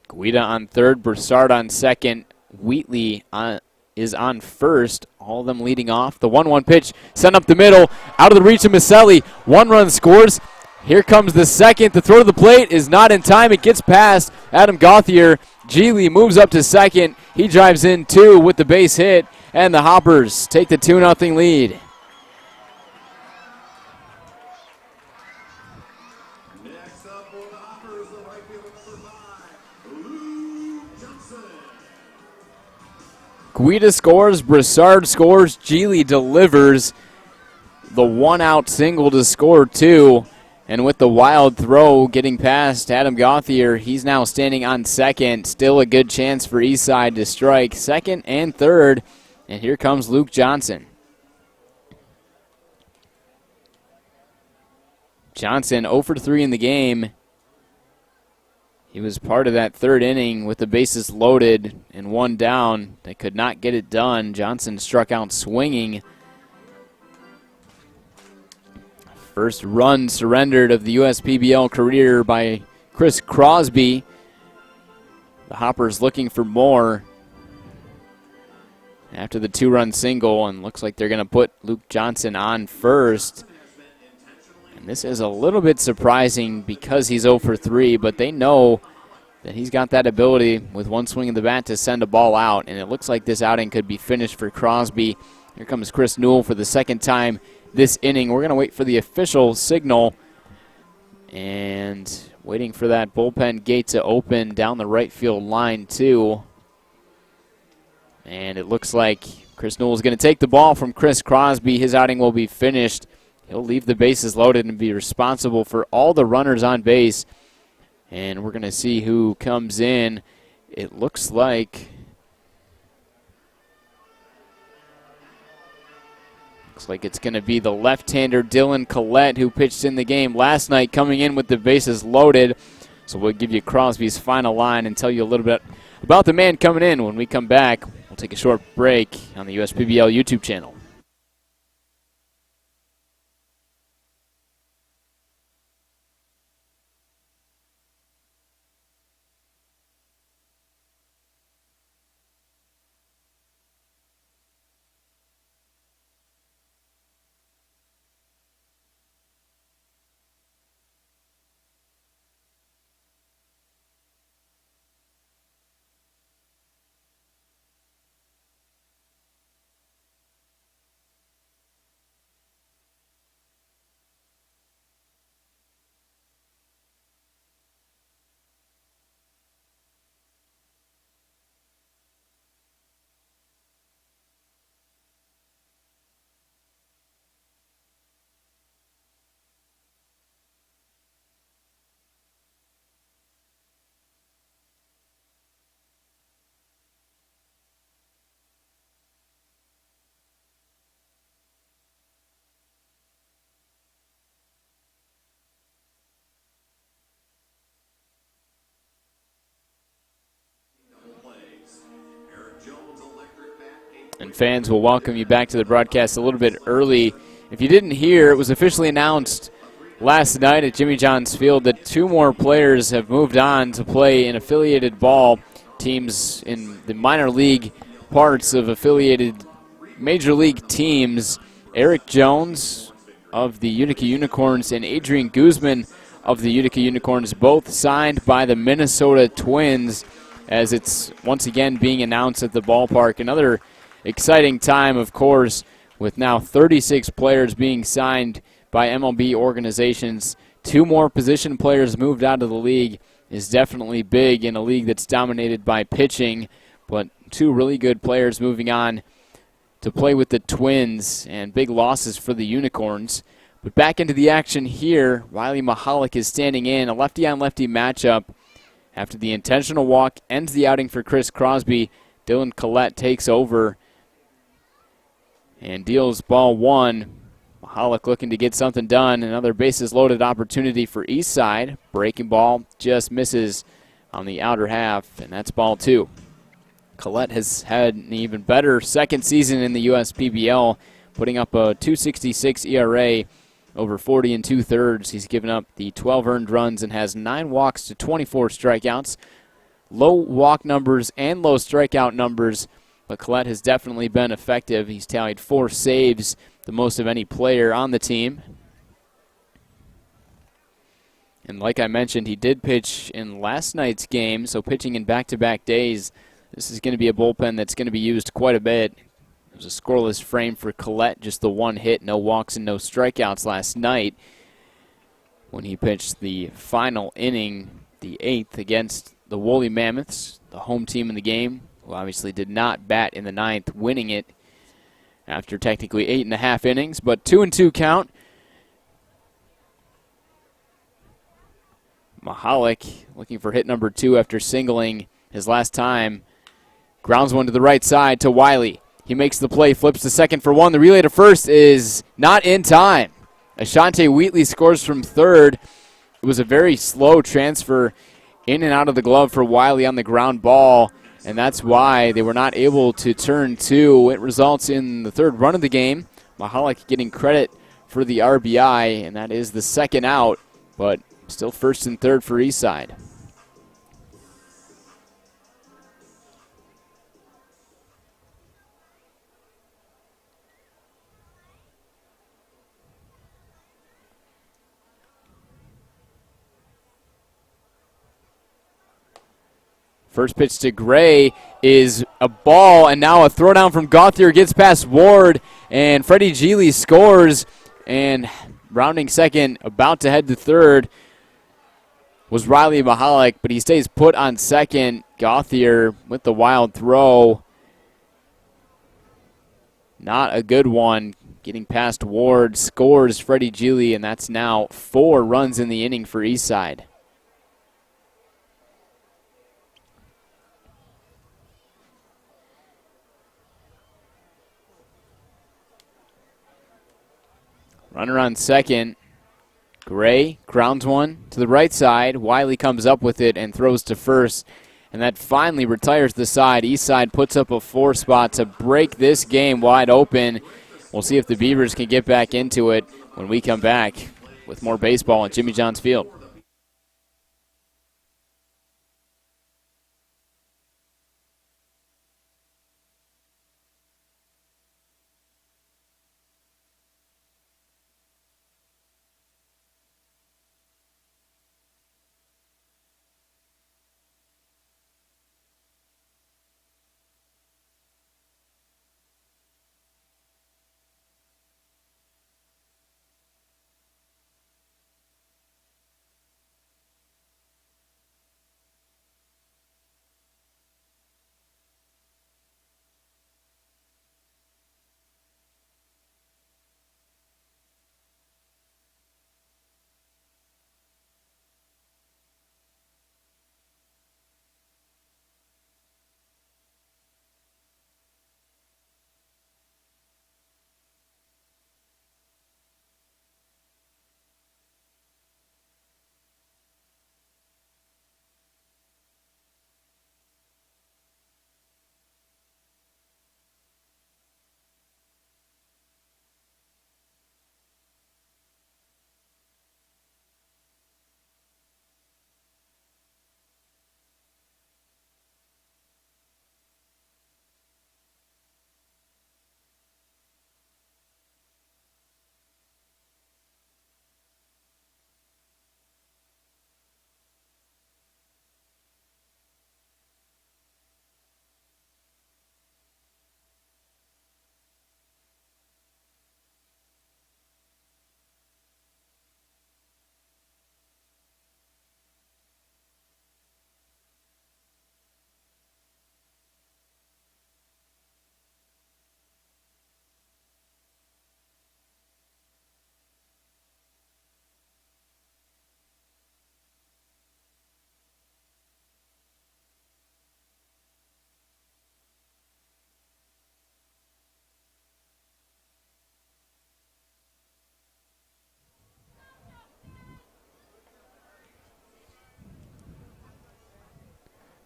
Guida on third, Broussard on second, Wheatley is on first, all of them leading off. The 1-1 pitch sent up the middle, out of the reach of Maselli. 1 run scores. Here comes the second. The throw to the plate is not in time. It gets past Adam Gauthier. Gili moves up to second. He drives in 2 with the base hit, and the Hoppers take the 2-0 lead. Guida scores, Broussard scores, Gili delivers the 1-out single to score 2. And with the wild throw getting past Adam Gauthier, he's now standing on second. Still a good chance for Eastside to strike second and third. And here comes Luke Johnson. Johnson 0 for 3 in the game. He was part of that third inning with the bases loaded and 1 down. They could not get it done. Johnson struck out swinging. First run surrendered of the USPBL career by Chris Crosby. The Hoppers looking for more after the 2-run single, and looks like they're going to put Luke Johnson on first. And this is a little bit surprising because he's 0 for 3, but they know that he's got that ability with 1 swing of the bat to send a ball out, and it looks like this outing could be finished for Crosby. Here comes Chris Newell for the second time this inning. We're going to wait for the official signal, and waiting for that bullpen gate to open down the right field line too. And it looks like Chris Newell is going to take the ball from Chris Crosby. His outing will be finished. He'll leave the bases loaded and be responsible for all the runners on base. And we're going to see who comes in. It looks like it's going to be the left-hander Dylan Collette, who pitched in the game last night, coming in with the bases loaded. So we'll give you Crosby's final line and tell you a little bit about the man coming in when we come back. We'll take a short break on the USPBL YouTube channel. And fans will welcome you back to the broadcast a little bit early. If you didn't hear, it was officially announced last night at Jimmy John's Field that 2 more players have moved on to play in affiliated ball, teams in the minor league parts of affiliated major league teams. Eric Jones of the Utica Unicorns and Adrian Guzman of the Utica Unicorns, both signed by the Minnesota Twins, as it's once again being announced at the ballpark. Another exciting time, of course, with now 36 players being signed by MLB organizations. 2 more position players moved out of the league is definitely big in a league that's dominated by pitching, but 2 really good players moving on to play with the Twins, and big losses for the Unicorns. But back into the action here, Riley Mahalik is standing in, a lefty-on-lefty matchup. After the intentional walk ends the outing for Chris Crosby, Dylan Collette takes over and deals ball 1. Mahalik looking to get something done. Another bases-loaded opportunity for Eastside. Breaking ball just misses on the outer half, and that's ball 2. Collette has had an even better second season in the USPBL, putting up a .266 ERA over 40 2/3. He's given up the 12 earned runs and has 9 walks to 24 strikeouts. Low walk numbers and low strikeout numbers, but Collette has definitely been effective. He's tallied 4 saves, the most of any player on the team. And like I mentioned, he did pitch in last night's game, so pitching in back-to-back days. This is going to be a bullpen that's going to be used quite a bit. It was a scoreless frame for Collette, just the 1 hit, no walks and no strikeouts last night when he pitched the final inning, the 8th, against the Woolly Mammoths, the home team in the game, who obviously did not bat in the 9th, winning it after technically 8.5 innings, but 2-2 count. Mahalik looking for hit number 2 after singling his last time. Grounds one to the right side to Wiley. He makes the play, flips to second for 1. The relay to first is not in time. Ashante Wheatley scores from third. It was a very slow transfer in and out of the glove for Wiley on the ground ball, and that's why they were not able to turn 2. It results in the 3rd run of the game. Mahalik getting credit for the RBI, and that is the 2nd out, but still 1st and 3rd for Eastside. First pitch to Gray is a ball, and now a throwdown from Gauthier gets past Ward, and Freddie Geely scores, and rounding second, about to head to third, was Riley Mahalik, but he stays put on second. Gauthier with the wild throw. Not a good one. Getting past Ward, scores Freddie Geely, and that's now 4 runs in the inning for Eastside. Runner on second. Gray grounds one to the right side. Wiley comes up with it and throws to first. And that finally retires the side. Eastside puts up a 4 spot to break this game wide open. We'll see if the Beavers can get back into it when we come back with more baseball at Jimmy John's Field.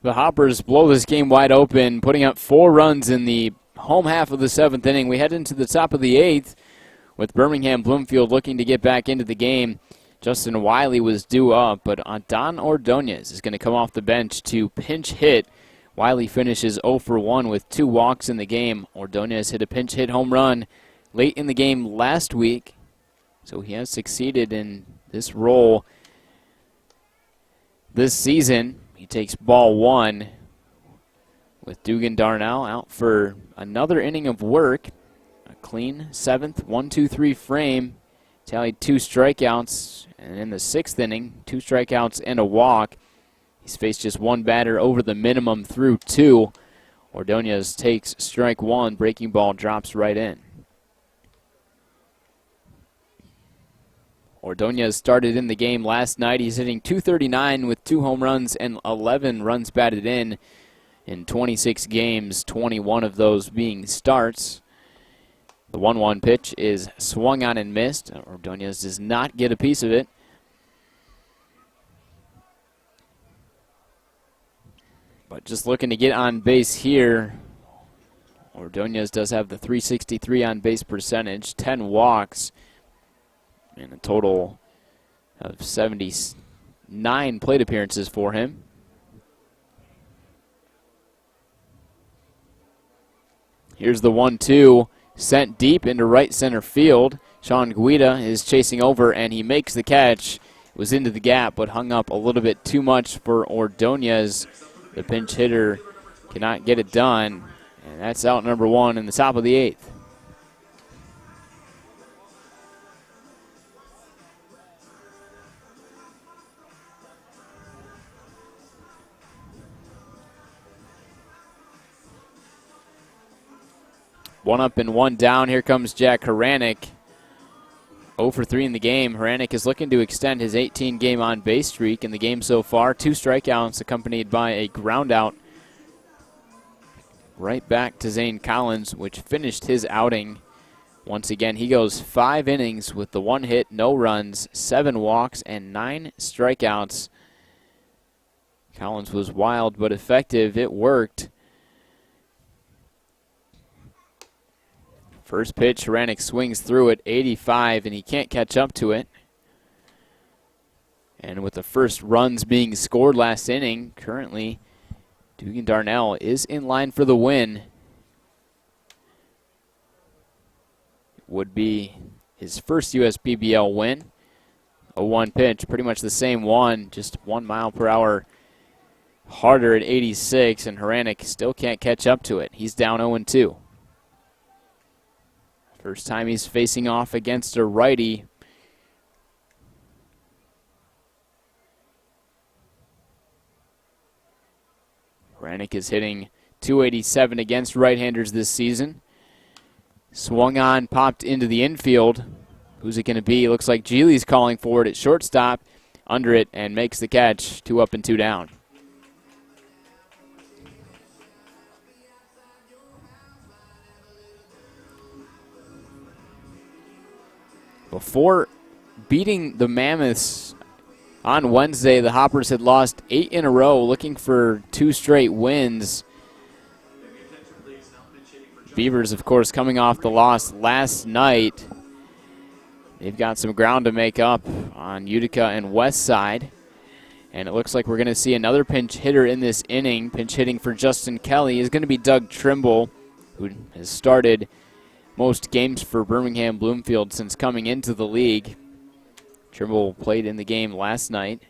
The Hoppers blow this game wide open, putting up 4 runs in the home half of the 7th inning. We head into the top of the 8th with Birmingham Bloomfield looking to get back into the game. Justin Wiley was due up, but Don Ordonez is going to come off the bench to pinch hit. Wiley finishes 0 for 1 with 2 walks in the game. Ordonez hit a pinch hit home run late in the game last week, so he has succeeded in this role this season. He takes ball 1 with Dugan Darnell out for another inning of work. A clean 7th, 1-2-3 frame. Tallied 2 strikeouts, and in the 6th inning, 2 strikeouts and a walk. He's faced just 1 batter over the minimum through 2. Ordonez takes strike 1. Breaking ball drops right in. Ordonez started in the game last night. He's hitting .239 with 2 home runs and 11 runs batted in 26 games, 21 of those being starts. The 1-1 pitch is swung on and missed. Ordonez does not get a piece of it. But just looking to get on base here, Ordonez does have the .363 on base percentage, 10 walks, and a total of 79 plate appearances for him. Here's the 1-2, sent deep into right center field. Sean Guida is chasing over, and he makes the catch. It was into the gap, but hung up a little bit too much for Ordonez. The pinch hitter cannot get it done, and that's out number 1 in the top of the 8th. One up and one down. Here comes Jack Haranek. 0 for 3 in the game. Haranek is looking to extend his 18-game on-base streak in the game so far. 2 strikeouts accompanied by a ground-out right back to Zane Collins, which finished his outing. Once again, he goes 5 innings with the 1 hit, no runs, 7 walks, and 9 strikeouts. Collins was wild but effective. It worked. First pitch, Haranek swings through it, 85, and he can't catch up to it. And with the first runs being scored last inning, currently Dugan Darnell is in line for the win. It would be his first USPBL win. 0-1 pitch, pretty much the same one, just 1 mile per hour harder at 86, and Haranek still can't catch up to it. He's down 0-2. First time he's facing off against a righty. Haranek is hitting .287 against right-handers this season. Swung on, popped into the infield. Who's it going to be? Looks like Geely's calling for it at shortstop. Under it and makes the catch. 2 up and 2 down. Before beating the Mammoths on Wednesday, the Hoppers had lost 8 in a row, looking for 2 straight wins. Beavers, of course, coming off the loss last night. They've got some ground to make up on Utica and Westside. And it looks like we're going to see another pinch hitter in this inning. Pinch hitting for Justin Kelly is going to be Doug Trimble, who has started most games for Birmingham Bloomfield since coming into the league. Trimble played in the game last night,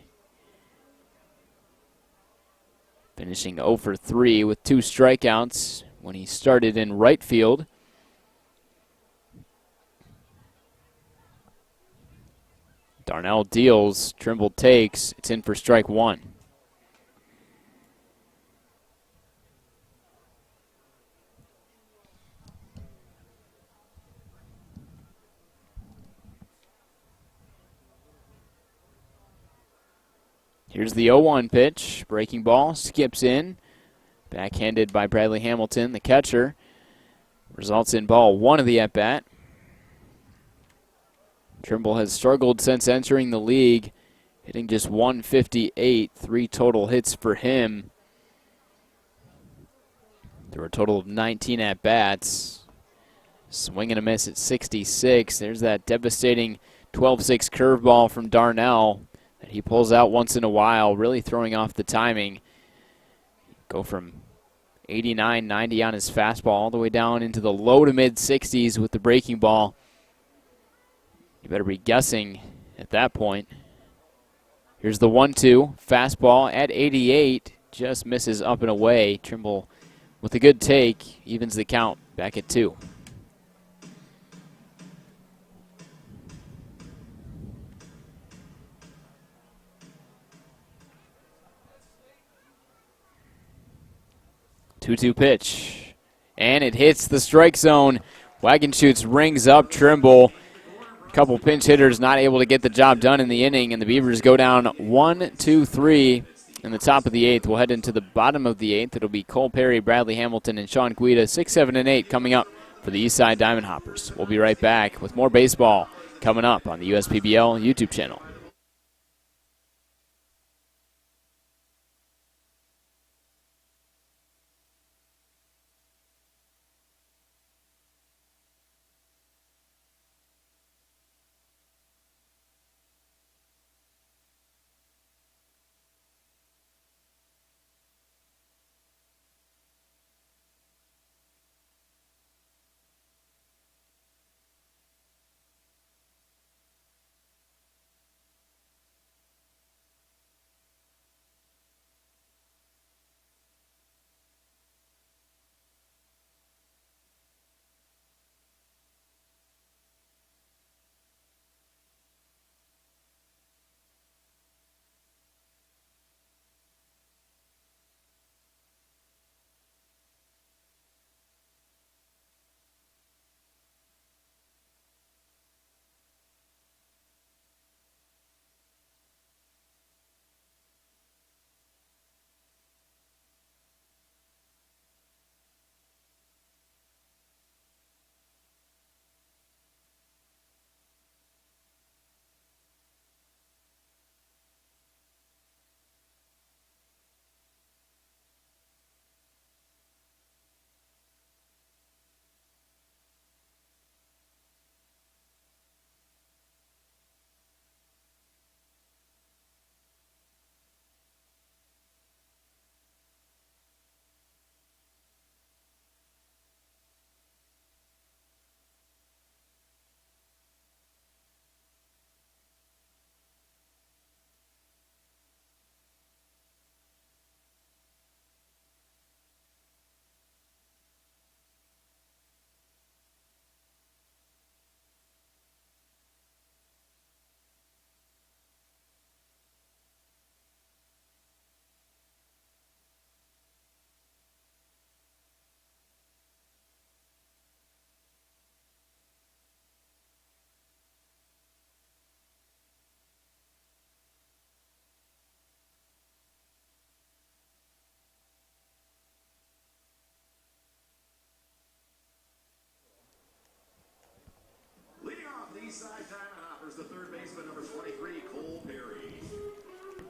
finishing 0 for 3 with 2 strikeouts when he started in right field. Darnell deals, Trimble takes, it's in for strike 1. Here's the 0-1 pitch. Breaking ball, skips in. Backhanded by Bradley Hamilton, the catcher. Results in ball 1 of the at-bat. Trimble has struggled since entering the league, hitting just .158, 3 total hits for him. There were a total of 19 at-bats. Swing and a miss at 66. There's that devastating 12-6 curveball from Darnell that he pulls out once in a while, really throwing off the timing. Go from 89, 90 on his fastball all the way down into the low to mid 60s with the breaking ball. You better be guessing at that point. Here's the 1-2. Fastball at 88. Just misses up and away. Trimble with a good take. Evens the count back at 2. Two-two pitch. And it hits the strike zone. Wagon shoots, rings up Trimble. A couple pinch hitters not able to get the job done in the inning, and the Beavers go down 1-2-3 in the top of the 8th. We'll head into the bottom of the 8th. It'll be Cole Perry, Bradley Hamilton, and Sean Guida, 6, 7, and 8 coming up for the Eastside Diamond Hoppers. We'll be right back with more baseball coming up on the USPBL YouTube channel.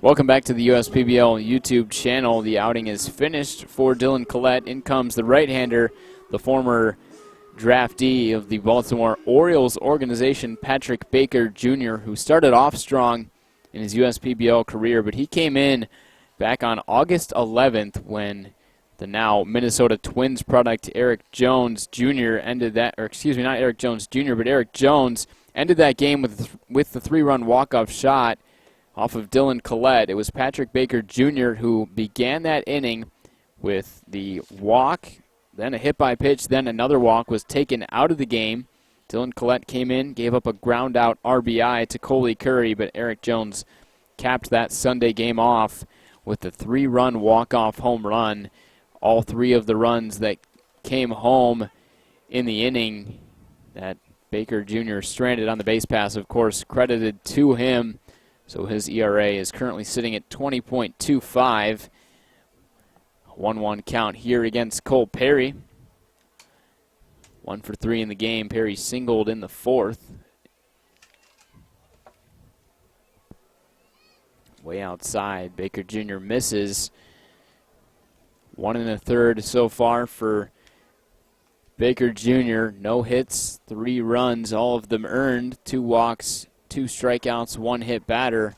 Welcome back to the USPBL YouTube channel. The outing is finished for Dylan Collette. In comes the right-hander, the former draftee of the Baltimore Orioles organization, Patrick Baker Jr., who started off strong in his USPBL career, but he came in back on August 11th when the now Minnesota Twins product Eric Jones Jr. ended that, or excuse me, not Eric Jones Jr., but Eric Jones ended that game with the 3-run walk-off shot off of Dylan Collette. It was Patrick Baker Jr. who began that inning with the walk, then a hit by pitch, then another walk was taken out of the game. Dylan Collette came in, gave up a ground-out RBI to Coley Curry, but Eric Jones capped that Sunday game off with the 3-run walk-off home run. All 3 of the runs that came home in the inning that Baker Jr. stranded on the base pass, of course, credited to him. So his ERA is currently sitting at 20.25. 1-1 count here against Cole Perry. 1 for 3 in the game. Perry singled in the 4th. Way outside. Baker Jr. misses. 1 1/3 so far for Baker Jr. No hits, 3 runs, all of them earned. 2 walks, 2 strikeouts, 1 hit batter.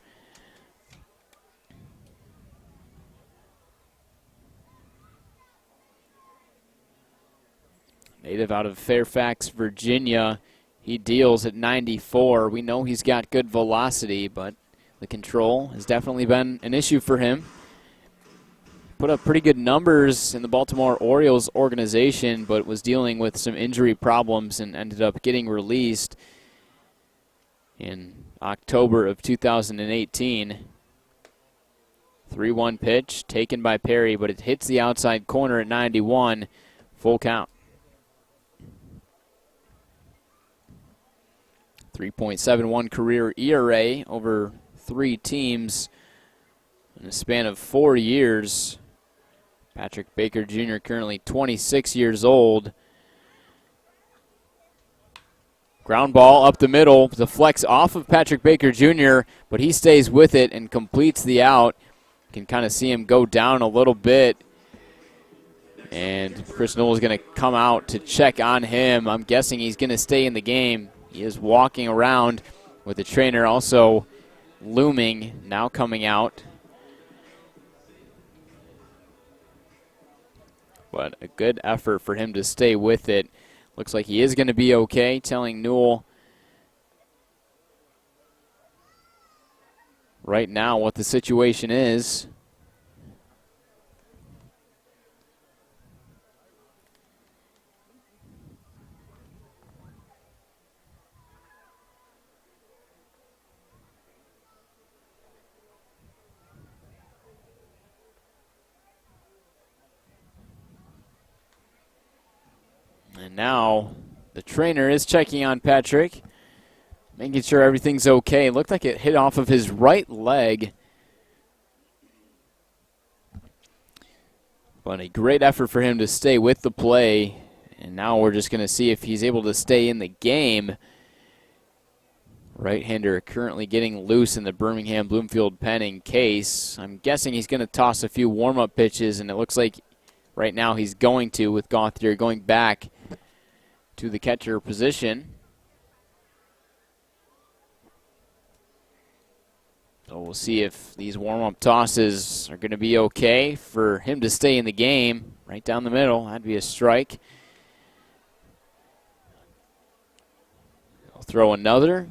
Native out of Fairfax, Virginia. He deals at 94. We know he's got good velocity, but the control has definitely been an issue for him. Put up pretty good numbers in the Baltimore Orioles organization, but was dealing with some injury problems and ended up getting released in October of 2018. 3-1 pitch taken by Perry, but it hits the outside corner at 91. Full count. 3.71 career ERA over 3 teams in a span of 4 years. Patrick Baker Jr. currently 26 years old. Ground ball up the middle. The flex off of Patrick Baker Jr., but he stays with it and completes the out. You can kind of see him go down a little bit. And Chris Newell is going to come out to check on him. I'm guessing he's going to stay in the game. He is walking around with the trainer also looming, now coming out. But a good effort for him to stay with it. Looks like he is going to be okay, telling Newell right now what the situation is. And now the trainer is checking on Patrick, making sure everything's okay. It looked like it hit off of his right leg. But a great effort for him to stay with the play. And now we're just going to see if he's able to stay in the game. Right-hander currently getting loose in the Birmingham Bloomfield pen in case. I'm guessing he's going to toss a few warm-up pitches, and it looks like right now he's going to, with Gauthier going back to the catcher position. So we'll see if these warm-up tosses are going to be okay for him to stay in the game. Right down the middle, that'd be a strike. He'll throw another.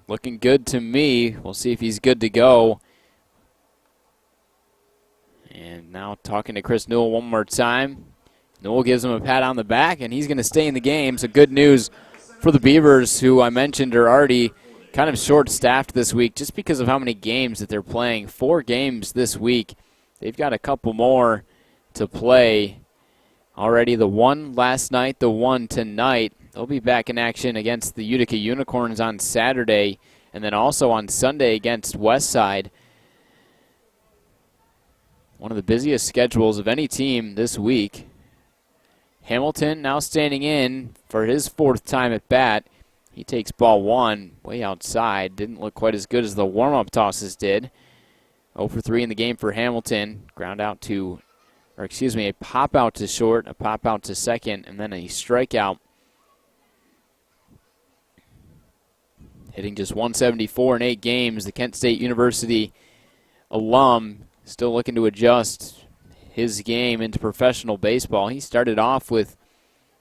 Looking good to me. We'll see if he's good to go. And now talking to Chris Newell one more time. Newell gives him a pat on the back, and he's going to stay in the game. So good news for the Beavers, who I mentioned are already kind of short-staffed this week just because of how many games that they're playing. 4 games this week. They've got a couple more to play. Already the one last night, the one tonight. They'll be back in action against the Utica Unicorns on Saturday, and then also on Sunday against Westside. One of the busiest schedules of any team this week. Hamilton now standing in for his 4th time at bat. He takes ball 1 way outside. Didn't look quite as good as the warm-up tosses did. 0 for 3 in the game for Hamilton. Ground out to, or excuse me, a pop out to short, a pop out to second, and then a strikeout. Hitting just 174 in 8 games. The Kent State University alum still looking to adjust his game into professional baseball. He started off with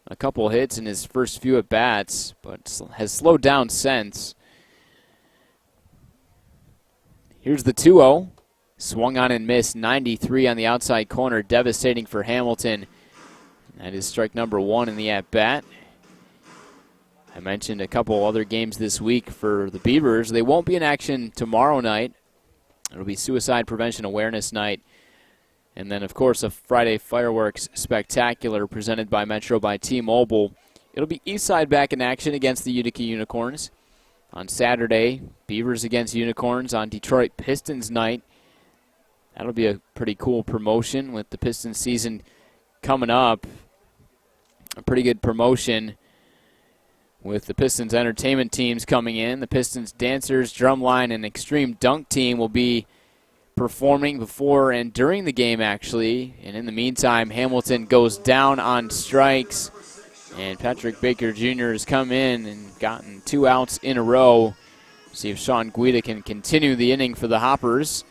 a couple hits in his first few at-bats, but has slowed down since. Here's the 2-0. Swung on and missed, 93 on the outside corner, devastating for Hamilton. That is strike number 1 in the at-bat. I mentioned a couple other games this week for the Beavers. They won't be in action tomorrow night. It'll be Suicide Prevention Awareness Night. And then, of course, a Friday Fireworks Spectacular presented by Metro by T-Mobile. It'll be Eastside back in action against the Utica Unicorns. On Saturday, Beavers against Unicorns on Detroit Pistons night. That'll be a pretty cool promotion with the Pistons season coming up. A pretty good promotion with the Pistons entertainment teams coming in. The Pistons dancers, drumline, and extreme dunk team will be performing before and during the game, actually. And in the meantime, Hamilton goes down on strikes. And Patrick Baker Jr. has come in and gotten 2 outs in a row. See if Sean Guida can continue the inning for the Hoppers.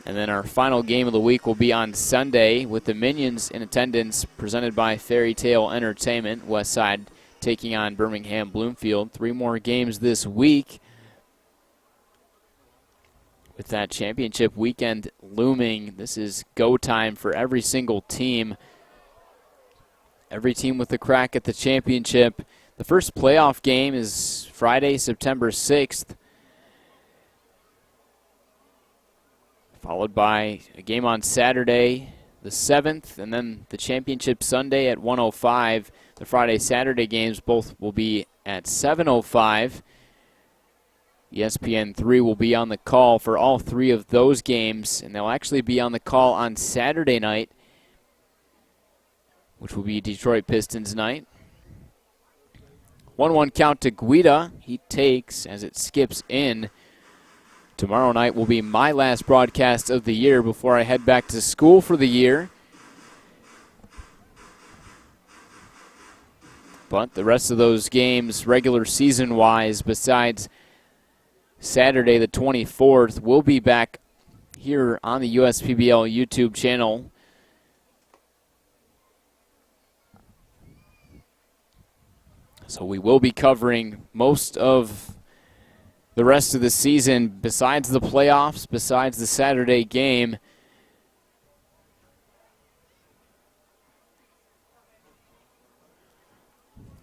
And then our final game of the week will be on Sunday with the Minions in attendance, presented by Fairy Tale Entertainment. Westside taking on Birmingham Bloomfield. 3 more games this week, with that championship weekend looming. This is go time for every single team. Every team with a crack at the championship. The first playoff game is Friday, September 6th. Followed by a game on Saturday, the 7th, and then the championship Sunday at 1:05. The Friday-Saturday games both will be at 7:05. ESPN3 will be on the call for all 3 of those games, and they'll actually be on the call on Saturday night, which will be Detroit Pistons night. 1-1 count to Guida. He takes as it skips in. Tomorrow night will be my last broadcast of the year before I head back to school for the year. But the rest of those games, regular season-wise, besides Saturday the 24th, we'll be back here on the USPBL YouTube channel. So we will be covering most of the rest of the season, besides the playoffs, besides the Saturday game.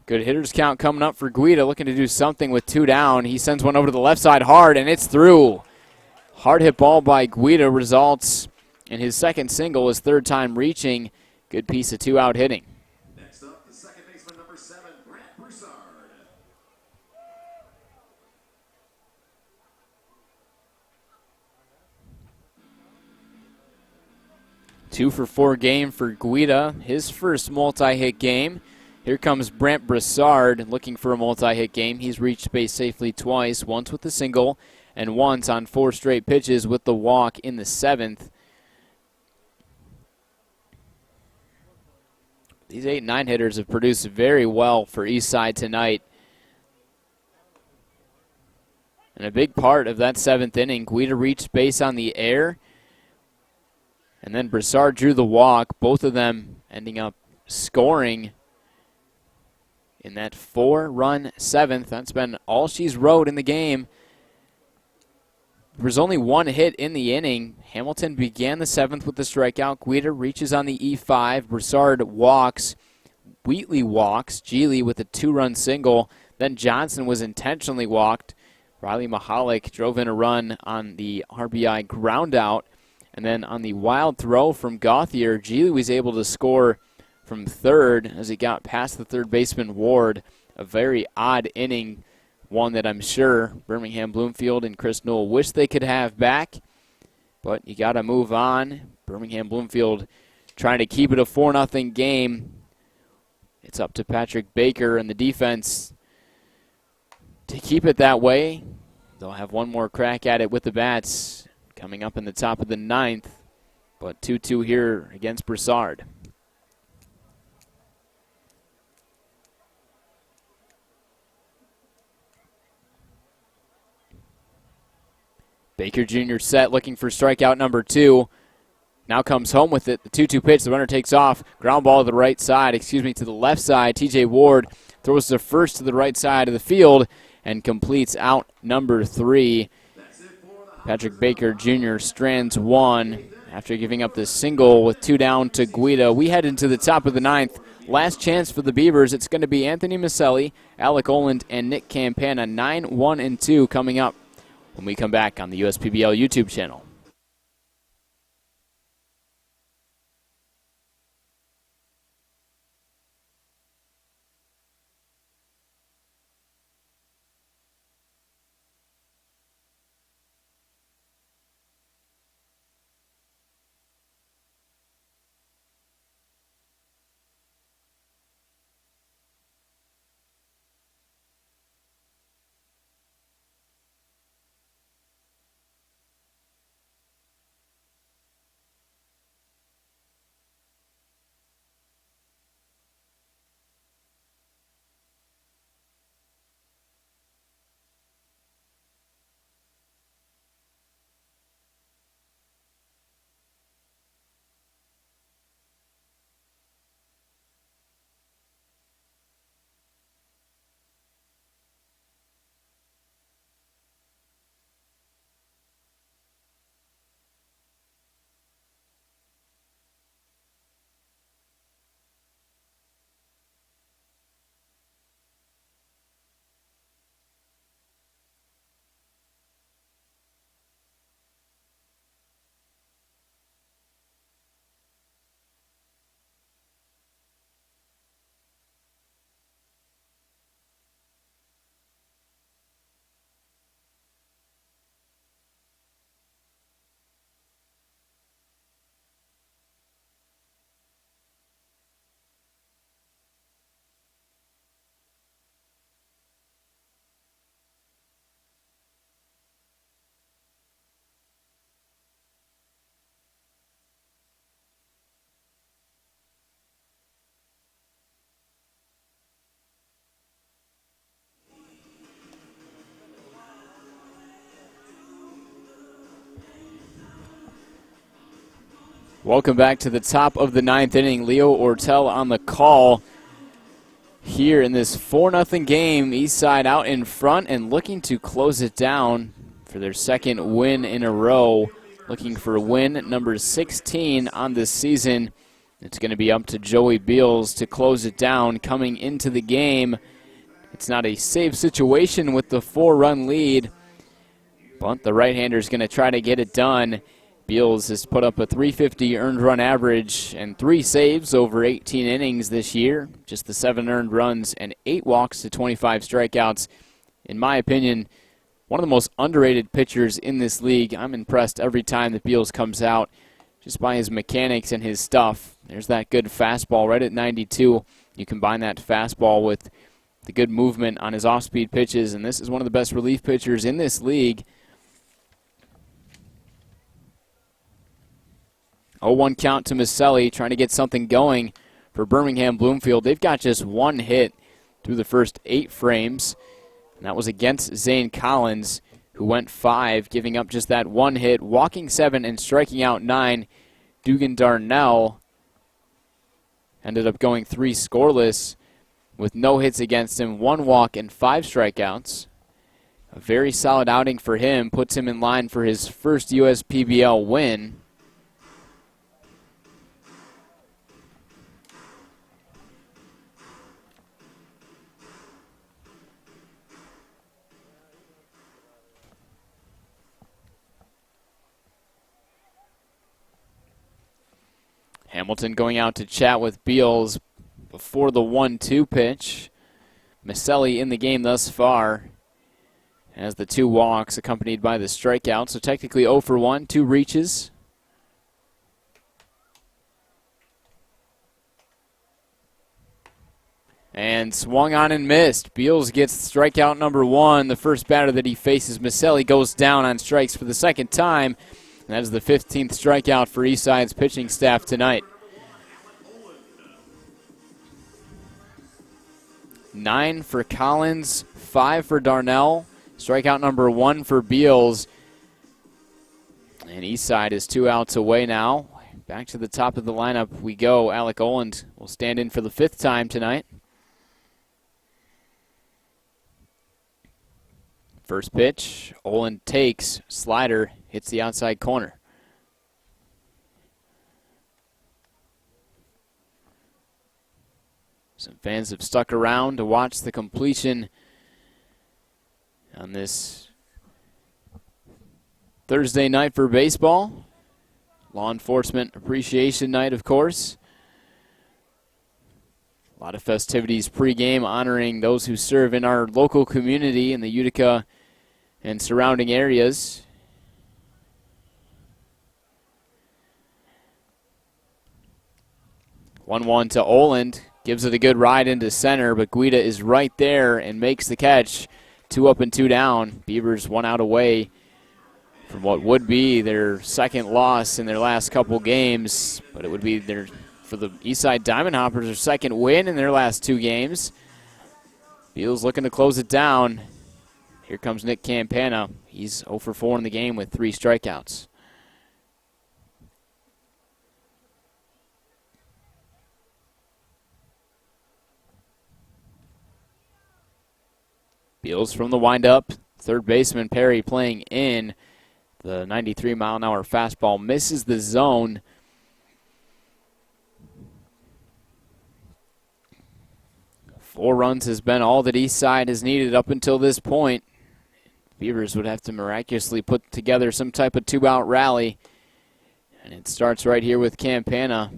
Good hitters count coming up for Guida, looking to do something with 2 down. He sends one over to the left side hard, and it's through. Hard hit ball by Guida results in his second single, his 3rd time reaching. Good piece of 2-out hitting. Next up, the second baseman, number 7, Brant Broussard. 2 for 4 game for Guida, his first multi-hit game. Here comes Brant Broussard looking for a multi-hit game. He's reached base safely twice, once with a single and once on 4 straight pitches with the walk in the 7th. These 8-9 hitters have produced very well for Eastside tonight. And a big part of that 7th inning, Guida reached base on the air, and then Broussard drew the walk, both of them ending up scoring in that 4-run 7th. That's been all she's wrote in the game. There was only 1 hit in the inning. Hamilton began the 7th with the strikeout. Guida reaches on the E5. Broussard walks. Wheatley walks. Geely with a 2-run single. Then Johnson was intentionally walked. Riley Mahalik drove in a run on the RBI groundout. And then on the wild throw from Gauthier, Geely was able to score from third as he got past the third baseman Ward. A very odd inning, one that I'm sure Birmingham Bloomfield and Chris Newell wish they could have back. But you got to move on. Birmingham Bloomfield trying to keep it a 4-0 game. It's up to Patrick Baker and the defense to keep it that way. They'll have one more crack at it with the bats coming up in the top of the 9th. But 2-2 here against Broussard. Baker Jr. set, looking for strikeout number 2. Now comes home with it. The 2-2 pitch. The runner takes off. Ground ball to the right side, to the left side. TJ Ward throws the first to the right side of the field and completes out number 3. Patrick Baker Jr. strands 1 after giving up the single with 2 down to Guida. We head into the top of the 9th. Last chance for the Beavers. It's going to be Anthony Maselli, Alec Oland, and Nick Campana. 9, 1, and 2 coming up when we come back on the USPBL YouTube channel. Welcome back to the top of the 9th inning. Leo Ortel on the call here in this 4-0 game. Eastside out in front and looking to close it down for their second win in a row. Looking for win number 16 on this season. It's going to be up to Joey Beals to close it down coming into the game. It's not a save situation with the 4-run lead, but the right-hander is going to try to get it done. Beals has put up a .350 earned run average and 3 saves over 18 innings this year. Just the 7 earned runs and 8 walks to 25 strikeouts. In my opinion, one of the most underrated pitchers in this league. I'm impressed every time that Beals comes out just by his mechanics and his stuff. There's that good fastball right at 92. You combine that fastball with the good movement on his off-speed pitches, and this is one of the best relief pitchers in this league. 0-1 count to Maselli, trying to get something going for Birmingham Bloomfield. They've got just 1 hit through the first 8 frames, and that was against Zane Collins, who went 5, giving up just that 1 hit, walking 7 and striking out 9. Dugan Darnell ended up going 3 scoreless with no hits against him, 1 walk and 5 strikeouts. A very solid outing for him, puts him in line for his first USPBL win. Hamilton going out to chat with Beals before the 1-2 pitch. Maselli in the game thus far has the 2 walks accompanied by the strikeout. So technically 0 for 1, 2 reaches. And swung on and missed. Beals gets strikeout number 1. The first batter that he faces, Maselli, goes down on strikes for the second time. And that is the 15th strikeout for Eastside's pitching staff tonight. 9 for Collins, 5 for Darnell. Strikeout number 1 for Beals. And Eastside is 2 outs away now. Back to the top of the lineup we go. Alec Oland will stand in for the 5th time tonight. First pitch, Oland takes, slider, hits the outside corner. Some fans have stuck around to watch the completion on this Thursday night for baseball. Law Enforcement Appreciation Night, of course. A lot of festivities pregame honoring those who serve in our local community in the Utica and surrounding areas. One to Oland. Gives it a good ride into center, but Guida is right there and makes the catch. 2 up and 2 down. Beavers 1 out away from what would be their second loss in their last couple games, but it would be their, for the Eastside Diamond Hoppers, their second win in their last 2 games. Beals looking to close it down. Here comes Nick Campana. He's 0 for 4 in the game with 3 strikeouts. Beals from the windup. Third baseman Perry playing in. The 93-mile-an-hour fastball misses the zone. Four runs has been all that Eastside has needed up until this point. Beavers would have to miraculously put together some type of 2-out rally. And it starts right here with Campana.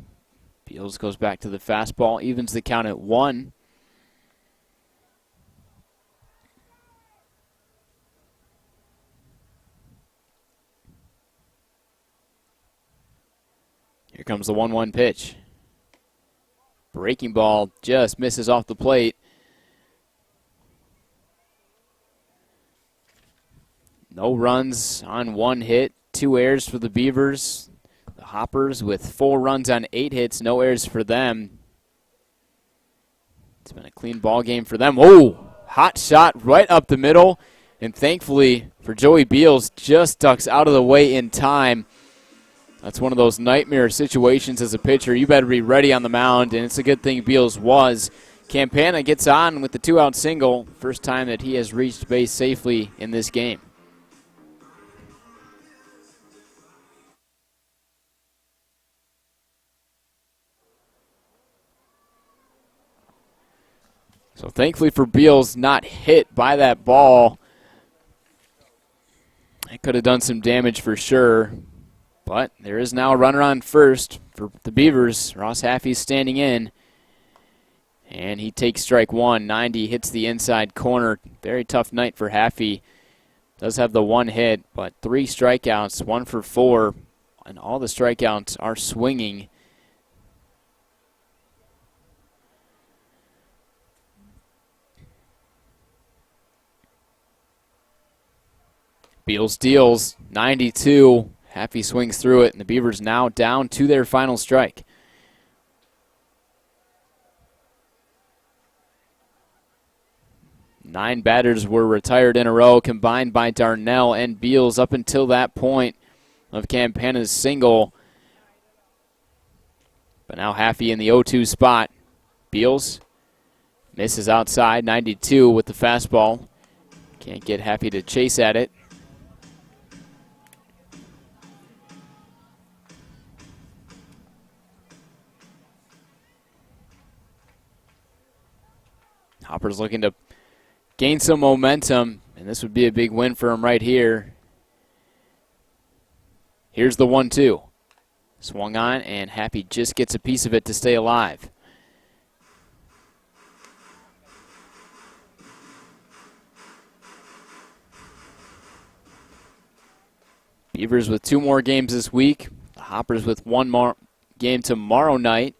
Beals goes back to the fastball, evens the count at 1. Here comes the 1-1 pitch. Breaking ball just misses off the plate. No runs on 1 hit, 2 errors for the Beavers. The Hoppers with 4 runs on 8 hits, no errors for them. It's been a clean ball game for them. Oh, hot shot right up the middle. And thankfully for Joey Beals, just ducks out of the way in time. That's one of those nightmare situations as a pitcher. You better be ready on the mound, and it's a good thing Beals was. Campana gets on with the 2-out single. First time that he has reached base safely in this game. So thankfully for Beals, not hit by that ball. It could have done some damage for sure. But there is now a runner on first for the Beavers. Ross Haffey's standing in. And he takes strike one. 90 hits the inside corner. Very tough night for Haffey. Does have the one hit, but 3 strikeouts, 1 for 4. And all the strikeouts are swinging. Beals deals, 92. Haffey swings through it, and the Beavers now down to their final strike. Nine batters were retired in a row, combined by Darnell and Beals up until that point of Campana's single. But now Haffey in the 0-2 spot. Beals misses outside, 92 with the fastball. Can't get Haffey to chase at it. Hopper's looking to gain some momentum, and this would be a big win for him right here. Here's the 1-2. Swung on, and Haffey just gets a piece of it to stay alive. Beavers with 2 more games this week. The Hoppers with 1 more game tomorrow night.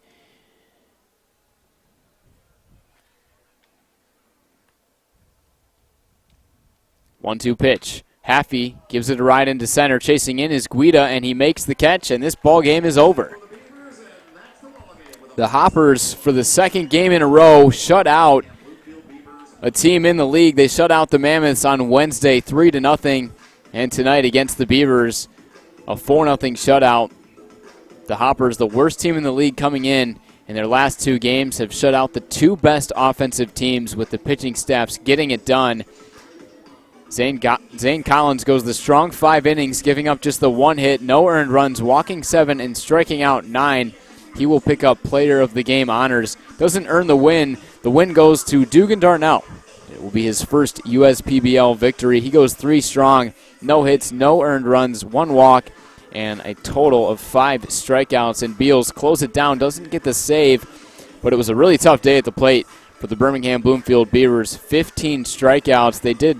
One-two pitch. Haffey gives it a ride into center. Chasing in is Guida, and he makes the catch, and this ball game is over. The Hoppers, for the second game in a row, shut out a team in the league. They shut out the Mammoths on Wednesday 3-0, and tonight against the Beavers, a 4-0 shutout. The Hoppers, the worst team in the league coming in their last 2 games, have shut out the 2 best offensive teams with the pitching staffs getting it done. Zane Collins goes the strong 5 innings, giving up just the 1 hit, no earned runs, walking 7, and striking out 9. He will pick up Player of the Game honors. Doesn't earn the win. The win goes to Dugan Darnell. It will be his first USPBL victory. He goes 3 strong, no hits, no earned runs, 1 walk, and a total of 5 strikeouts. And Beals close it down, doesn't get the save, but it was a really tough day at the plate for the Birmingham Bloomfield Beavers. 15 strikeouts. They did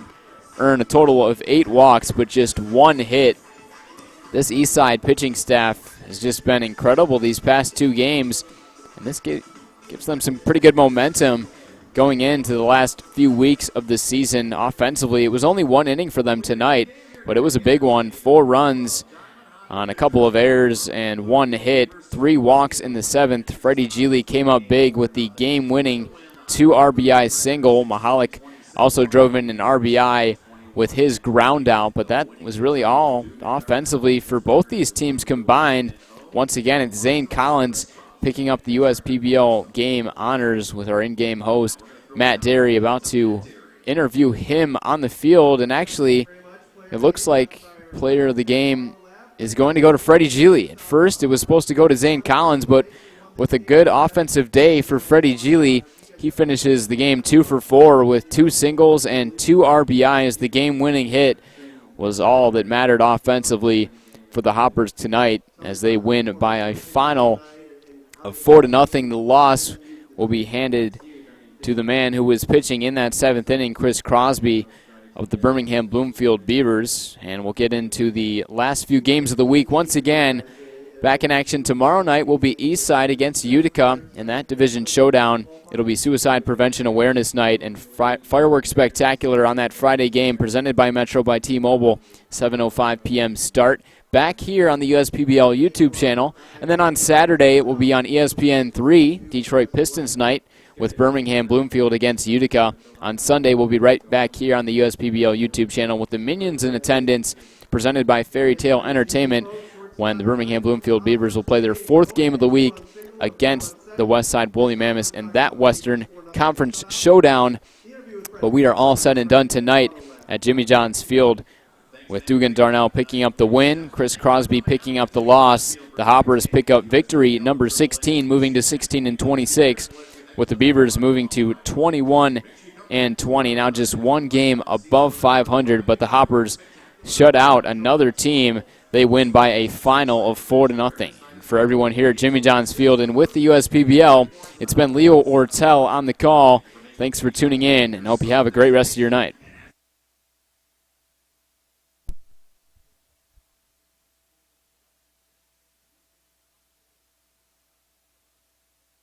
earn a total of 8 walks, but just 1 hit. This Eastside pitching staff has just been incredible these past 2 games, and this gives them some pretty good momentum going into the last few weeks of the season. Offensively, it was only 1 inning for them tonight, but it was a big one. 4 runs on a couple of errors and 1 hit, 3 walks in the 7th. Freddie Geely came up big with the game-winning 2 RBI single. Mahalik also drove in an RBI with his ground out, but that was really all offensively for both these teams combined. Once again, it's Zane Collins picking up the USPBL game honors with our in-game host, Matt Derry, about to interview him on the field. And actually, it looks like Player of the Game is going to go to Freddie Geely. At first, it was supposed to go to Zane Collins, but with a good offensive day for Freddie Geely, he finishes the game 2 for 4 with 2 singles and 2 RBIs. The game-winning hit was all that mattered offensively for the Hoppers tonight as they win by a final of 4-0. The loss will be handed to the man who was pitching in that 7th inning, Chris Crosby of the Birmingham Bloomfield Beavers. And we'll get into the last few games of the week. Once again, back in action tomorrow night will be Eastside against Utica. In that division showdown, it'll be Suicide Prevention Awareness Night and Fireworks Spectacular on that Friday game presented by Metro by T-Mobile, 7:05 p.m. start. Back here on the USPBL YouTube channel. And then on Saturday, it will be on ESPN3, Detroit Pistons Night, with Birmingham Bloomfield against Utica. On Sunday, we'll be right back here on the USPBL YouTube channel with the Minions in attendance, presented by Fairy Tale Entertainment, when the Birmingham Bloomfield Beavers will play their 4th game of the week against the Westside Woolly Mammoths in that Western Conference showdown. But we are all said and done tonight at Jimmy John's Field with Dugan Darnell picking up the win, Chris Crosby picking up the loss. The Hoppers pick up victory number 16, moving to 16-26, with the Beavers moving to 21-20. Now just one game above 500, but the Hoppers shut out another team. They win by a final of 4-0. For everyone here at Jimmy John's Field and with the USPBL, it's been Leo Ortel on the call. Thanks for tuning in, and hope you have a great rest of your night.